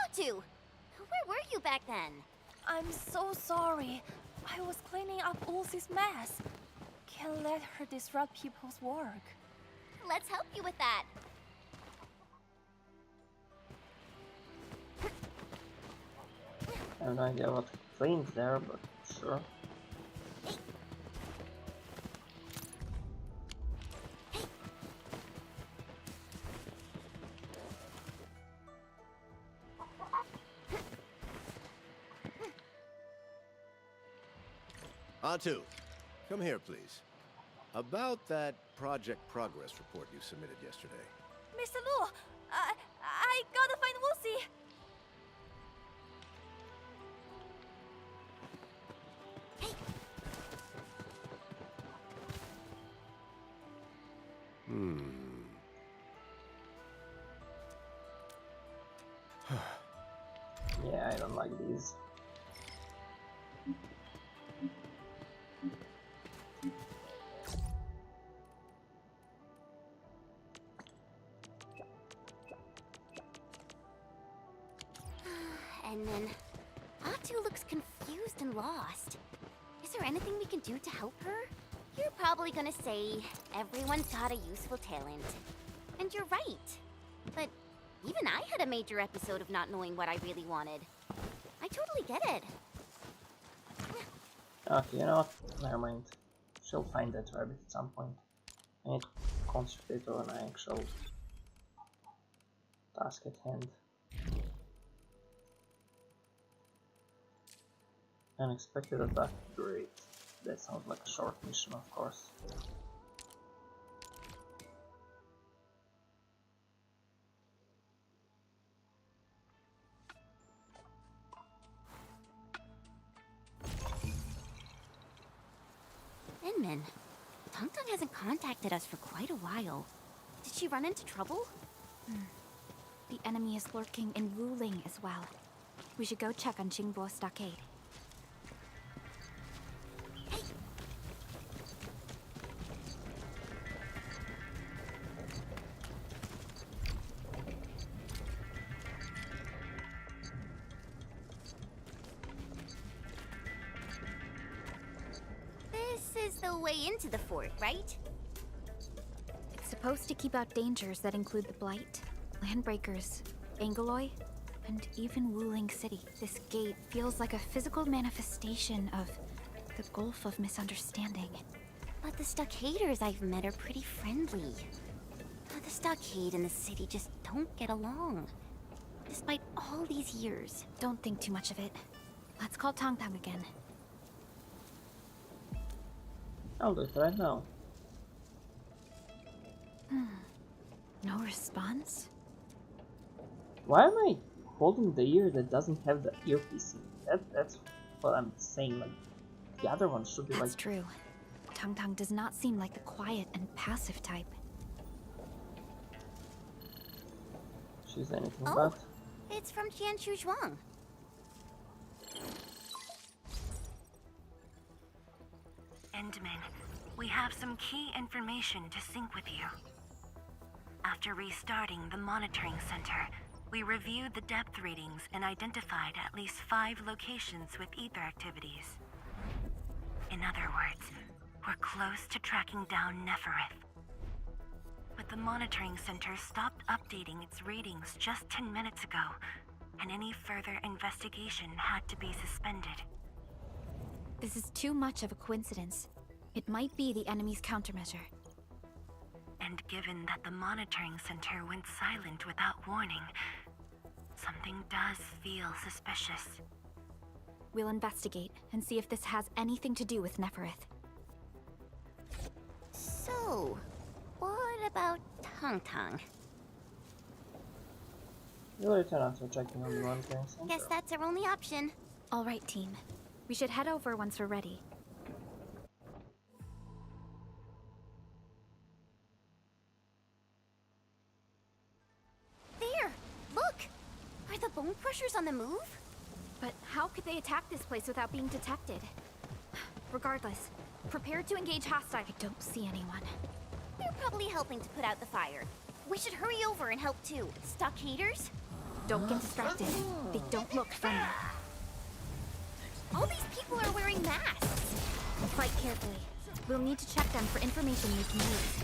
Atu! Where were you back then? I'm so sorry. I was cleaning up Lucy's mess. Can't let her disrupt people's work. Let's help you with that. I have no idea what cleans there, but sure. Atu, come here, please. About that project progress report you submitted yesterday. Mr. Lu, I gotta find Lucy. Yeah, I don't like these. And then Atu looks confused and lost. Is there anything we can do to help her? You're probably gonna say everyone's got a useful talent. And you're right. But even I had a major episode of not knowing what I really wanted. I totally get it. Okay, you know what? Never mind. She'll find that rabbit at some point. I need to concentrate on an actual task at hand. Unexpected attack, great. That sounds like a short mission, of course. Inman, Tongtong hasn't contacted us for quite a while. Did she run into trouble? The enemy is lurking in Wuling as well. We should go check on Qingbo Stockade. This is the way into the fort, right? It's supposed to keep out dangers that include the Blight, Landbreakers, Angeloy, and even Wuling City. This gate feels like a physical manifestation of the Gulf of Misunderstanding. But the stockaders I've met are pretty friendly. But the stockade and the city just don't get along. Despite all these years. Don't think too much of it. Let's call Tang Tang again. I'll do it right now. No response? Why am I holding the ear that doesn't have the earpiece in it? That's what I'm saying. Like, the other one should be That's like... true. Tang Tang does not seem like the quiet and passive type. She's anything Oh, but. it's from Jianshu Zhuang. Endman, we have some key information to sync with you. After restarting the monitoring center, we reviewed the depth readings and identified at least 5 locations with ether activities. In other words, we're close to tracking down Neferith. But the monitoring center stopped updating its readings just 10 minutes ago, and any further investigation had to be suspended. This is too much of a coincidence. It might be the enemy's countermeasure. And given that the monitoring center went silent without warning, something does feel suspicious. We'll investigate and see if this has anything to do with Neferith. So, what about Tang Tang? You'll return after checking on the monitoring center. Guess that's our only option. All right, team. We should head over once we're ready. There! Look! Are the bone crushers on the move? But how could they attack this place without being detected? Regardless, prepare to engage hostile. I don't see anyone. They're probably helping to put out the fire. We should hurry over and help too. Stockaders? Don't get distracted. They don't look friendly. All these people are wearing masks. Fight carefully. We'll need to check them for information we can use.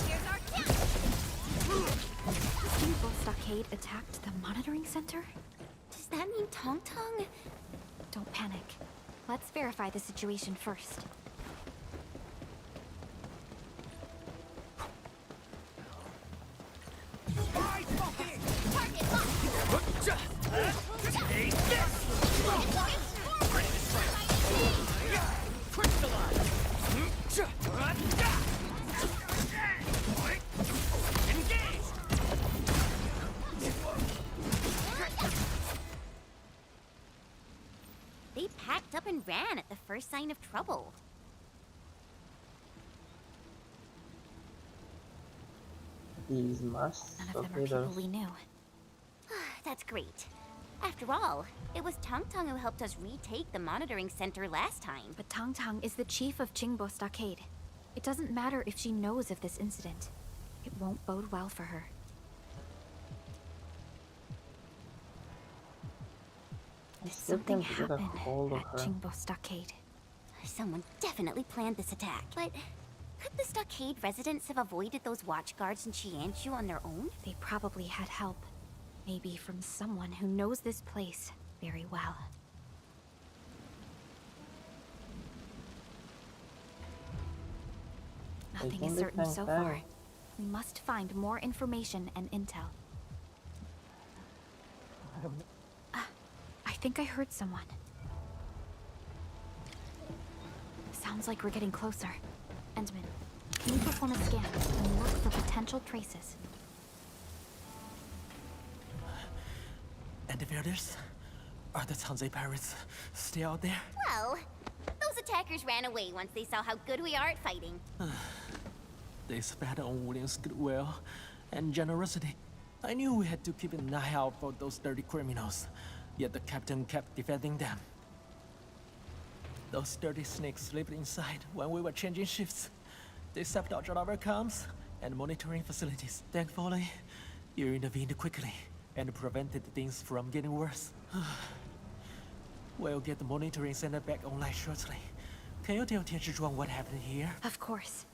Here's our chance! The Steamboat Stockade attacked the monitoring center? Does that mean Tong Tong? Don't panic. Let's verify the situation first. They packed up and ran at the first sign of trouble. These masks. None of them are people we knew. That's great. After all, it was Tang Tang who helped us retake the monitoring center last time. But Tang Tang is the chief of Qingbo Stockade. It doesn't matter if she knows of this incident. It won't bode well for her. Something happened at Qingbo Stockade. Someone definitely planned this attack. But could the stockade residents have avoided those watchguards in Qianshu on their own? They probably had help. Maybe from someone who knows this place very well. Nothing is certain so far. We must find more information and intel. I think I heard someone. Sounds like we're getting closer. Endman, can you perform a scan and look for potential traces? And the others? Are the Tanzai pirates still out there? Well, those attackers ran away once they saw how good we are at fighting. They spat on William's goodwill and generosity. I knew we had to keep an eye out for those dirty criminals, yet the captain kept defending them. Those dirty snakes lived inside when we were changing shifts. They sabotaged our comms and monitoring facilities. Thankfully, you intervened quickly and prevented things from getting worse. We'll get the monitoring center back online shortly. Can you tell Tianzhi Zhuang what happened here? Of course.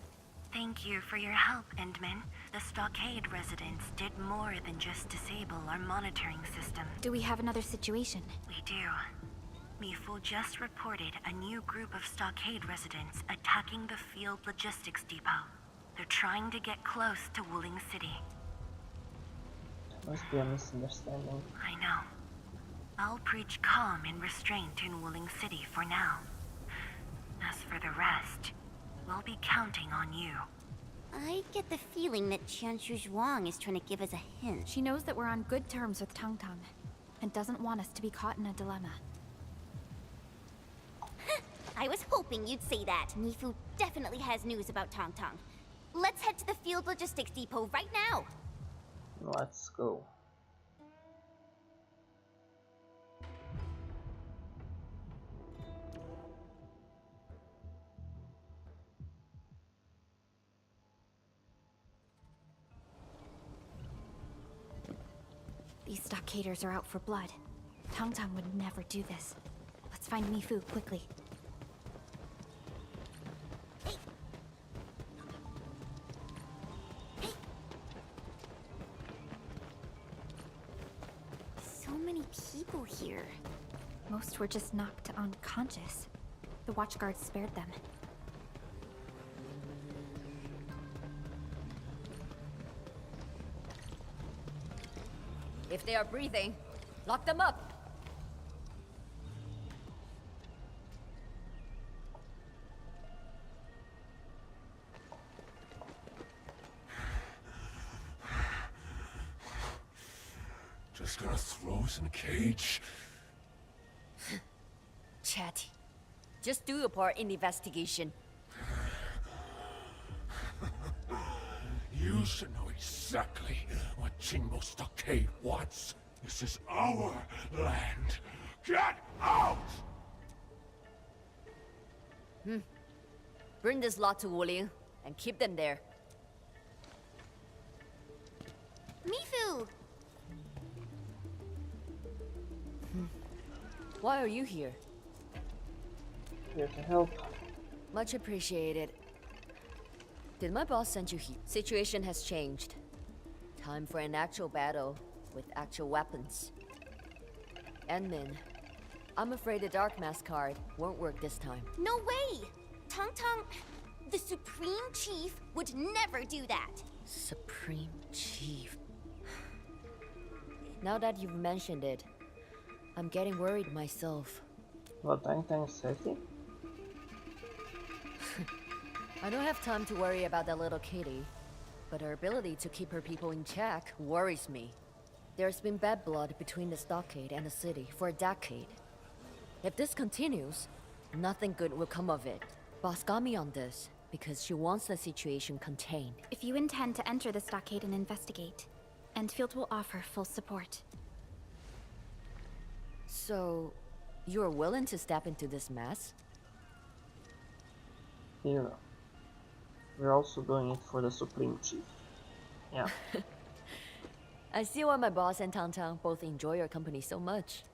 Thank you for your help, Endman. The stockade residents did more than just disable our monitoring system. Do we have another situation? We do. Mifu just reported a new group of stockade residents attacking the field logistics depot. They're trying to get close to Wuling City. Must be a misunderstanding. I know. I'll preach calm and restraint in Wuling City for now. As for the rest, we'll be counting on you. I get the feeling that Qianshu Zhuang is trying to give us a hint. She knows that we're on good terms with Tang Tang, and doesn't want us to be caught in a dilemma. I was hoping you'd say that. Mifu definitely has news about Tang Tang. Let's head to the field logistics depot right now. Let's go. These stockaders are out for blood. Tang Tang would never do this. Let's find Mifu quickly. So many people here. Most were just knocked unconscious. The watchguards spared them. If they are breathing, lock them up. Just gonna throw us in a cage? Chatty. Just do your part in the investigation. You should know exactly what Qingbo Stockade wants. This is our land. Get out! Bring this lot to Wuling and keep them there. Mifu! Why are you here? Here to help. Much appreciated. Did my boss send you here? Situation has changed. Time for an actual battle with actual weapons. Admin, I'm afraid the Dark Mask card won't work this time. No way! Tang Tang, the Supreme Chief, would never do that. Supreme Chief. Now that you've mentioned it, I'm getting worried myself. What, Tang Tang's safety? I don't have time to worry about that little kitty, but her ability to keep her people in check worries me. There's been bad blood between the stockade and the city for a decade. If this continues, nothing good will come of it. Boss got me on this because she wants the situation contained. If you intend to enter the stockade and investigate, Enfield will offer full support. So, you're willing to step into this mess? Hero. We're also doing it for the Supreme Chief. Yeah. I see why my boss and Tang Tang both enjoy your company so much.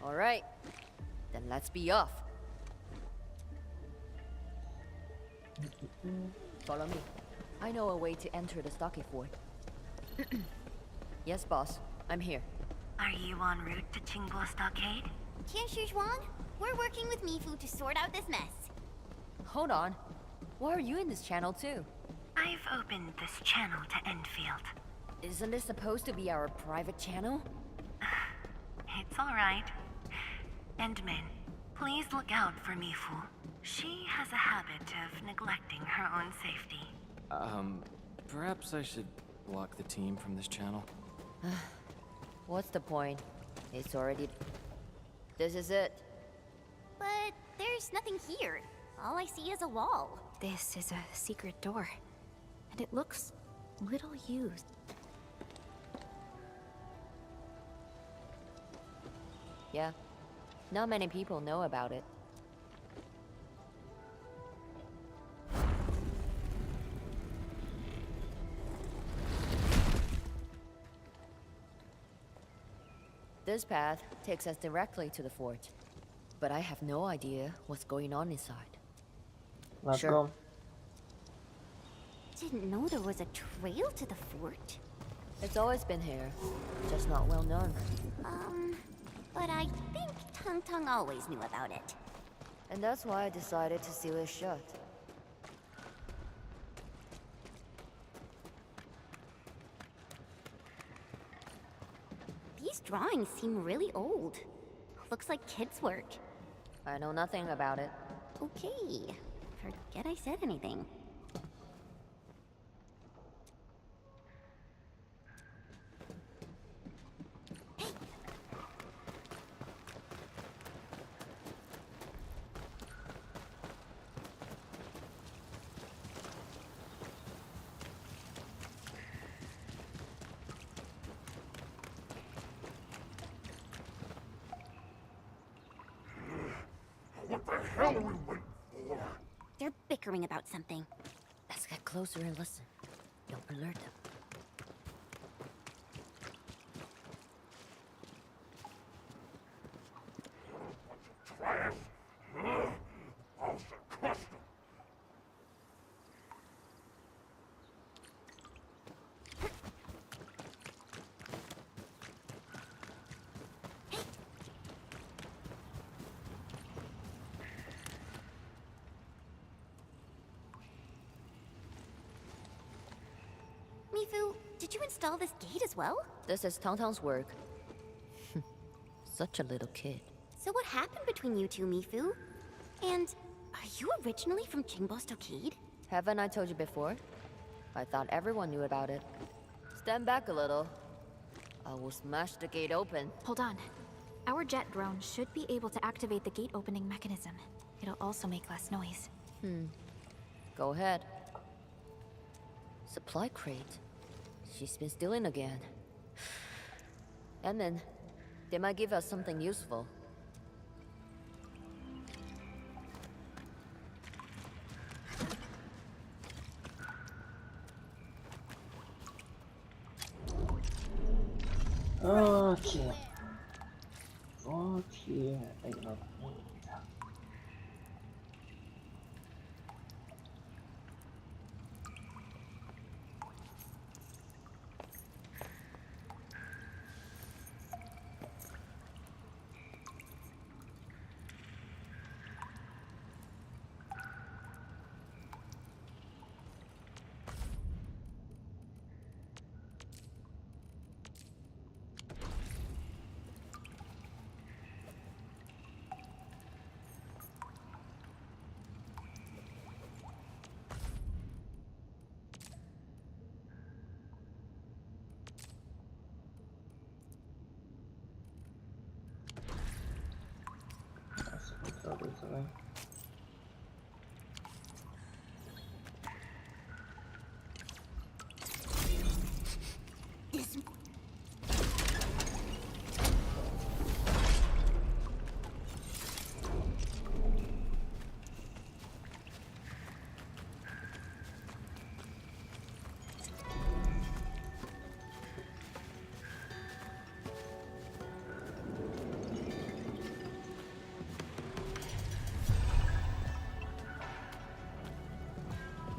Alright, then let's be off. Follow me. I know a way to enter the stockade fort. Yes, boss. I'm here. Are you en route to Qingbo Stockade? Qianshu Zhuang, we're working with Mifu to sort out this mess. Hold on. Why are you in this channel too? I've opened this channel to Enfield. Isn't this supposed to be our private channel? It's alright. Endman, please look out for Mifu. She has a habit of neglecting her own safety. Perhaps I should block the team from this channel. What's the point? It's already... This is it. But there's nothing here. All I see is a wall. This is a secret door, and it looks little used. Yeah. Not many people know about it. This path takes us directly to the fort, but I have no idea what's going on inside. Let's Sure. go. Didn't know there was a trail to the fort. It's always been here, just not well known. But I think Tung Tung always knew about it. And that's why I decided to seal it shut. These drawings seem really old. Looks like kids' work. I know nothing about it. Okay. Forget I said anything. What the hell are we waiting for? They're bickering about something. Let's get closer and listen. Don't alert them. Trash. Off the custom. Mifu, did you install this gate as well? This is Tong Tong's work. Such a little kid. So what happened between you two, Mifu? And are you originally from Jingbo Stockade? Haven't I told you before? I thought everyone knew about it. Stand back a little. I will smash the gate open. Hold on. Our jet drone should be able to activate the gate opening mechanism. It'll also make less noise. Go ahead. Supply crate. She's been stealing again. And then, they might give us something useful. Okay. Okay. I know. Away.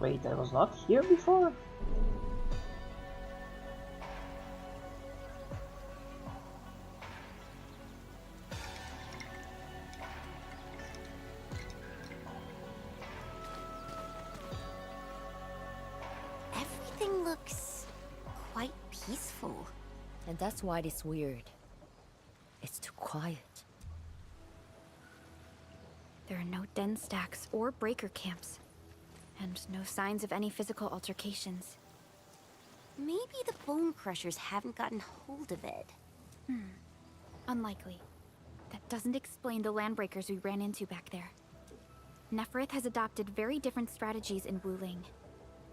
Wait, I was not here before? Everything looks quite peaceful. And that's why it's weird. It's too quiet. There are no den stacks or breaker camps. And no signs of any physical altercations. Maybe the bone crushers haven't gotten hold of it. Unlikely. That doesn't explain the landbreakers we ran into back there. Neferith has adopted very different strategies in Wuling.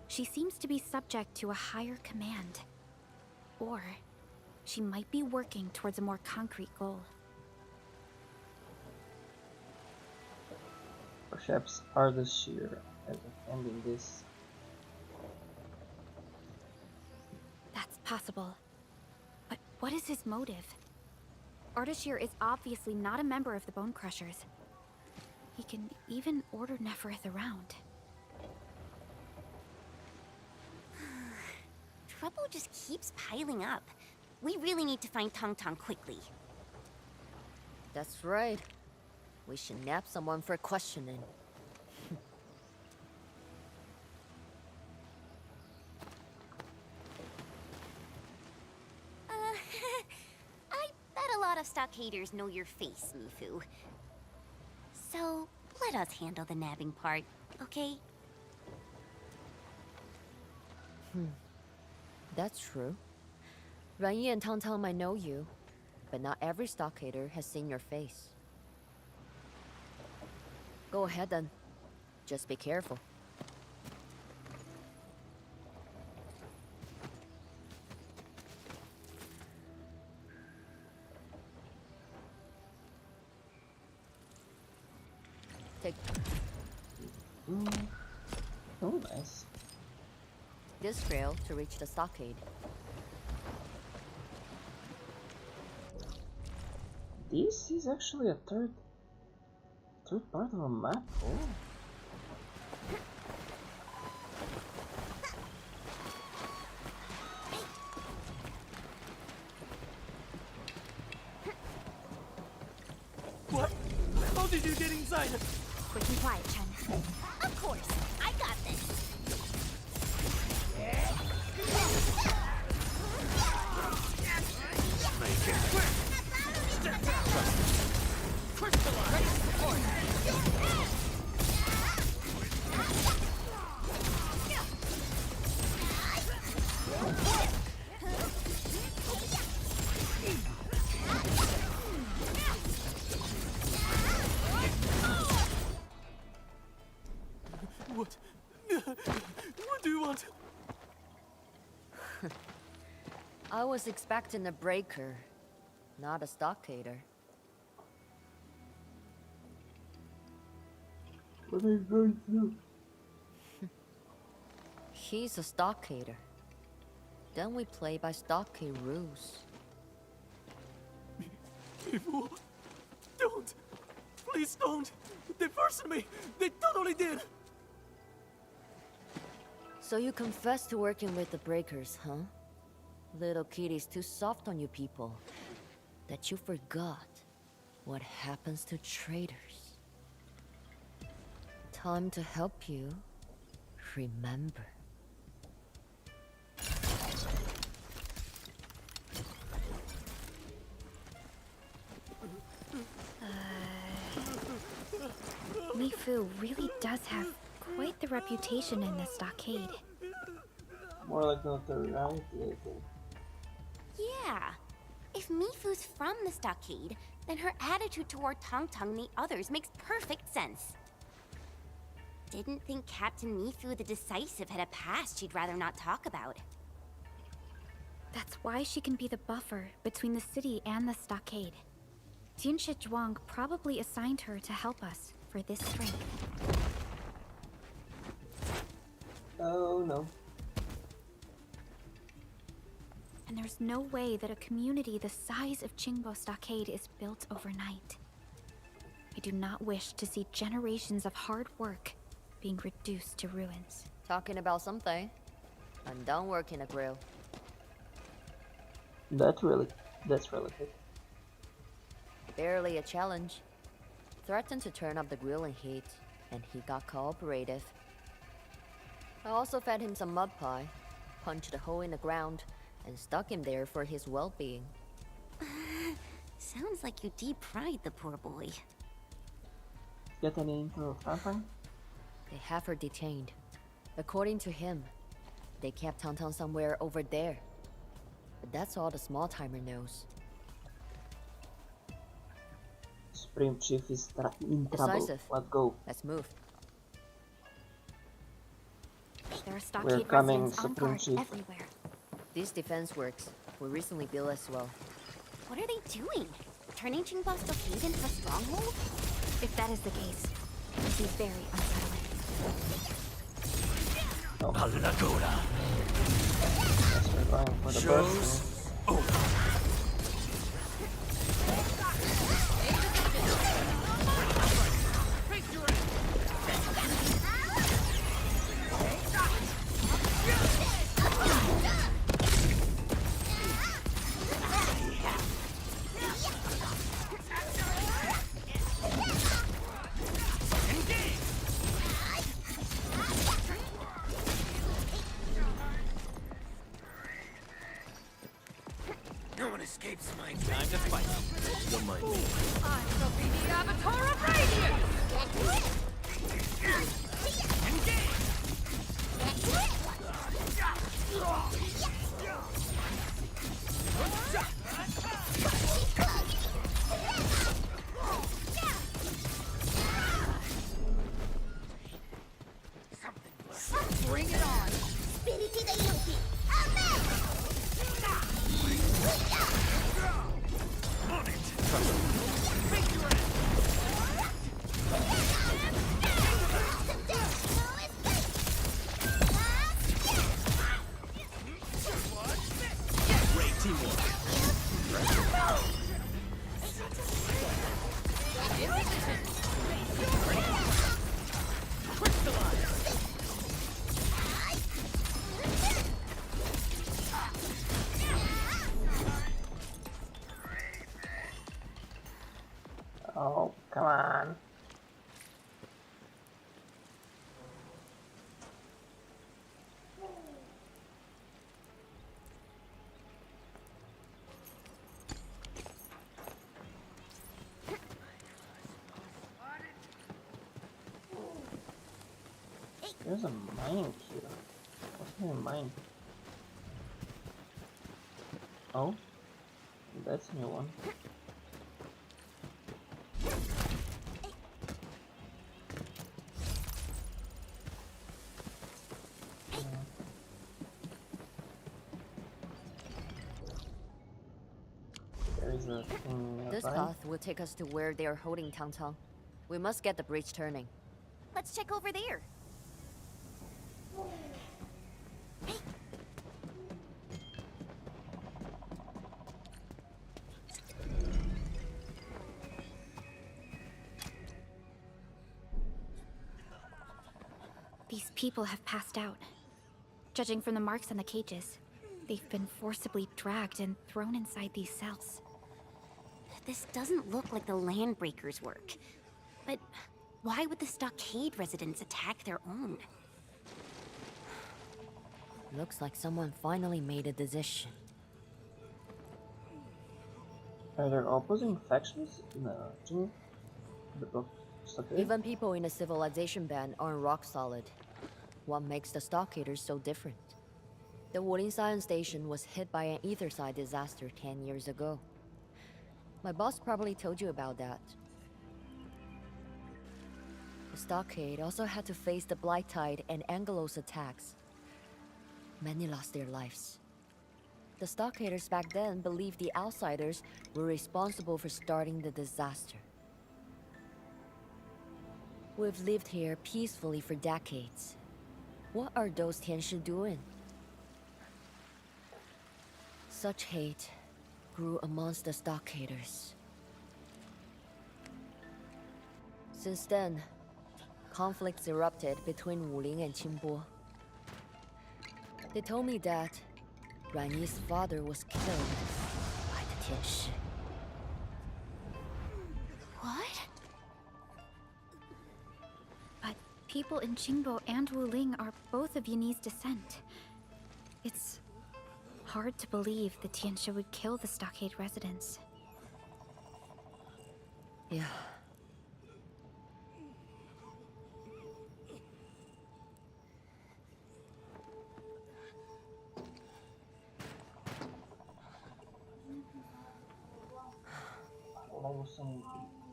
She seems to be subject to a higher command. Or she might be working towards a more concrete goal. Perhaps Ardashir as ending this. That's possible. But what is his motive? Ardashir is obviously not a member of the Bone Crushers. He can even order Neferith around. trouble just keeps piling up. We really need to find Tong Tong quickly. That's right. We should nab someone for questioning. I bet a lot of stockaders know your face, Mifu. So, let us handle the nabbing part, okay? That's true. Ran Yi and Tang Tang might know you, but not every stockader has seen your face. Go ahead then. Just be careful. Take Oh, nice. this trail to reach the stockade. This is actually a third part of a map. Oh. What? How did you get inside? Quick and quiet, Chen. Of course, I got this. Make it quick! Step down! Crystallize! What? What do you want? I was expecting a breaker, not a stockader. What are you going to do? He's a stockader. Then we play by stockade rules. People, don't! Please don't! They forced me! They totally did! So you confess to working with the breakers, huh? Little kitty's too soft on you people. That you forgot what happens to traitors. Time to help you remember. Mifu really does have quite the reputation in the stockade. More like notoriety, I think. Yeah. If Mifu's from the stockade, then her attitude toward Tong Tong and the others makes perfect sense. Didn't think Captain Mifu the Decisive had a past she'd rather not talk about. That's why she can be the buffer between the city and the stockade. Jinshi Zhuang probably assigned her to help us for this strength. Oh no. And there's no way that a community the size of Qingbo Stockade is built overnight. I do not wish to see generations of hard work being reduced to ruins. Talking about something. I'm done working a grill. That's relative. Barely a challenge. Threatened to turn up the grilling heat, and he got cooperative. I also fed him some mud pie, punched a hole in the ground, and stuck him there for his well-being. Sounds like you deep-fried the poor boy. Get any info of Tang? They have her detained. According to him, they kept Tang Tang somewhere over there. But that's all the small-timer knows. Supreme Chief is in trouble. Decisive. Let's go. Let's move. There are We're stockade coming, residents on Supreme guard Chief. everywhere. These defense works were recently built as well. What are they doing? Turning Qingbo Stockade into a stronghold? If that is the case, it would be very unsettling. Laguna. Guess we're going for the burst. Time to fight. Don't mind me. I shall be the Avatar of Radiance! Bring it on! Spiriti dei lupi! On it! Great teamwork. Oh, come on. There's a mine here. What's in a mine? Oh, that's a new one. There is a thing This nearby. path will take us to where they are holding Tang Tang. We must get the bridge turning. Let's check over there. These people have passed out. Judging from the marks on the cages, they've been forcibly dragged and thrown inside these cells. This doesn't look like the Landbreakers' work. But why would the stockade residents attack their own? Looks like someone finally made a decision. Are there opposing factions in the book? Even people in a civilization band aren't rock solid. What makes the Stockaders so different? The Wuling Science Station was hit by an ether-side disaster 10 years ago. My boss probably told you about that. The Stockade also had to face the Blight Tide and Angelos attacks. Many lost their lives. The Stockaders back then believed the Outsiders were responsible for starting the disaster. We've lived here peacefully for decades. What are those Tianshi doing? Such hate grew amongst the Stockaders. Since then, conflicts erupted between Wuling and Qingbo. They told me that Ruan Yi's father was killed by the Tianshi. What? But people in Qingbo and Wuling are both of Yunyi's descent. It's hard to believe the Tianshi would kill the stockade residents. Yeah.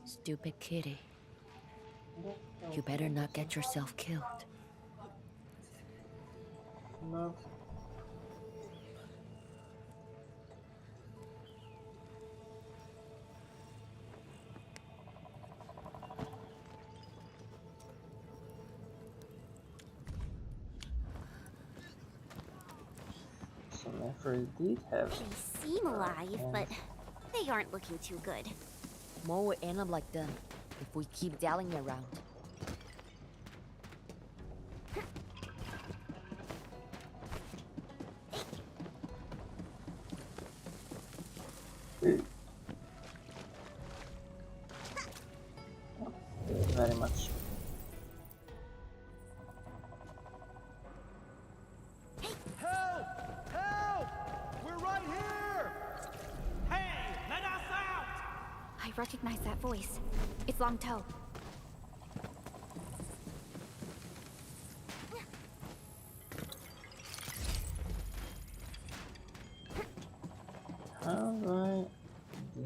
Stupid kitty. You better not get yourself killed. No. Some Aphrodite have. They seem alive, but they aren't looking too good. More will end up like them if we keep dallying around. Very much. Help! Help! We're right here! Hey, let us I recognize that voice. It's Long Toe. How do I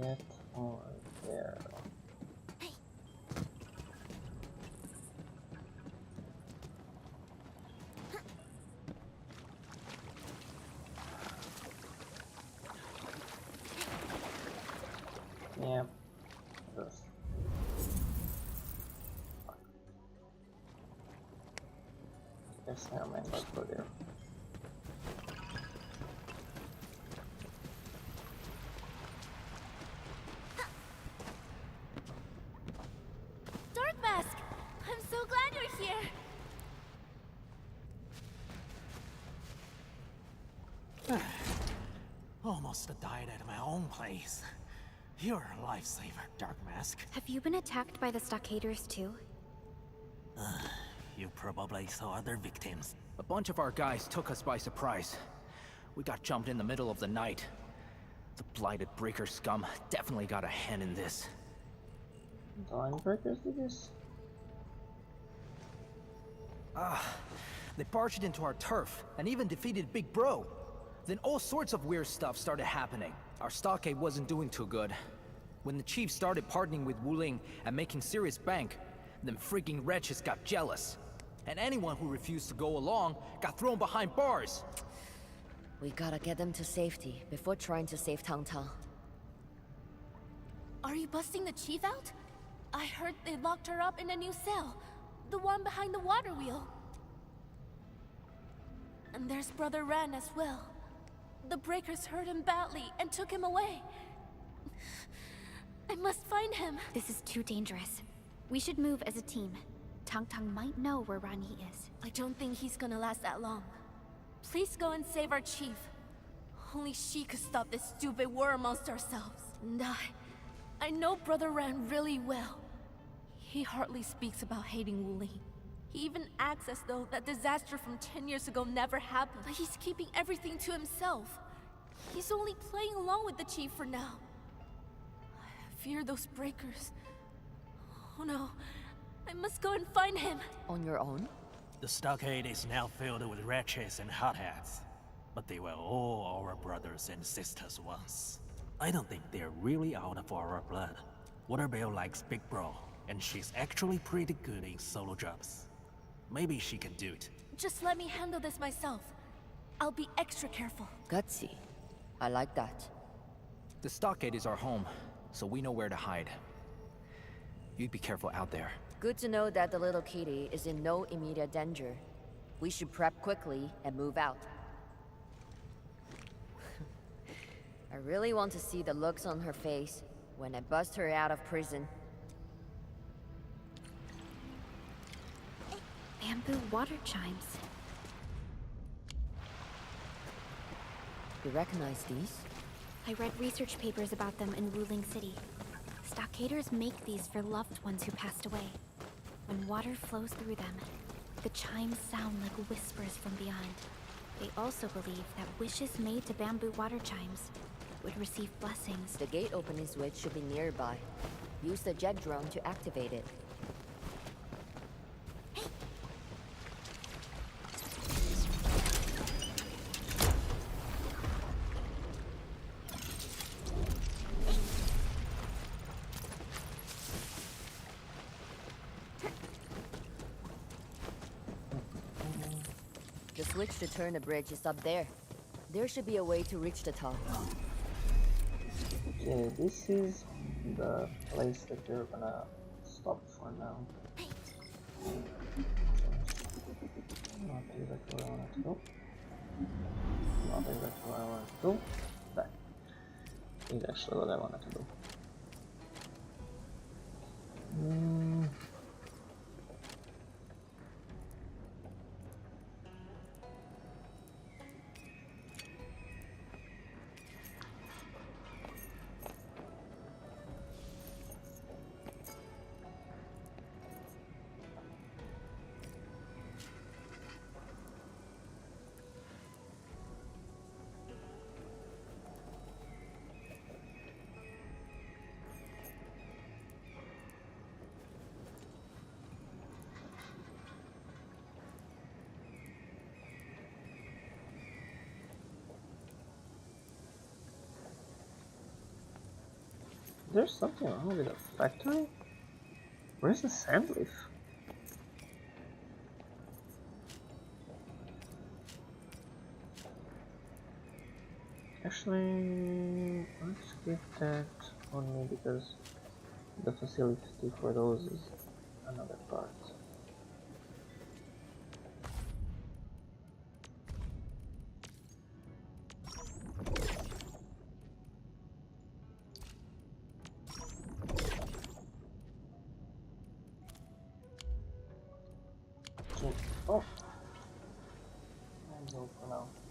get over there? Yeah. This. Guess now man, let's go there. Dark Mask! I'm so glad you're here! Almost died at my own place. You're a lifesaver, Dark Mask. Have you been attacked by the stockaders too? You probably saw other victims. A bunch of our guys took us by surprise. We got jumped in the middle of the night. The blighted breaker scum definitely got a hand in this. The line breakers did this? They barged into our turf and even defeated Big Bro. Then all sorts of weird stuff started happening. Our stockade wasn't doing too good. When the chief started partnering with Wuling and making serious bank, them freaking wretches got jealous. And anyone who refused to go along got thrown behind bars. We gotta get them to safety before trying to save Tang Tang. Are you busting the chief out? I heard they locked her up in a new cell. The one behind the water wheel. And there's Brother Ran as well. The breakers hurt him badly and took him away. I must find him. This is too dangerous. We should move as a team. Tang Tang might know where Rani is. I don't think he's gonna last that long. Please go and save our chief. Only she could stop this stupid war amongst ourselves. And I know Brother Ran really well. He hardly speaks about hating Wuling. He even acts as though that disaster from 10 years ago never happened. But he's keeping everything to himself. He's only playing along with the chief for now. I fear those breakers. Oh no, I must go and find him. On your own? The stockade is now filled with wretches and hotheads. But they were all our brothers and sisters once. I don't think they're really out of our blood. Waterbill likes Big Bro, and she's actually pretty good in solo jobs. Maybe she can do it. Just let me handle this myself. I'll be extra careful. Gutsy. I like that. The stockade is our home, so we know where to hide. You be careful out there. Good to know that the little kitty is in no immediate danger. We should prep quickly and move out. I really want to see the looks on her face when I bust her out of prison. Bamboo water chimes. You recognize these? I read research papers about them in Wuling City. Stockaders make these for loved ones who passed away. When water flows through them, the chimes sound like whispers from beyond. They also believe that wishes made to bamboo water chimes would receive blessings. The gate opening switch should be nearby. Use the jet drone to activate it. The switch to turn the bridge is up there. There should be a way to reach the top. Okay, this is the place that you're gonna stop for now. Not exactly where I want to go. Not exactly where I want to go. That is actually what I wanted to do. There's something wrong with the factory? Where's the sand leaf? Actually, let's keep that on me because the facility for those is another part. Oh, I'm going for now.